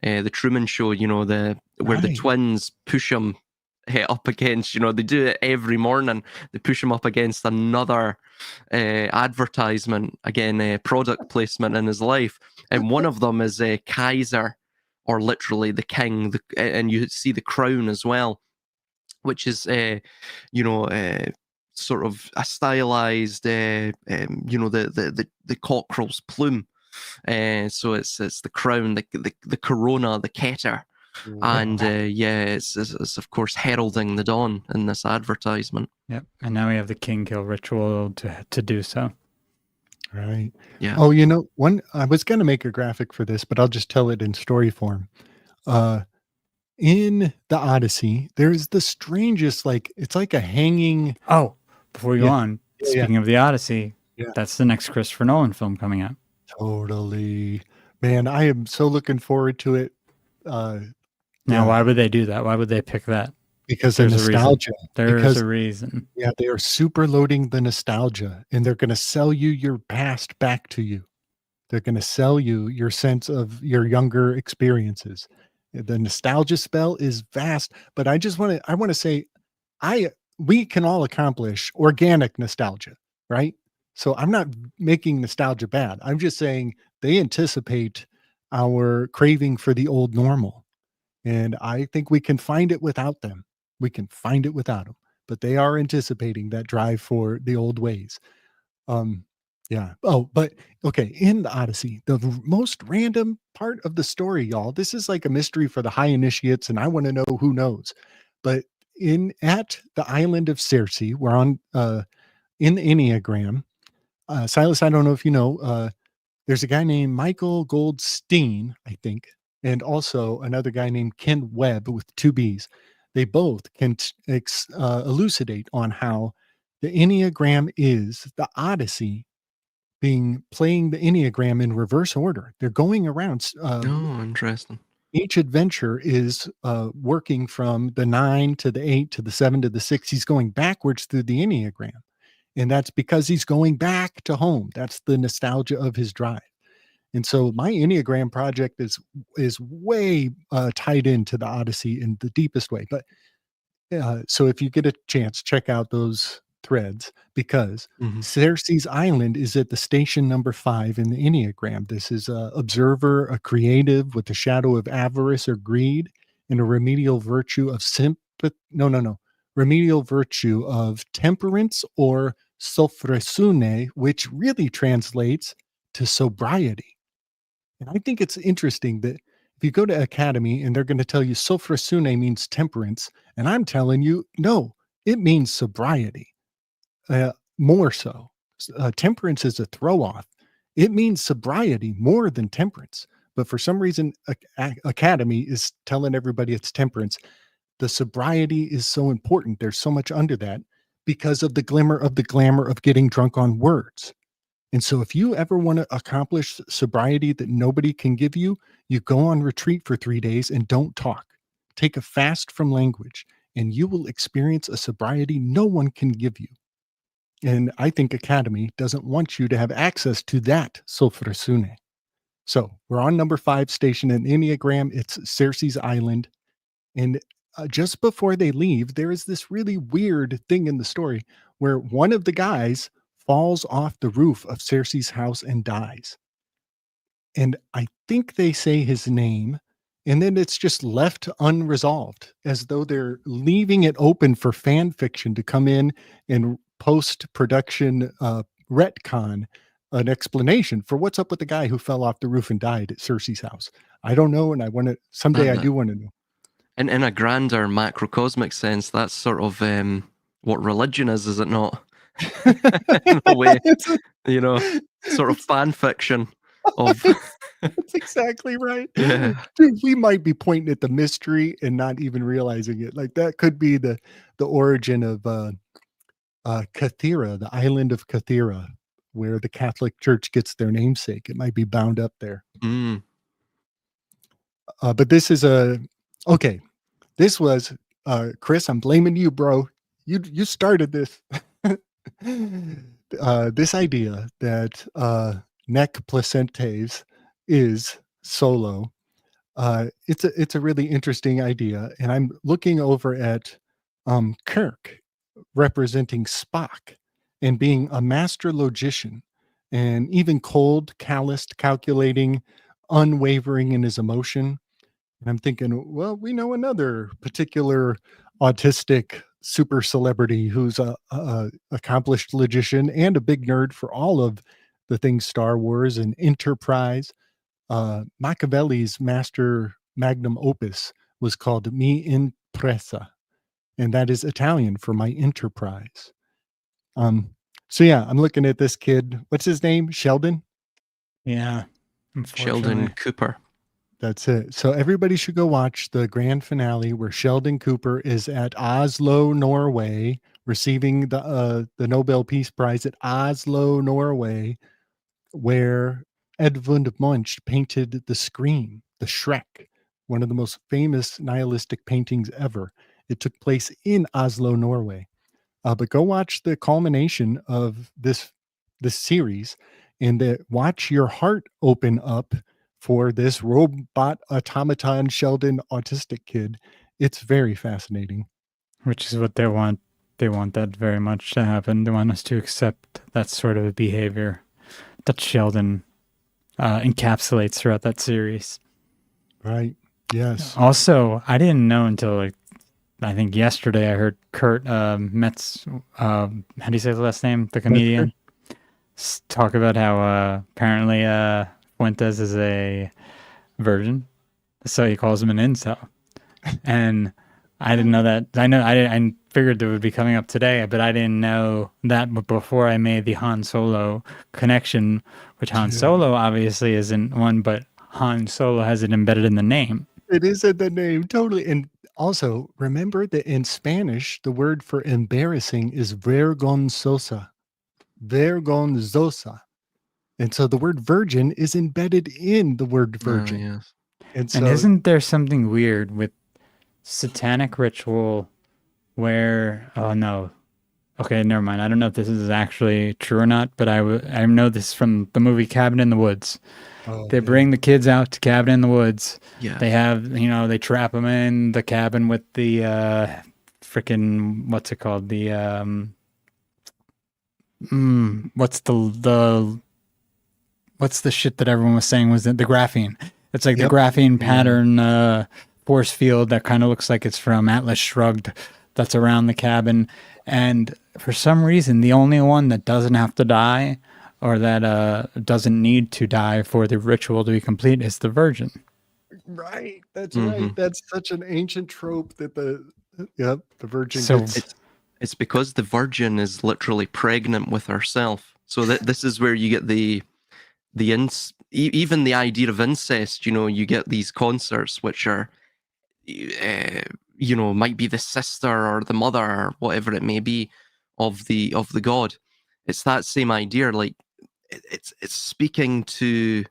The Truman Show, where the twins push him up against, they do it every morning. They push him up against another advertisement, again, product placement in his life. And one of them is Kaiser, or literally the king, and you see the crown as well, which is, sort of a stylized, the cockerel's plume. So it's the crown, the corona, the keter, and it's of course heralding the dawn in this advertisement. Yep, and now we have the king kill ritual to do so. Right. Yeah. Oh, I was going to make a graphic for this, but I'll just tell it in story form. In the Odyssey, there's the strangest, it's like a hanging. Oh, before you go on, speaking of the Odyssey, Yeah. that's the next Christopher Nolan film coming out. Totally. Man, I am so looking forward to it. Now, why would they do that? Why would they pick that? Because there's nostalgia. There's a reason. Yeah, they are super loading the nostalgia, and they're going to sell you your past back to you. They're going to sell you your sense of your younger experiences. The nostalgia spell is vast, but I want to say, we can all accomplish organic nostalgia, right? So I'm not making nostalgia bad. I'm just saying they anticipate our craving for the old normal. And I think we can find it without them. We can find it without them, but they are anticipating that drive for the old ways. Yeah. Oh, but okay. In the Odyssey, the most random part of the story, y'all, this is like a mystery for the high initiates, and I want to know who knows. But at the island of Circe, we're on in the Enneagram. Silus, I don't know if you know, there's a guy named Michael Goldstein, I think, and also another guy named Ken Webb with 2 B's. They both can elucidate on how the Enneagram is the Odyssey playing the Enneagram in reverse order. They're going around. Oh, interesting. Each adventure is working from the 9 to the 8 to the 7 to the 6. He's going backwards through the Enneagram. And that's because he's going back to home. That's the nostalgia of his drive. And so my Enneagram project is way tied into the Odyssey in the deepest way. But so if you get a chance, check out those threads, because Circe's Island is at the station number 5 in the Enneagram. This is a observer, a creative with a shadow of avarice or greed, and a remedial virtue of remedial virtue of temperance, or sophresune, which really translates to sobriety. And I think it's interesting that if you go to Academy and they're going to tell you sophresune means temperance, and I'm telling you, no, it means sobriety. More so. Temperance is a throw off. It means sobriety more than temperance. But for some reason, Academy is telling everybody it's temperance. The sobriety is so important. There's so much under that because of the glamour of getting drunk on words. And so if you ever want to accomplish sobriety that nobody can give you, you go on retreat for 3 days and don't talk. Take a fast from language, and you will experience a sobriety no one can give you. And I think Academy doesn't want you to have access to that sophresune. So we're on number 5 station in the Enneagram. It's Cersei's Island. And just before they leave, there is this really weird thing in the story where one of the guys falls off the roof of Cersei's house and dies. And I think they say his name, and then it's just left unresolved, as though they're leaving it open for fan fiction to come in and post-production retcon an explanation for what's up with the guy who fell off the roof and died at Cersei's house. I don't know, and I want to someday. I do want to know. And in a grander macrocosmic sense, that's sort of what religion is it not? In a way, you know, sort of fan fiction of. That's exactly right. Yeah. Dude, we might be pointing at the mystery and not even realizing it. Like that could be the origin of Cathera, the island of Cathera, where the Catholic Church gets their namesake. It might be bound up there. Mm. But this is okay. This was Chris. I'm blaming you, bro. You started this. This idea that nec placentes is solo. It's a really interesting idea, and I'm looking over at Kirk representing Spock and being a master logician, and even cold, calloused, calculating, unwavering in his emotion. And I'm thinking, well, we know another particular autistic super celebrity who's a accomplished logician and a big nerd for all of the things Star Wars and Enterprise. Machiavelli's master magnum opus was called Mi Impresa, and that is Italian for my enterprise. So yeah, I'm looking at this kid. What's his name? Sheldon? Yeah. Sheldon Cooper. That's it. So everybody should go watch the grand finale where Sheldon Cooper is at Oslo, Norway, receiving the Nobel Peace Prize at Oslo, Norway, where Edmund Munch painted the Scream, the Shrek, one of the most famous nihilistic paintings ever. It took place in Oslo, Norway. But go watch the culmination of this series, and watch your heart open up for this robot automaton Sheldon autistic kid. It's very fascinating. Which is what they want. They want that very much to happen. They want us to accept that sort of behavior that Sheldon encapsulates throughout that series. Right. Yes. Also, I didn't know until I think yesterday I heard Kurt Metz, how do you say the last name? The comedian, talk about how apparently Fuentes is a virgin, so he calls him an incel. And I didn't know that. I figured it would be coming up today, but I didn't know that before I made the Han Solo connection, which Han Solo obviously isn't one, but Han Solo has it embedded in the name. It is in the name, totally. And also, remember that in Spanish, the word for embarrassing is vergonzosa. Vergonzosa. And so the word virgin is embedded in the word virgin. Yes. And isn't there something weird with satanic ritual where, oh no, okay, never mind. I don't know if this is actually true or not, but I know this from the movie Cabin in the Woods. They bring the kids out to Cabin in the Woods. Yeah. They have, they trap them in the cabin with the freaking, what's it called? The, what's the shit that everyone was saying was the graphene. It's like the graphene pattern force field that kind of looks like it's from Atlas Shrugged that's around the cabin. And for some reason, the only one that doesn't have to die or that doesn't need to die for the ritual to be complete is the virgin. Right. That's right. That's such an ancient trope that the virgin so gets. It's because the virgin is literally pregnant with herself. So this is where you get even the idea of incest. You get these concerts which are, might be the sister or the mother or whatever it may be of the god. It's that same idea. Like it's speaking to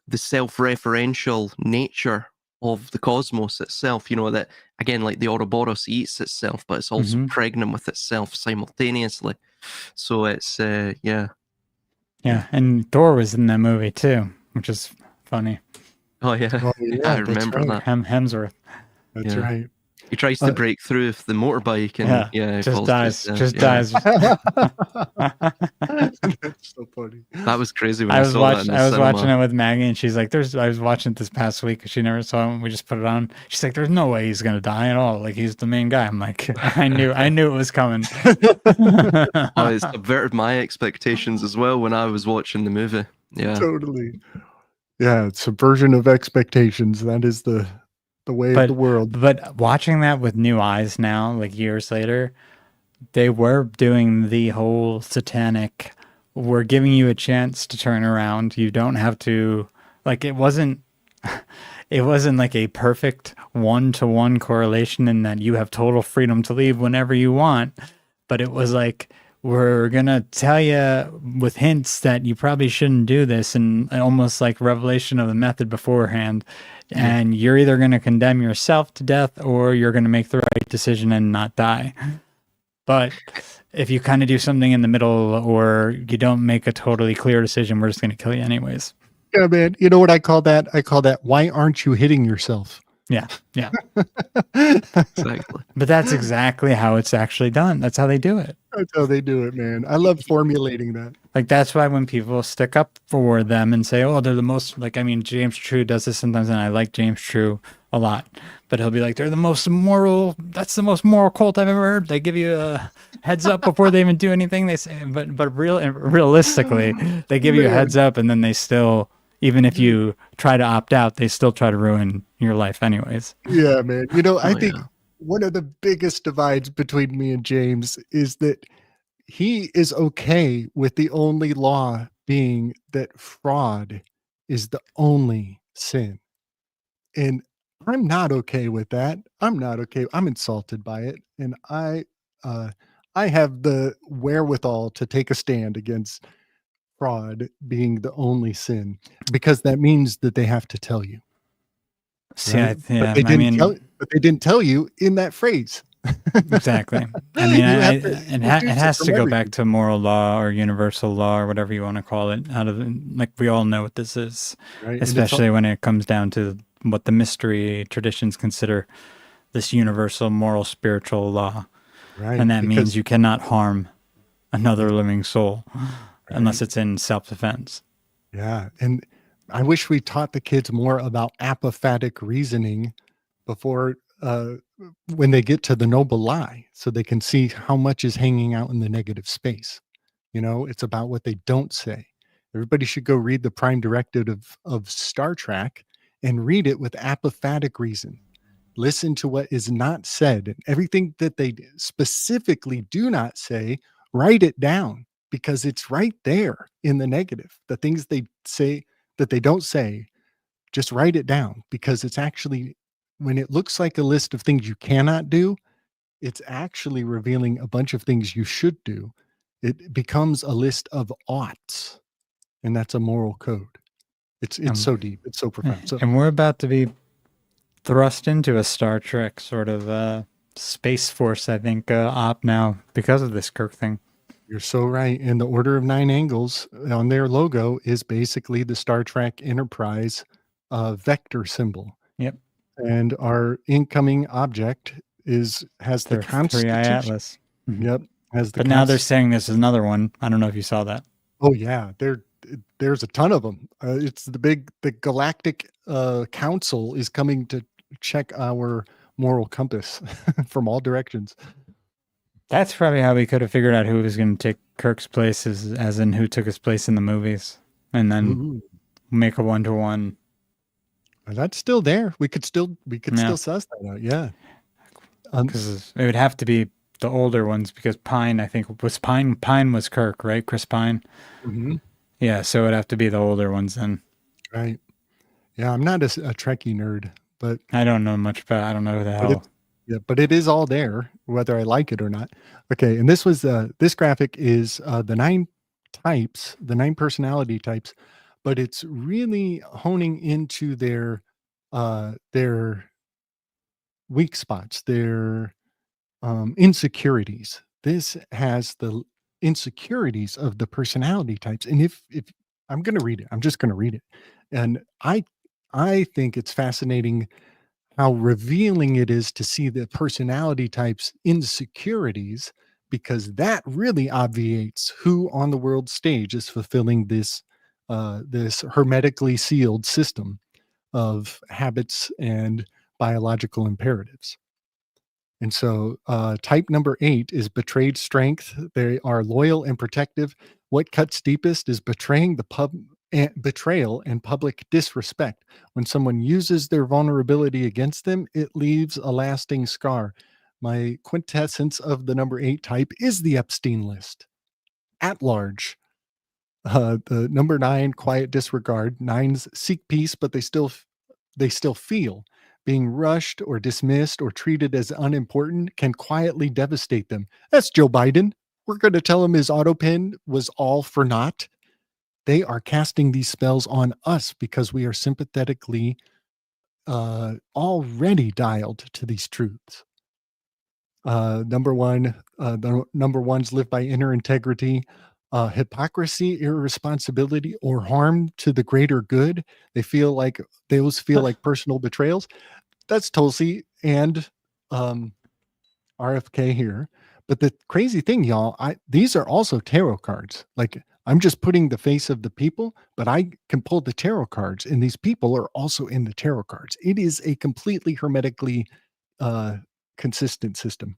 the self-referential nature of the cosmos itself. That again, like the Ouroboros eats itself, but it's also pregnant with itself simultaneously. So it's Yeah, and Thor was in that movie too, which is funny. Oh yeah, Oh, yeah, I that's remember right. that. Hemsworth. That's Yeah. right. He tries to Uh, break through with the motorbike, and Yeah, he just falls to his dies. death. Just Yeah. dies. That's so funny. That was crazy when I I was saw that in the watching cinema. it with Maggie, and she's like, I was watching it this past week because she never saw it. We just put it on. She's like, "There's no way he's gonna die at all. Like he's the main guy." I'm like, I knew it was coming. Oh, it subverted my expectations as well when I was watching the movie. Yeah. Totally. Yeah, subversion of expectations. That is the way of the world. But watching that with new eyes now, like years later, they were doing the whole satanic. We're giving you a chance to turn around. You don't have to. Like it wasn't. It wasn't like a perfect 1-to-1 correlation in that you have total freedom to leave whenever you want. But it was like, we're going to tell you with hints that you probably shouldn't do this, and almost like revelation of the method beforehand. And you're either going to condemn yourself to death or you're going to make the right decision and not die. But if you kind of do something in the middle or you don't make a totally clear decision, we're just going to kill you anyways. Yeah, man. You know what I call that? I call that, why aren't you hitting yourself? Yeah. Exactly. But that's exactly how it's actually done. That's how they do it. That's how they do it, man. I love formulating that. Like, that's why when people stick up for them and say, oh, they're the most, like, I mean, James True does this sometimes, and I like James True a lot, but he'll be like, they're the most moral, that's the most moral cult I've ever heard. They give you a heads up before they even do anything. They say, but realistically, they give you a heads up, and then they still, even if you try to opt out, they still try to ruin your life anyways. Yeah, man. You know, I think one of the biggest divides between me and James is that he is okay with the only law being that fraud is the only sin. And I'm not okay with that. I'm not okay. I'm insulted by it. And I have the wherewithal to take a stand against fraud being the only sin, because that means that they have to tell you. See, Right? yeah, But they didn't tell you in that phrase. Exactly. I mean, it has to go everything. back to moral law or universal law or whatever you want to call it. Like, we all know what this is, Right? especially when it comes down to what the mystery traditions consider this universal moral spiritual law. Right. And that means you cannot harm another living soul unless it's in self-defense. Yeah. And I wish we taught the kids more about apophatic reasoning before when they get to the noble lie, so they can see how much is hanging out in the negative space. You know, it's about what they don't say. Everybody should go read the prime directive of Star Trek and read it with apophatic reason. Listen to what is not said, and everything that they specifically do not say, write it down, because it's right there in the negative. The things they say that they don't say, just write it down, because it's actually, when it looks like a list of things you cannot do, it's actually revealing a bunch of things you should do. It becomes a list of oughts, and that's a moral code. It's so deep. It's so profound. So, And we're about to be thrust into a Star Trek sort of Space Force, I think, op now because of this Kirk thing. you're so right. And the Order of Nine Angles on their logo is basically the Star Trek Enterprise vector symbol. Yep. And our incoming object has the Their Constitution. 3-eye Atlas. Yep. But now they're saying this is another one. I don't know if you saw that. Oh yeah, there's a ton of them. It's the Galactic Council is coming to check our moral compass from all directions. That's probably how we could have figured out who was going to take Kirk's place, as in who took his place in the movies, and then make a 1-to-1. That's still there. We could still suss that out. Yeah, because it would have to be the older ones, because Pine, I think, was Pine was Kirk, right? Chris Pine. Mm-hmm. Yeah, so it'd have to be the older ones then. Right. Yeah, I'm not a Trekkie nerd, but I don't know much about. I don't know who the hell. But it is all there, whether I like it or not. Okay, and this was this graphic is the 9 types, the 9 personality types, but it's really honing into their weak spots, their insecurities. This has the insecurities of the personality types, and if I'm going to read it, I'm just going to read it. And I think it's fascinating how revealing it is to see the personality types insecurities, because that really obviates who on the world stage is fulfilling this hermetically sealed system of habits and biological imperatives. And so type number 8 is betrayed strength. They are loyal and protective. What cuts deepest is betrayal and public disrespect. When someone uses their vulnerability against them, it leaves a lasting scar. My quintessence of the number 8 type is the Epstein list. At large. The number 9, quiet disregard. Nines seek peace, but they still feel being rushed or dismissed or treated as unimportant can quietly devastate them. That's Joe Biden. We're going to tell him his auto pen was all for naught. They are casting these spells on us because we are sympathetically already dialed to these truths. Number 1, the number 1s live by inner integrity. Hypocrisy, irresponsibility, or harm to the greater good. They always feel like personal betrayals. That's Tulsi and RFK here. But the crazy thing, y'all, these are also tarot cards. Like, I'm just putting the face of the people, but I can pull the tarot cards, and these people are also in the tarot cards. It is a completely hermetically consistent system.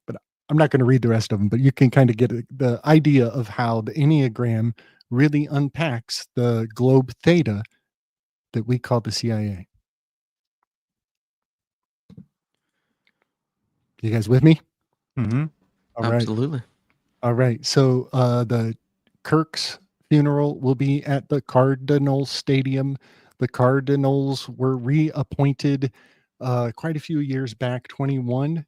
But I'm not going to read the rest of them, but you can kind of get the idea of how the Enneagram really unpacks the globe theta that we call the CIA. You guys with me? Mm-hmm. All right. Absolutely. All right. So the Kirk's funeral will be at the Cardinals Stadium. The Cardinals were reappointed quite a few years back, 21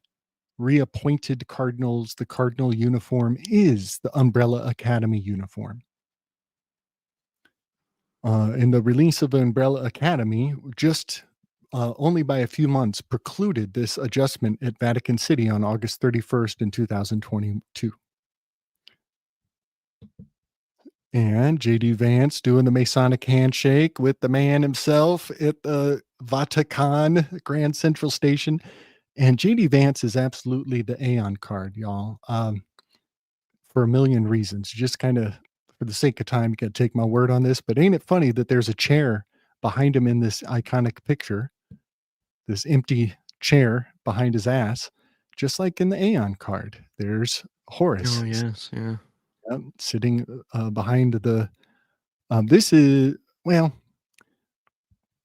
reappointed Cardinals. The Cardinal uniform is the Umbrella Academy uniform. In the release of the Umbrella Academy, just only by a few months, precluded this adjustment at Vatican City on August 31st in 2022. And J.D. Vance doing the Masonic handshake with the man himself at the Vatican Grand Central Station. And J.D. Vance is absolutely the Aeon card, y'all, for a million reasons. Just kind of for the sake of time, you got to take my word on this. But ain't it funny that there's a chair behind him in this iconic picture, this empty chair behind his ass, just like in the Aeon card. There's Horus. Oh, yes. Yeah. Sitting behind the this is, well,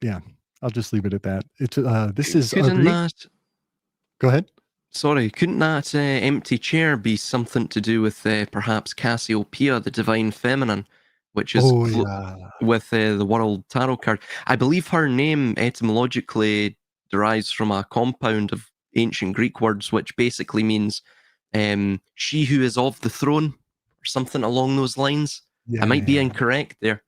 yeah, I'll just leave it at that. It's this is Couldn't that, go ahead. sorry, couldn't that empty chair be something to do with perhaps Cassiopeia, the divine feminine, which is with the world tarot card? I believe her name etymologically derives from a compound of ancient Greek words, which basically means she who is of the throne, or something along those lines. I might be incorrect there.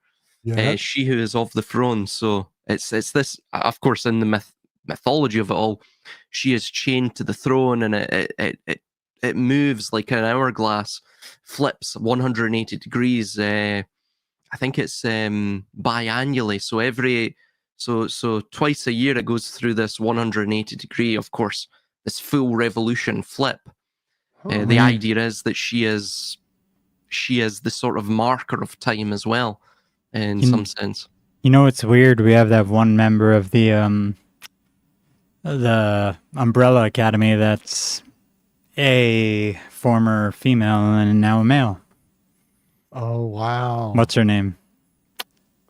She who is of the throne. So it's this, of course, in the mythology of it all, she is chained to the throne, and it moves like an hourglass, flips 180 degrees. I think it's biannually, so twice a year it goes through this 180 degree, of course, this full revolution flip. The idea is that she is the sort of marker of time as well, in some sense. You know, it's weird. We have that one member of the Umbrella Academy that's a former female and now a male. Oh, wow. What's her name?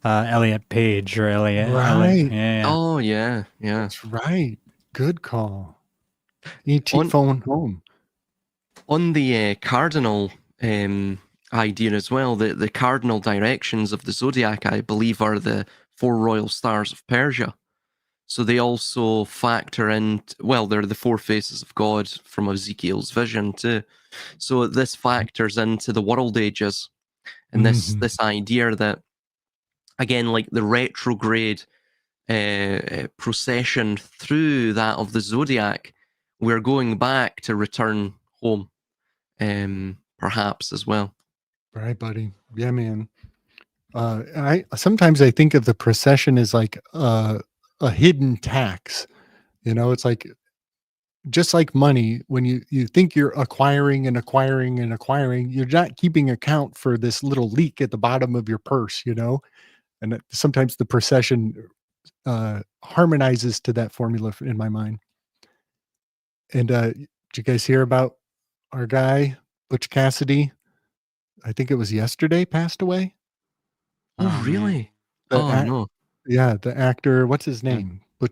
Elliot Page or Elliot. Right. Yeah. Oh, yeah. That's right. Good call. ET phone home. On the cardinal idea as well, the cardinal directions of the zodiac, I believe, are the 4 royal stars of Persia. So they also factor in, well, they're the 4 faces of God from Ezekiel's vision too. So this factors into the world ages, and this idea that, again, like the retrograde procession through that of the zodiac, we're going back to return home, perhaps as well. Right, buddy. Yeah, man. I sometimes I think of the procession as like a hidden tax. It's like just like money. When you think you're acquiring and acquiring and acquiring, you're not keeping account for this little leak at the bottom of your purse. And sometimes the procession harmonizes to that formula in my mind. And did you guys hear about our guy Butch Cassidy? I think it was yesterday passed away. Oh, Man. really? The Oh, no. Yeah, the actor. What's his Yeah. name? But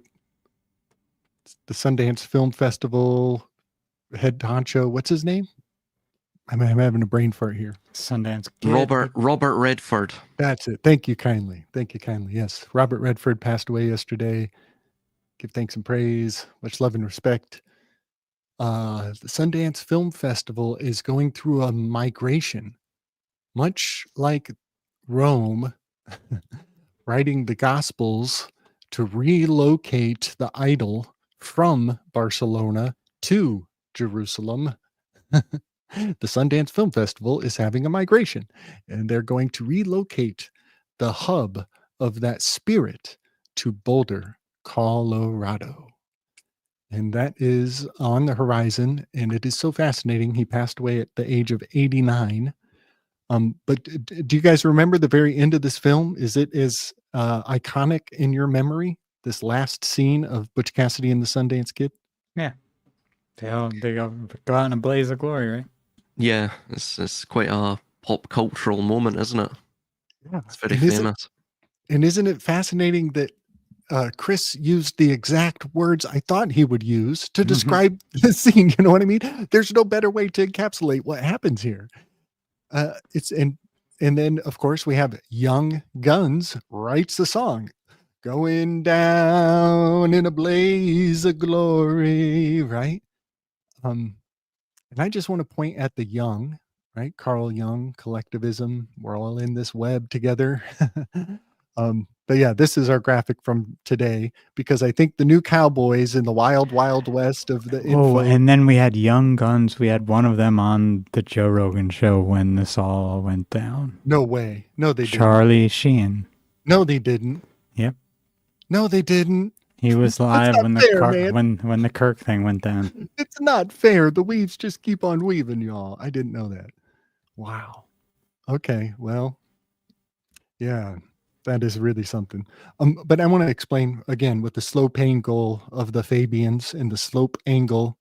the Sundance Film Festival head honcho. What's his name? I'm having a brain fart here. Sundance Kid. Robert Redford. That's it. Thank you kindly. Thank you kindly. Yes, Robert Redford passed away yesterday. Give thanks and praise. Much love and respect. The Sundance Film Festival is going through a migration, much like Rome writing the Gospels to relocate the idol from Barcelona to Jerusalem. The Sundance Film Festival is having a migration, and they're going to relocate the hub of that spirit to Boulder, Colorado. And that is on the horizon, and it is so fascinating. He passed away at the age of 89. But do you guys remember the very end of this film? Is it as iconic in your memory? This last scene of Butch Cassidy and the Sundance Kid? Yeah. They go out in a blaze of glory, right? Yeah, it's quite a pop cultural moment, isn't it? Yeah. It's very famous. And isn't it fascinating that Chris used the exact words I thought he would use to describe the scene? You know what I mean? There's no better way to encapsulate what happens here. And then of course we have Young Guns writes the song, going down in a blaze of glory, right? And I just want to point at the Young, right? Carl Jung, collectivism. We're all in this web together. But yeah, this is our graphic from today because I think the new cowboys in the wild, wild west of the info. Oh, and then we had Young Guns. We had one of them on the Joe Rogan show when this all went down. No way. No, they Charlie Sheen. No, they didn't. Yep. No, they didn't. He was live when the Kirk thing went down. It's not fair. The weaves just keep on weaving, y'all. I didn't know that. Wow. Okay. Well, yeah, that is really something. But I want to explain again with the slope angle of the Fabians and the slope angle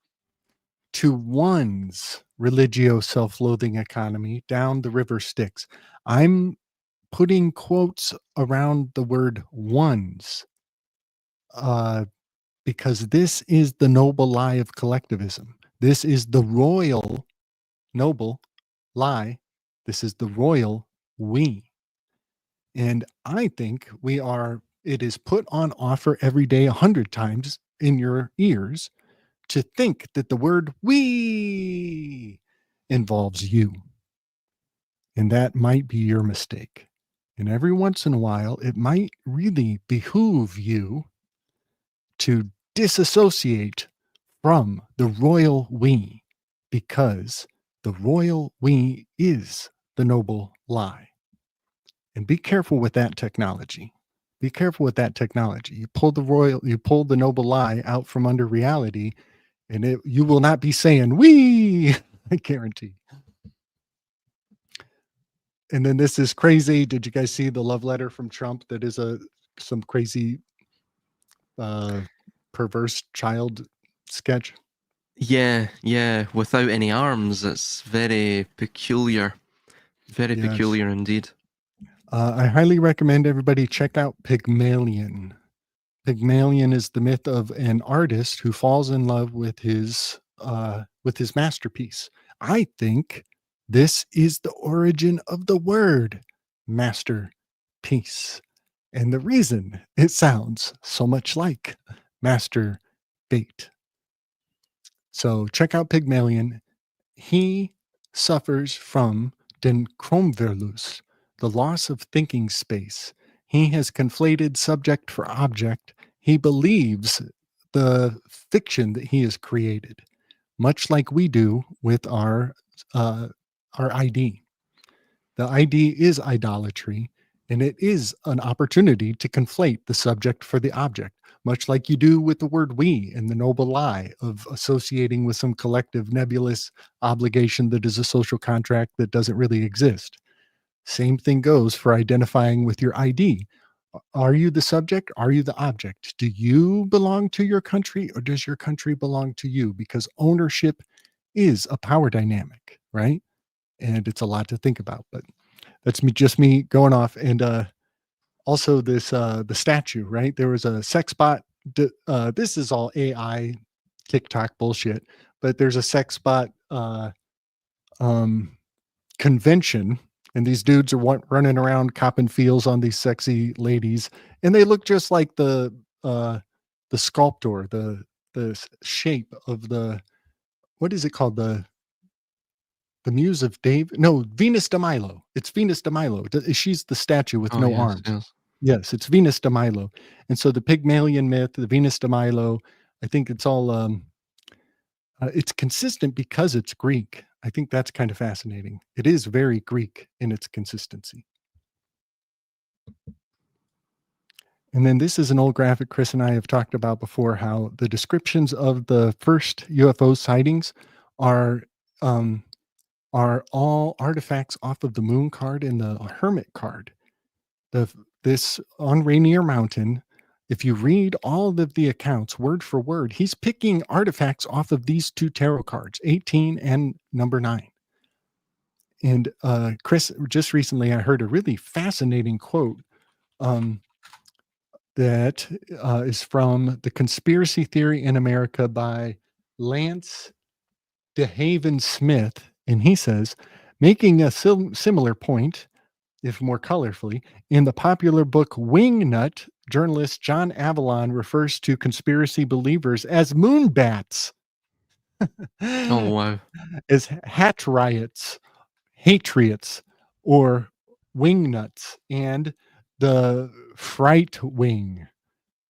to one's religio self-loathing economy down the river Styx. I'm putting quotes around the word one's because this is the noble lie of collectivism. This is the royal noble lie. This is the royal we. And I think it is put on offer every day 100 times in your ears to think that the word we involves you. And that might be your mistake. And every once in a while, it might really behoove you to disassociate from the royal we, because the royal we is the noble lie. And be careful with that technology. Be careful with that technology. You pull the noble lie out from under reality, and you will not be saying we, I guarantee. And then this is crazy. Did you guys see the love letter from Trump that is some crazy perverse child sketch? Yeah. Without any arms, it's very peculiar. Very peculiar indeed. I highly recommend everybody check out Pygmalion. Pygmalion is the myth of an artist who falls in love with his masterpiece. I think this is the origin of the word masterpiece, and the reason it sounds so much like master bait. So check out Pygmalion. He suffers from den Kromverlust, the loss of thinking space. He has conflated subject for object. He believes the fiction that he has created, much like we do with our ID. The ID is idolatry, And it is an opportunity to conflate the subject for the object, much like you do with the word we and the noble lie of associating with some collective nebulous obligation that is a social contract that doesn't really exist. Same thing goes for identifying with your ID. Are you the subject? Are you the object? Do you belong to your country or does your country belong to you? Because ownership is a power dynamic, right? And it's a lot to think about, but that's me going off. And also this the statue, right? There was a sex bot. This is all AI TikTok bullshit, but there's a sex bot um, convention, and these dudes are running around copping feels on these sexy ladies, and they look just like the sculptor, the shape of the, what is it called, the Muse of Dave? No, Venus de Milo. It's Venus de Milo. She's the statue with Oh, no yes, arms. yes. Yes, it's Venus de Milo. And so the Pygmalion myth, the Venus de Milo, I think it's all it's consistent because it's Greek. I think that's kind of fascinating. It is very Greek in its consistency. And then this is an old graphic Chris and I have talked about before, how the descriptions of the first UFO sightings are all artifacts off of the Moon card and the Hermit card. This on Rainier Mountain, if you read all of the accounts word for word, he's picking artifacts off of these two tarot cards, 18 and number 9. And Chris, just recently I heard a really fascinating quote that is from The Conspiracy Theory in America by Lance DeHaven Smith. And he says, making a similar point, if more colorfully, in the popular book Wingnut, journalist John Avalon refers to conspiracy believers as moon bats, Oh, wow. as hat riots, hatriots, or wingnuts, and the fright wing.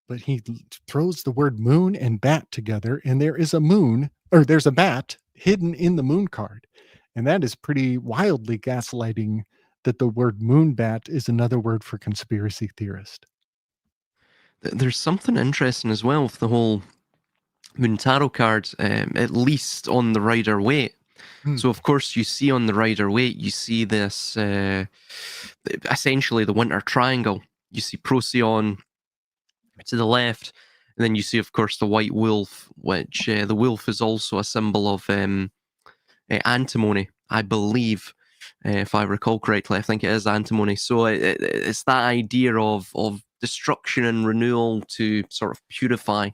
But he throws the word moon and bat together, and there is a moon, or there's a bat hidden in the moon card. And that is pretty wildly gaslighting that the word moon bat is another word for conspiracy theorist. There's something interesting as well with the whole Moon Tarot card, at least on the Rider Waite. So, of course, you see on the Rider Waite, you see this, essentially the Winter Triangle. You see Procyon to the left, and then you see, of course, the white wolf, which the wolf is also a symbol of antimony, I believe, if I recall correctly. I think it is antimony. So it's that idea of destruction and renewal to sort of purify.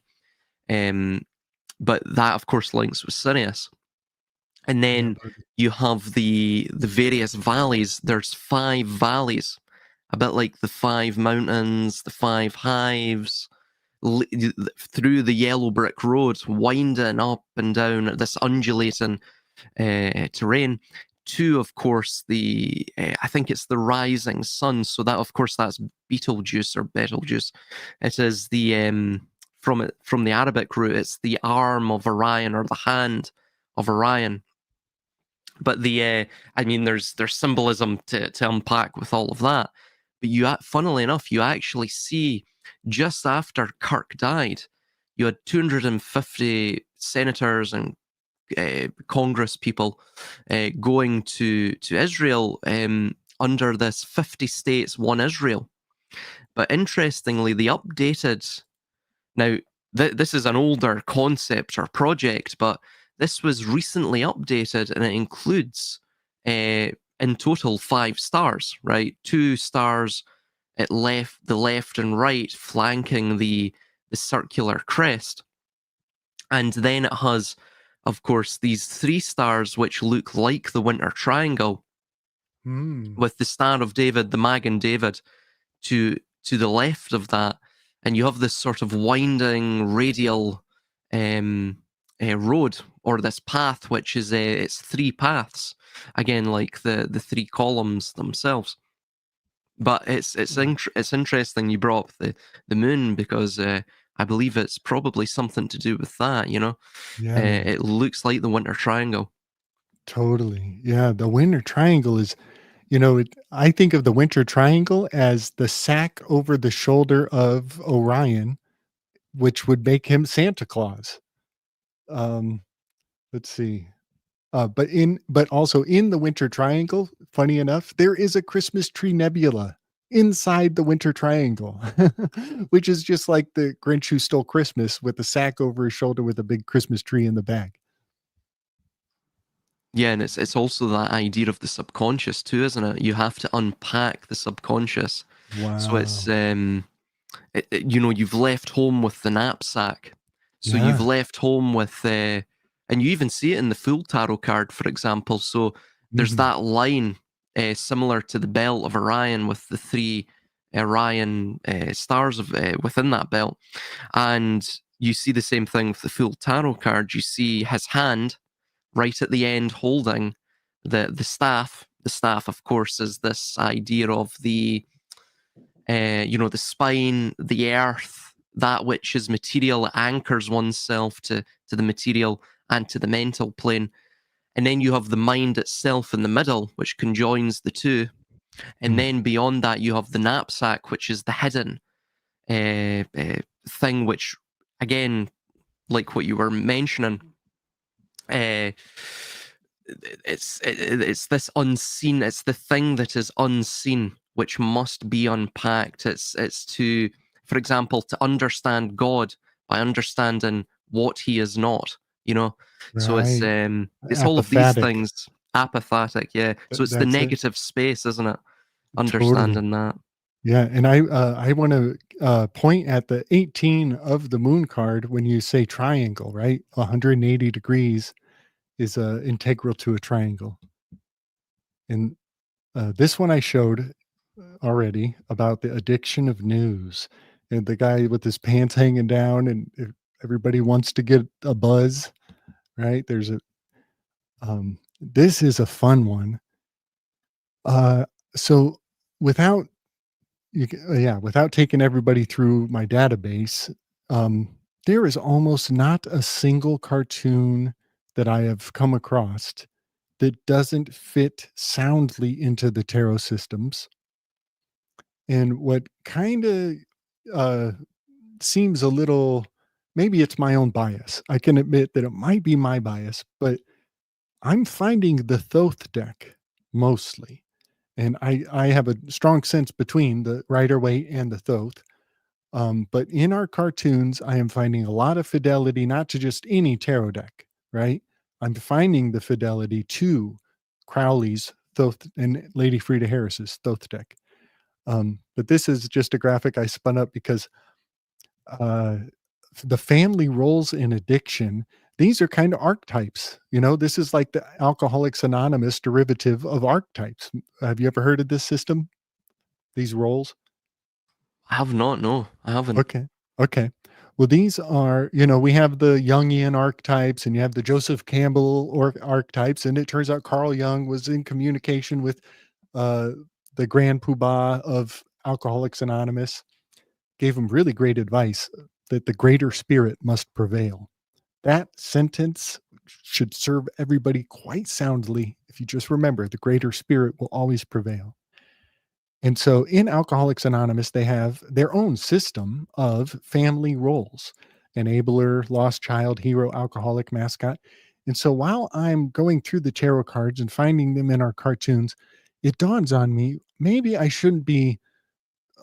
But that, of course, links with Sirius. And then you have the various valleys. There's 5 valleys, a bit like the 5 mountains, the 5 hives, through the yellow brick road, winding up and down this undulating terrain to, of course, the I think it's the rising sun. So that, of course, that's Betelgeuse or Betelgeuse. It is the from the Arabic root, it's the arm of Orion or the hand of Orion. But the I mean, there's symbolism to unpack with all of that. But you, funnily enough, you actually see just after Kirk died, you had 250 senators and Congress people going to Israel under this 50 states, one Israel. But interestingly, the updated, now this is an older concept or project, but this was recently updated, and it includes in total 5 stars, right? 2 stars at the left and right flanking the circular crest. And then it has, of course, these 3 stars which look like the Winter Triangle, with the Star of David, the Magen David, to the left of that. And you have this sort of winding radial road, or this path, which is it's 3 paths, again, like the 3 columns themselves. But it's interesting you brought up the moon, because I believe it's probably something to do with that, you know? Yeah, it looks like the Winter Triangle. totally. Yeah, the Winter Triangle is I think of the winter triangle as the sack over the shoulder of Orion, which would make him Santa Claus. Um, let's see. But also in the winter triangle, funny enough, there is a Christmas tree nebula inside the winter triangle, which is just like the Grinch who stole Christmas with the sack over his shoulder with a big Christmas tree in the back. Yeah, and it's also that idea of the subconscious too, isn't it? You have to unpack the subconscious. Wow. So it's you've left home with the knapsack. So you've Yeah. left home with and you even see it in the full tarot card, for example. So there's Mhm. that line similar to the belt of Orion with the 3 Orion stars of within that belt. And you see the same thing with the full tarot card. You see his hand right at the end holding the staff. The staff, of course, is this idea of the the spine, the earth, that which is material, anchors oneself to the material and to the mental plane. And then you have the mind itself in the middle, which conjoins the two. And Mm. then beyond that, you have the knapsack, which is the hidden thing, which, again, like what you were mentioning, it's this unseen. It's the thing that is unseen, which must be unpacked. It's to, for example, to understand God by understanding what He is not. So it's Right. it's all of these Apophatic. things. Apophatic, yeah. So it's the That's it. negative space, isn't it? Totally. Understanding that. Yeah, and I want to point at the 18 of the moon card when you say triangle, right? 180 degrees is integral to a triangle. And this one I showed already about the addiction of news, and the guy with his pants hanging down, and everybody wants to get a buzz, right? There's a this is a fun one. So without without taking everybody through my database, um, there is almost not a single cartoon that I have come across that doesn't fit soundly into the tarot systems. And what kind of uh, seems a little, maybe it's my own bias. I can admit that it might be my bias, but I'm finding the Thoth deck mostly. And I have a strong sense between the Rider Waite and the Thoth. But in our cartoons, I am finding a lot of fidelity, not to just any tarot deck, right? I'm finding the fidelity to Crowley's Thoth and Lady Frida Harris's Thoth deck. But this is just a graphic I spun up because uh, the family roles in addiction, these are kind of archetypes. This is like the Alcoholics Anonymous derivative of archetypes. Have you ever heard of this system? These roles? I have not. No, I haven't. Okay. Well, these are, we have the Jungian archetypes and you have the Joseph Campbell archetypes. And it turns out Carl Jung was in communication with the grand poobah of Alcoholics Anonymous, gave him really great advice that the greater spirit must prevail. That sentence should serve everybody quite soundly if you just remember the greater spirit will always prevail. And so in Alcoholics Anonymous, they have their own system of family roles: enabler, lost child, hero, alcoholic, mascot. And so while I'm going through the tarot cards and finding them in our cartoons, it dawns on me, maybe I shouldn't be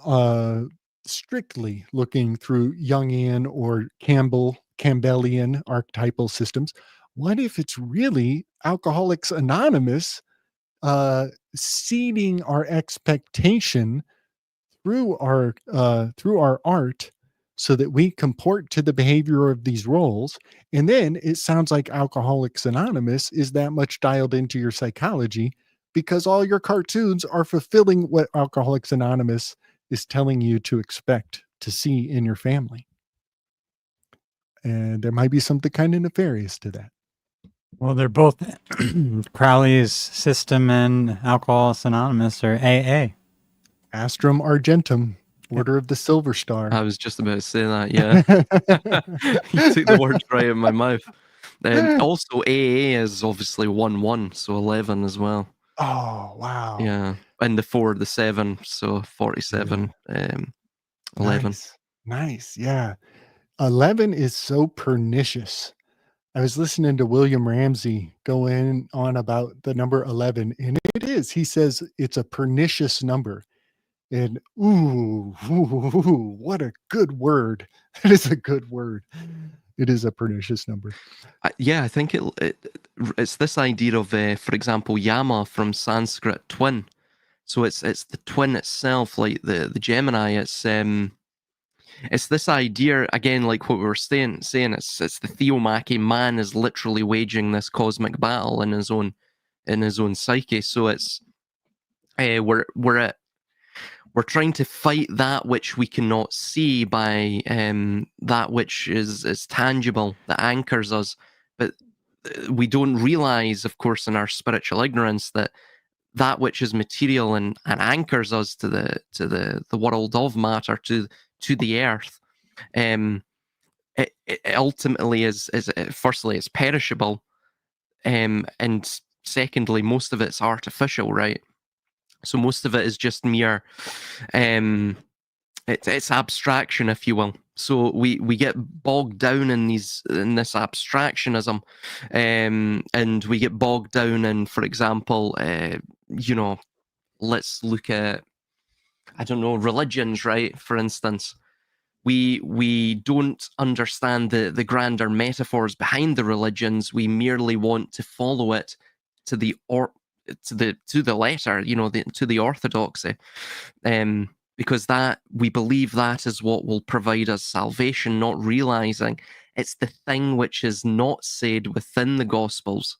uh, strictly looking through Jungian or Campbellian archetypal systems. What if it's really Alcoholics Anonymous seeding our expectation through our art so that we comport to the behavior of these roles? And then it sounds like Alcoholics Anonymous is that much dialed into your psychology because all your cartoons are fulfilling what Alcoholics Anonymous is telling you to expect to see in your family. And there might be something kind of nefarious to that. Well, they're both Crowley's system and Alcoholics Anonymous, or AA. Astrum Argentum, Order of the Silver Star. I was just about to say that, yeah. You took the words right out of my mouth. Also, AA is obviously 1-1, so 11 as well. Oh, wow. Yeah, and the 4, the 7, so 47, 11. Nice. Yeah. 11 is so pernicious. I was listening to William Ramsey go in on about the number 11, and it is. He says it's a pernicious number. And ooh, what a good word. That is a good word. It is a pernicious number. Yeah, I think it's this idea of, for example, Yama from Sanskrit twin. So it's the twin itself, like the Gemini. It's this idea again, like what we were saying. It's the Theomachy. Man is literally waging this cosmic battle in his own psyche. So it's we're trying to fight that which we cannot see by that which is tangible, that anchors us. But we don't realize, of course, in our spiritual ignorance, that which is material and anchors us to the world of matter, to the earth. It ultimately is firstly, it's perishable, and secondly, most of it's artificial, right? So most of it is just mere it's abstraction, if you will. So we get bogged down in this abstractionism, and we get bogged down in, for example, let's look at, I don't know, religions, right? For instance, we don't understand the grander metaphors behind the religions. We merely want to follow it to the letter, to the orthodoxy. Because that we believe that is what will provide us salvation, not realizing it's the thing which is not said within the Gospels.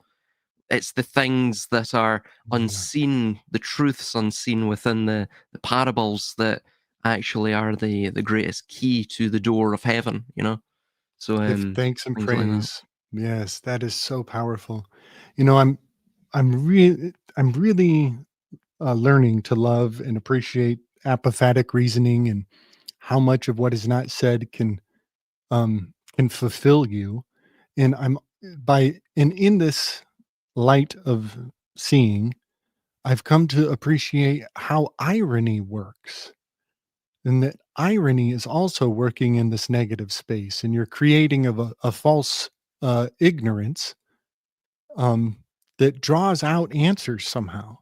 It's the things that are unseen, the truths unseen within the parables, that actually are the greatest key to the door of heaven. So Give thanks and things like that. praise. Yes, that is so powerful. I'm really learning to love and appreciate apophatic reasoning, and how much of what is not said can fulfill you. And in this light of seeing, I've come to appreciate how irony works, and that irony is also working in this negative space, and you're creating a false ignorance um, that draws out answers somehow.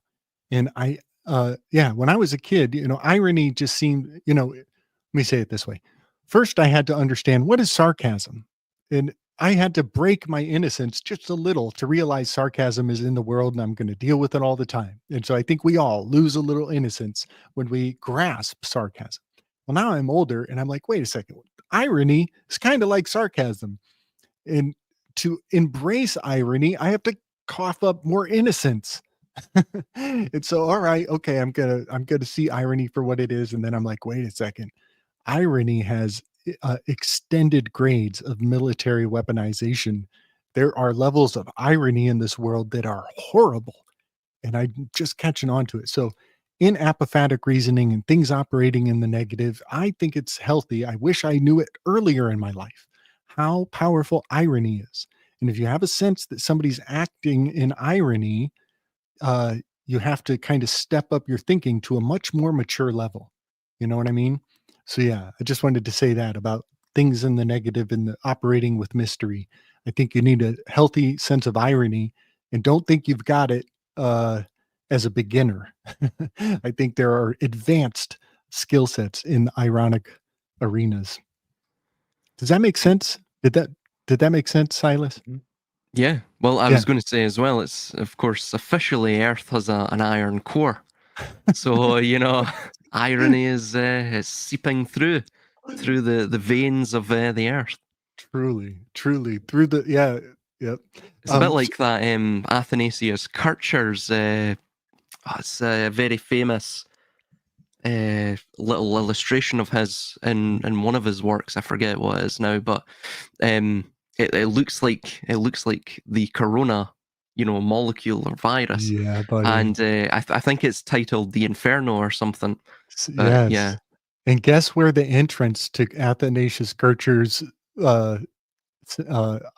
And when I was a kid, irony just seemed, let me say it this way. First, I had to understand, what is sarcasm? And I had to break my innocence just a little to realize sarcasm is in the world and I'm going to deal with it all the time. And so I think we all lose a little innocence when we grasp sarcasm. Well, now I'm older and I'm like, wait a second. Irony is kind of like sarcasm. And to embrace irony, I have to cough up more innocence. And so, all right, okay, I'm gonna see irony for what it is, and then I'm like, wait a second, irony has extended grades of military weaponization. There are levels of irony in this world that are horrible, and I'm just catching on to it. So, in apophatic reasoning and things operating in the negative, I think it's healthy. I wish I knew it earlier in my life, how powerful irony is. And if you have a sense that somebody's acting in irony, uh, you have to kind of step up your thinking to a much more mature level. You know what I mean? So yeah, I just wanted to say that about things in the negative and the operating with mystery. I think you need a healthy sense of irony, and don't think you've got it as a beginner. I think there are advanced skill sets in ironic arenas. Does that make sense? Did that make sense, Silas? Yeah. Well, I Yeah. was going to say as well, it's, of course, officially Earth has an iron core. So, irony is seeping through the veins of the Earth. Truly yep. It's a bit like that Athanasius Kircher's, it's a very famous little illustration of his in one of his works. I forget what it is now, but it looks like the corona, molecule or virus. Yeah, buddy. And I think it's titled The Inferno or something. Yes. Yeah. And guess where the entrance to Athanasius Kircher's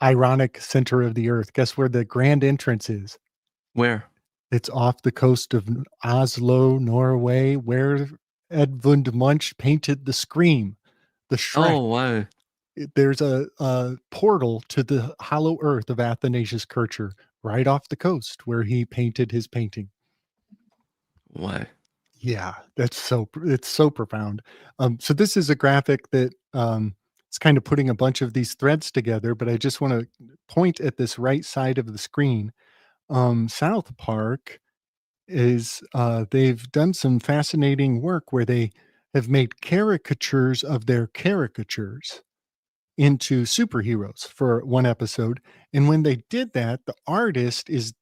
ironic center of the earth? Guess where the grand entrance is? Where? It's off the coast of Oslo, Norway, where Edmund Munch painted the Scream, the Shrek. Oh wow. There's a portal to the hollow earth of Athanasius Kircher right off the coast where he painted his painting. Wow. Yeah, it's so profound. So this is a graphic that it's kind of putting a bunch of these threads together, but I just want to point at this right side of the screen. South Park is they've done some fascinating work where they have made caricatures of their caricatures into superheroes for one episode. And when they did that, the artist is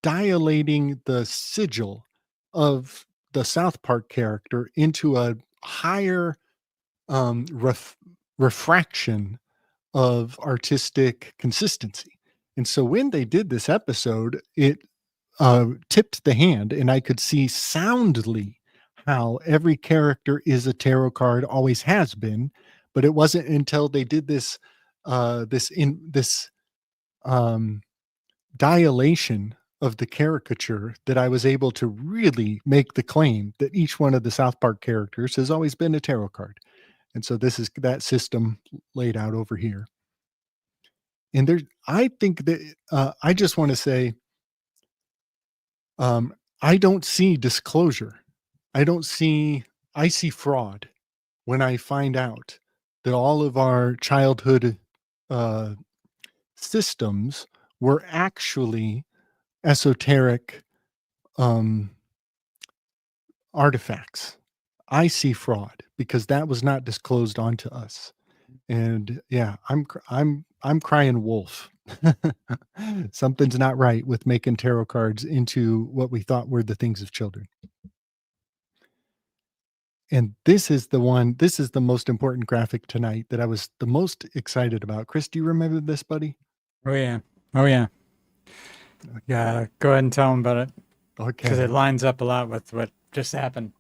dilating the sigil of the South Park character into a higher refraction of artistic consistency. And so when they did this episode, it tipped the hand, and I could see soundly how every character is a tarot card, always has been. But it wasn't until they did this dilation of the caricature that I was able to really make the claim that each one of the South Park characters has always been a tarot card. And so this is that system laid out over here. And there, I think that I just want to say, I don't see disclosure. I see fraud when I find out that all of our childhood uh, systems were actually esoteric artifacts. I see fraud because that was not disclosed onto us. And yeah, I'm crying wolf. Something's not right with making tarot cards into what we thought were the things of children. And this is the most important graphic tonight that I was the most excited about. Chris, do you remember this, buddy? Oh yeah. Oh yeah. Yeah. Go ahead and tell them about it because Okay. it lines up a lot with what just happened.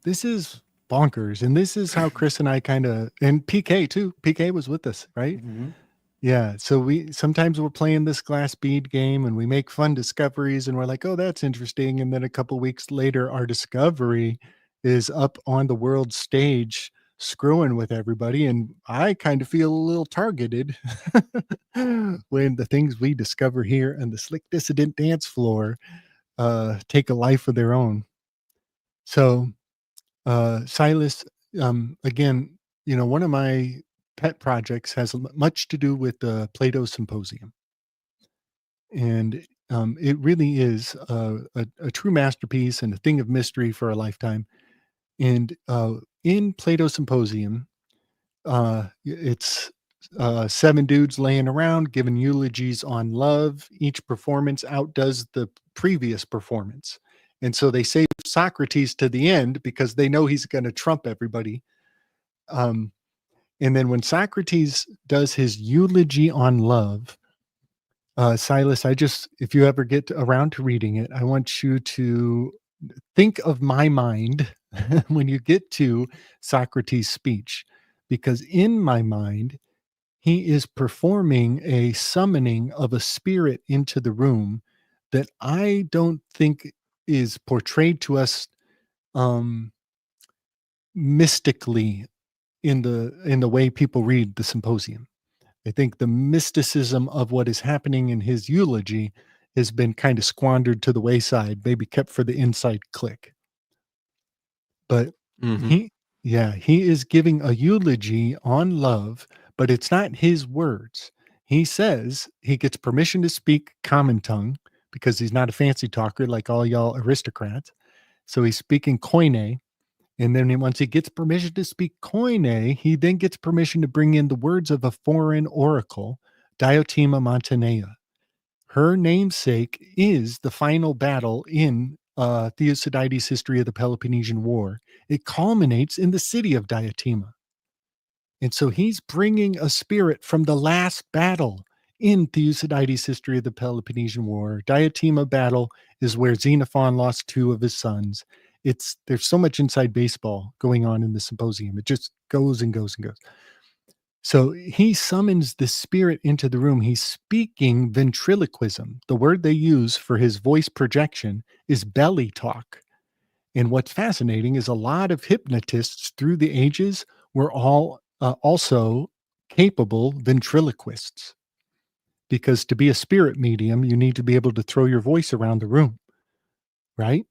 This is bonkers. And this is how Chris and I and PK too. PK was with us, right? Mm-hmm. Yeah. So sometimes we're playing this glass bead game and we make fun discoveries and we're like, oh, that's interesting. And then a couple weeks later, our discovery is up on the world stage screwing with everybody. And I kind of feel a little targeted when the things we discover here on the Slick Dissident dance floor take a life of their own. So Silus, again, one of my pet projects has much to do with the Plato Symposium. And it really is a true masterpiece and a thing of mystery for a lifetime. And in Plato Symposium, it's 7 dudes laying around giving eulogies on love. Each performance outdoes the previous performance. And so they save Socrates to the end because they know he's going to trump everybody. And then when Socrates does his eulogy on love, Silus, if you ever get around to reading it, I want you to think of my mind when you get to Socrates' speech, because in my mind, he is performing a summoning of a spirit into the room that I don't think is portrayed to us mystically in the way people read the Symposium. I think the mysticism of what is happening in his eulogy has been kind of squandered to the wayside, maybe kept for the inside click. But Mhm. he is giving a eulogy on love, but it's not his words. He says he gets permission to speak common tongue because he's not a fancy talker like all y'all aristocrats. So he's speaking Koine. And then once he gets permission to speak Koine, he then gets permission to bring in the words of a foreign oracle, Diotima Mantinea. Her namesake is the final battle in Thucydides' History of the Peloponnesian War. It culminates in the city of Diotima. And so he's bringing a spirit from the last battle in Thucydides' History of the Peloponnesian War. Diotima battle is where Xenophon lost 2 of his sons. There's so much inside baseball going on in the Symposium. It just goes and goes and goes. So he summons the spirit into the room. He's speaking ventriloquism. The word they use for his voice projection is belly talk. And what's fascinating is a lot of hypnotists through the ages were all also capable ventriloquists, because to be a spirit medium, you need to be able to throw your voice around the room, right?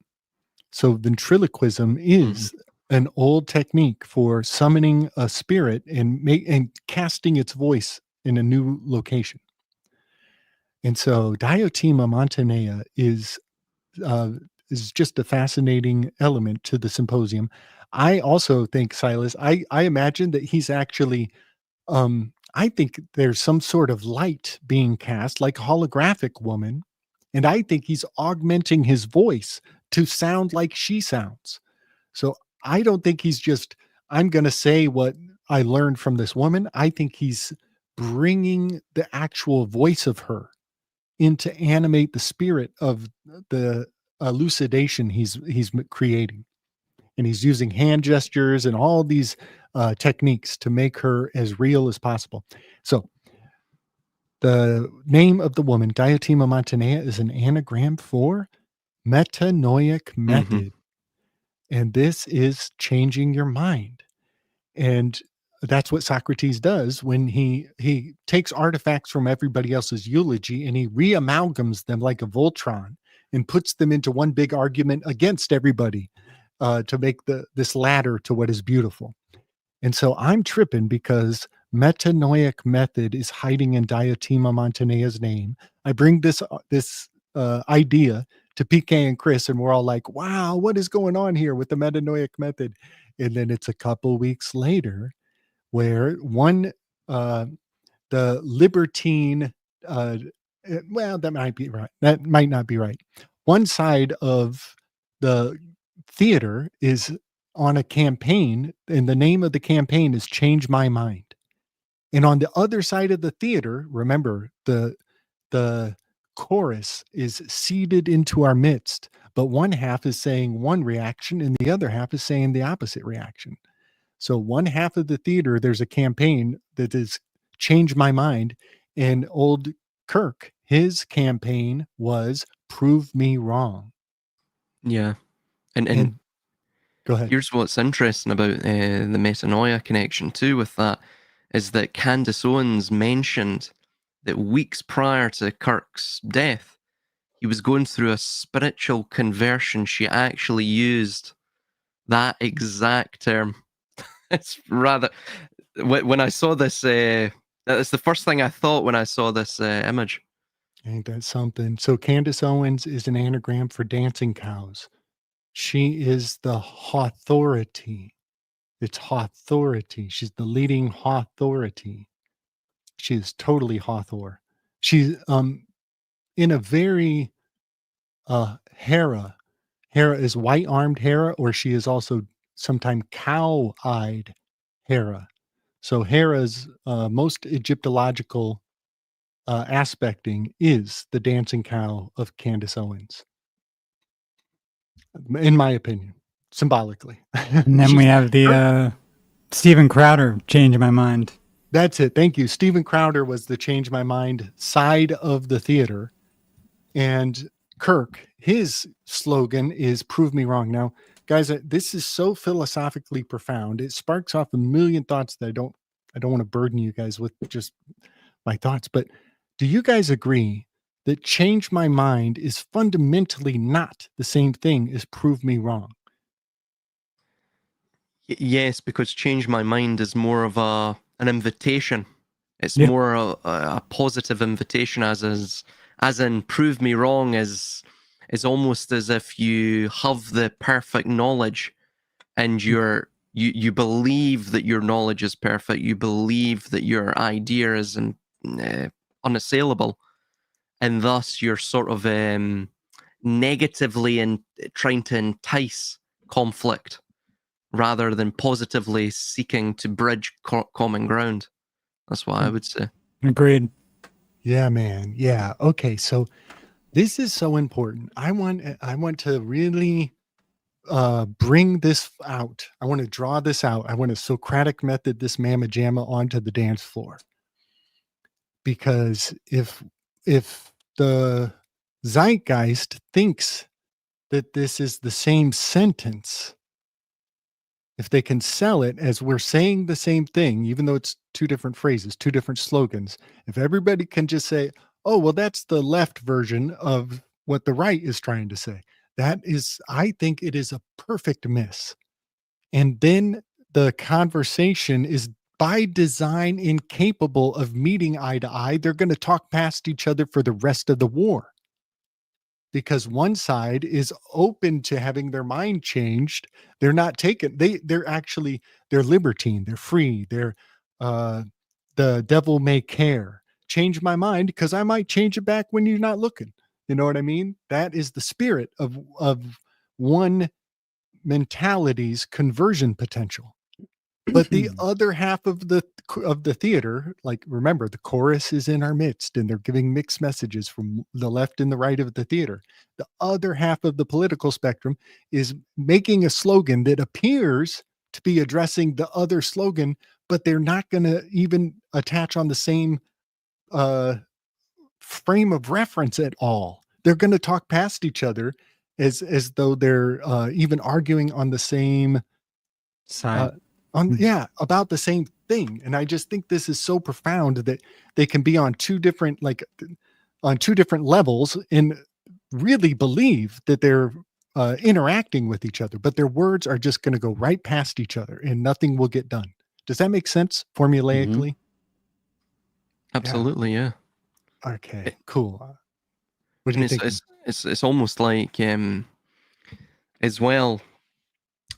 So ventriloquism is an old technique for summoning a spirit and casting its voice in a new location. And so Diotima Mantinea is just a fascinating element to the symposium. I also think, Silas, I imagine that he's actually I think there's some sort of light being cast, like a holographic woman, and I think he's augmenting his voice to sound like she sounds. So I don't think he's just, I'm going to say what I learned from this woman. I think he's bringing the actual voice of her in to animate the spirit of the elucidation he's creating. And he's using hand gestures and all these techniques to make her as real as possible. So the name of the woman, Diotima Mantinea, is an anagram for metanoic method. And this is changing your mind. And that's what Socrates does when he takes artifacts from everybody else's eulogy and he reamalgams them like a Voltron and puts them into one big argument against everybody to make this ladder to what is beautiful. And so I'm tripping because metanoic method is hiding in Diotima Mantinea's name. I bring this idea to PK and Chris, and we're all like, wow, what is going on here with the metanoic method? And then it's a couple weeks later where the libertine, well, that might be right. That might not be right. One side of the theater is on a campaign, and the name of the campaign is Change My Mind. And on the other side of the theater, remember, the chorus is seeded into our midst, but one half is saying one reaction and the other half is saying the opposite reaction. So one half of the theater, there's a campaign that is Change My Mind, and old Kirk, his campaign was Prove Me Wrong. Yeah. And go ahead. Here's what's interesting about the metanoia connection too with that, is that Candace Owens mentioned that weeks prior to Kirk's death, he was going through a spiritual conversion. She actually used that exact term. It's rather, when I saw this, that's the first thing I thought when I saw this image. Ain't that something? So Candace Owens is an anagram for dancing cows. She is the authority. It's authority. She's the leading authority. She is totally Hathor. She's in a very Hera. Hera is white-armed Hera, or she is also sometimes cow-eyed Hera. So Hera's most Egyptological aspecting is the dancing cow of Candace Owens, in my opinion, symbolically. And then we have the Steven Crowder, Change My Mind. That's it. Thank you. Steven Crowder was the Change My Mind side of the theater. And Kirk, his slogan is Prove Me Wrong. Now, guys, this is so philosophically profound. It sparks off a million thoughts that I don't want to burden you guys with just my thoughts. But do you guys agree that Change My Mind is fundamentally not the same thing as Prove Me Wrong? Yes, because Change My Mind is more of an invitation. It's more a positive invitation, as in Prove Me Wrong is almost as if you have the perfect knowledge and you believe that your knowledge is perfect. You believe that your idea is unassailable, and thus you're sort of negatively trying to entice conflict rather than positively seeking to bridge common ground. That's what I would say. Agreed. Yeah, man. Yeah. Okay. So this is so important. I want to really bring this out. I want to draw this out. I want to Socratic method this mamma jamma onto the dance floor. Because if the zeitgeist thinks that this is the same sentence, if they can sell it as we're saying the same thing, even though it's two different phrases, two different slogans, if everybody can just say, oh, well, that's the left version of what the right is trying to say, that is, I think it is a perfect miss. And then the conversation is by design incapable of meeting eye to eye. They're going to talk past each other for the rest of the war, because one side is open to having their mind changed. They're not taken. They're libertine. They're free. They're the devil may care. Change my mind because I might change it back when you're not looking. You know what I mean? That is the spirit of one mentality's conversion potential. But the other half of the theater, like, remember, the chorus is in our midst and they're giving mixed messages from the left and the right of the theater. The other half of the political spectrum is making a slogan that appears to be addressing the other slogan, but they're not going to even attach on the same frame of reference at all. They're going to talk past each other as though they're even arguing on the same side. About the same thing. And I just think this is so profound that they can be on two different levels and really believe that they're interacting with each other, but their words are just going to go right past each other and nothing will get done. Does that make sense formulaically? Absolutely, yeah. Okay, cool. What do you think? It's almost like as well,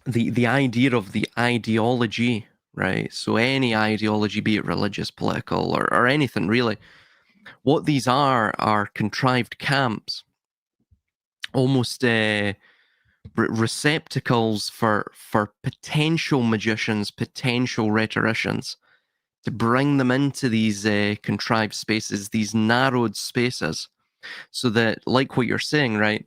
the idea of the ideology, right? So any ideology, be it religious, political, or anything really, what these are contrived camps, almost receptacles for potential magicians, potential rhetoricians, to bring them into these contrived spaces, these narrowed spaces, so that, like what you're saying, right,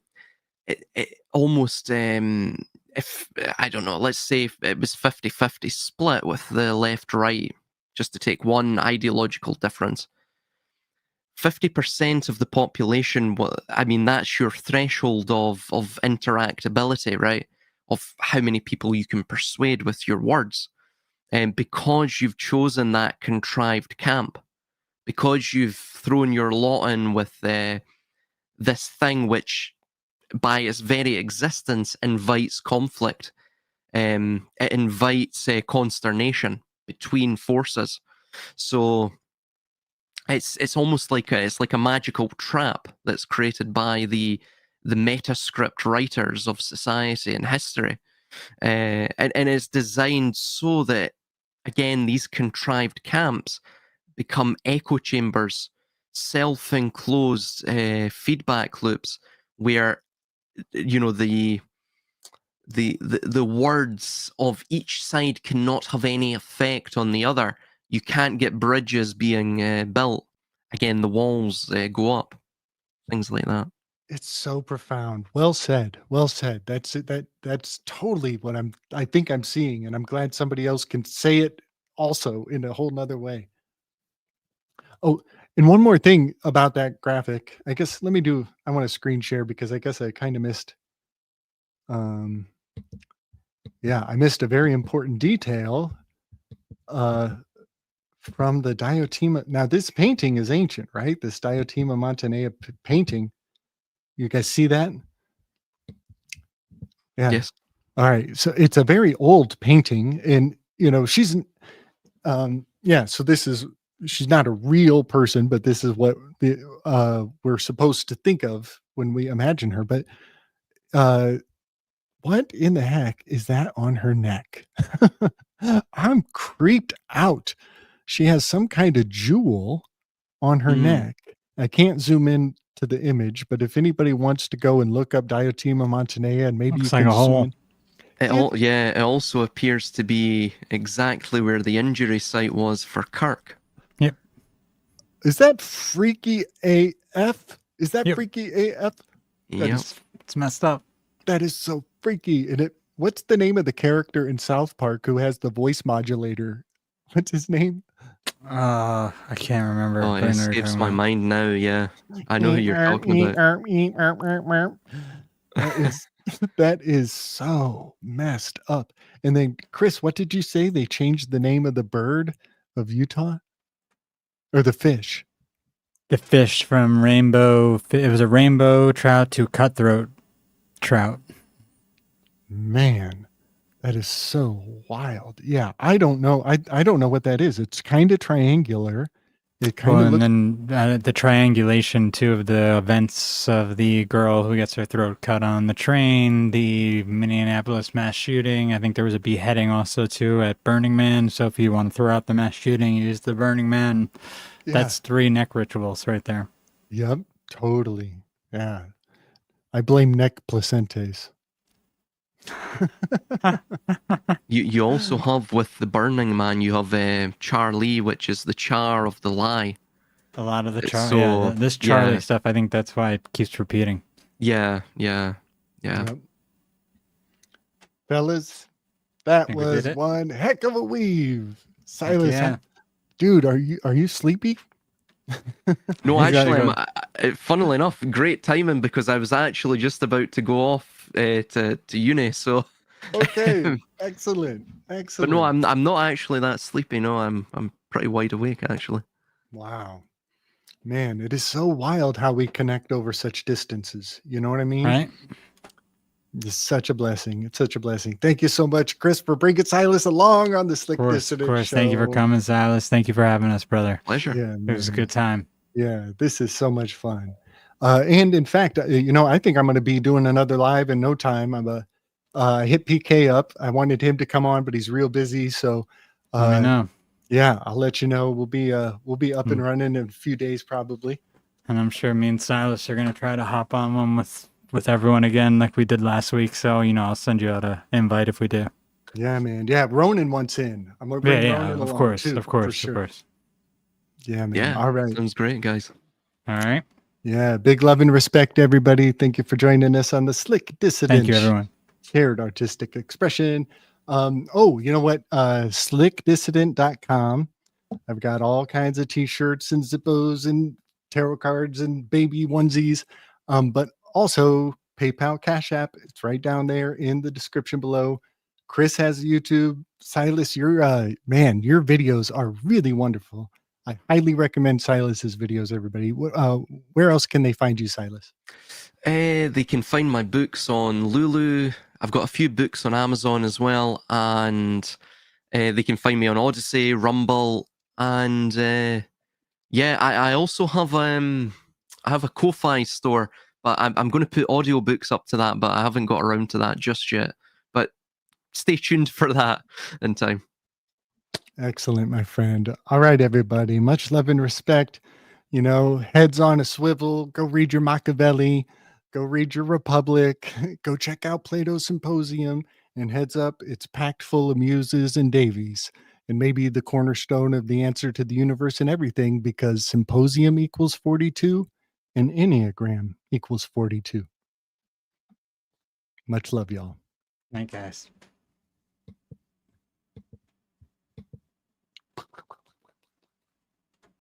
it almost, if, I don't know, let's say if it was 50-50 split with the left-right, just to take one ideological difference, 50% of the population, I mean, that's your threshold of interactability, right? Of how many people you can persuade with your words. And because you've chosen that contrived camp, because you've thrown your lot in with this thing which, by its very existence, invites conflict, it invites consternation between forces. So it's almost like a magical trap that's created by the metascript writers of society and history, and it's designed so that, again, these contrived camps become echo chambers, self-enclosed feedback loops, where, you know, the words of each side cannot have any effect on the other. You can't get bridges being built. Again, the walls go up. Things like that. It's so profound. Well said. Well said. That's it. That's totally what I think I'm seeing. And I'm glad somebody else can say it also in a whole nother way. Oh, and one more thing about that graphic. I guess I want to screen share because I guess I kind of missed. I missed a very important detail from the Diotima. Now, this painting is ancient, right? This Diotima Montanea painting. You guys see that? Yeah. Yes. All right. So it's a very old painting, and she's so she's not a real person, but this is what we're supposed to think of when we imagine her. But what in the heck is that on her neck? I'm creeped out. She has some kind of jewel on her neck. I can't zoom in to the image, but if anybody wants to go and look up Diotima Montanea, and maybe Looks you like can a hole. zoom in. It also appears to be exactly where the injury site was for Kirk. Yep. Is that freaky AF? Is that Yep. freaky AF? Yep. It's messed up. That is so freaky. And what's the name of the character in South Park who has the voice modulator? What's his name? I can't remember. Oh, but it I know what you're escapes talking my about. mind now. Yeah, I know who you're talking about. That is so messed up. And then Chris, what did you say? They changed the name of the bird of Utah or the fish? The fish from rainbow. It was a rainbow trout to cutthroat trout. Man, that is so wild. Yeah, I don't know. I don't know what that is. It's kind of triangular. It kind Well, of and looks. then the triangulation too of the events of the girl who gets her throat cut on the train, the Minneapolis mass shooting. I think there was a beheading also too at Burning Man. So if you want to throw out the mass shooting, use the Burning Man. Yeah. That's 3 neck rituals right there. Yep. Totally. Yeah. I blame neck placentes. You also have with the Burning Man, you have Charlie, which is the char of the lie. A lot of the So, this Charlie yeah. stuff. I think that's why it keeps repeating. Yeah. Yep. Fellas, that Think we did was it? one heck of a weave. Heck Silas, yeah. dude, are you sleepy? No, He's gotta actually, go. funnily enough, great timing because I was actually just about to go off to uni. So, Okay, excellent. but no, I'm not actually that sleepy. No, I'm pretty wide awake actually. Wow. Man, it is so wild how we connect over such distances. You know what I mean? Right? It's such a blessing. It's such a blessing. Thank you so much, Chris, for bringing Silas along on the Slick Of Dissident course. show. Thank you for coming, Silas. Thank you for having us, brother. Pleasure. Yeah, It was a man. good time. Yeah, this is so much fun. And in fact, I think I'm going to be doing another live in no time. I hit PK up. I wanted him to come on, but he's real busy. So, Let me know. yeah, I'll let you know. We'll be up and running in a few days probably. And I'm sure me and Silas are gonna try to hop on one with everyone again, like we did last week. So I'll send you out an invite if we do. Yeah, man. Yeah, Ronan wants in. I'm gonna bring Ronan of along course, too, of course, for sure. of course. Yeah, man. Yeah. All right. Sounds great, guys. All right. Yeah, big love and respect, everybody. Thank you for joining us on the Slick Dissident. Thank you, everyone. Shared artistic expression. Oh, you know what? Slickdissident.com. I've got all kinds of t-shirts and zippos and tarot cards and baby onesies. But also PayPal, Cash App. It's right down there in the description below. Chris has YouTube. Silas, your videos are really wonderful. I highly recommend Silas's videos, everybody. Where else can they find you, Silas? They can find my books on Lulu. I've got a few books on Amazon as well, and they can find me on Odyssey, Rumble, and I also have I have a Ko-Fi store, but I'm going to put audiobooks up to that, but I haven't got around to that just yet. But stay tuned for that in time. Excellent, my friend. All right, everybody. Much love and respect. Heads on a swivel. Go read your Machiavelli. Go read your Republic. Go check out Plato's Symposium. And heads up, it's packed full of muses and Davies. And maybe the cornerstone of the answer to the universe and everything, because Symposium equals 42 and Enneagram equals 42. Much love, y'all. Night, guys.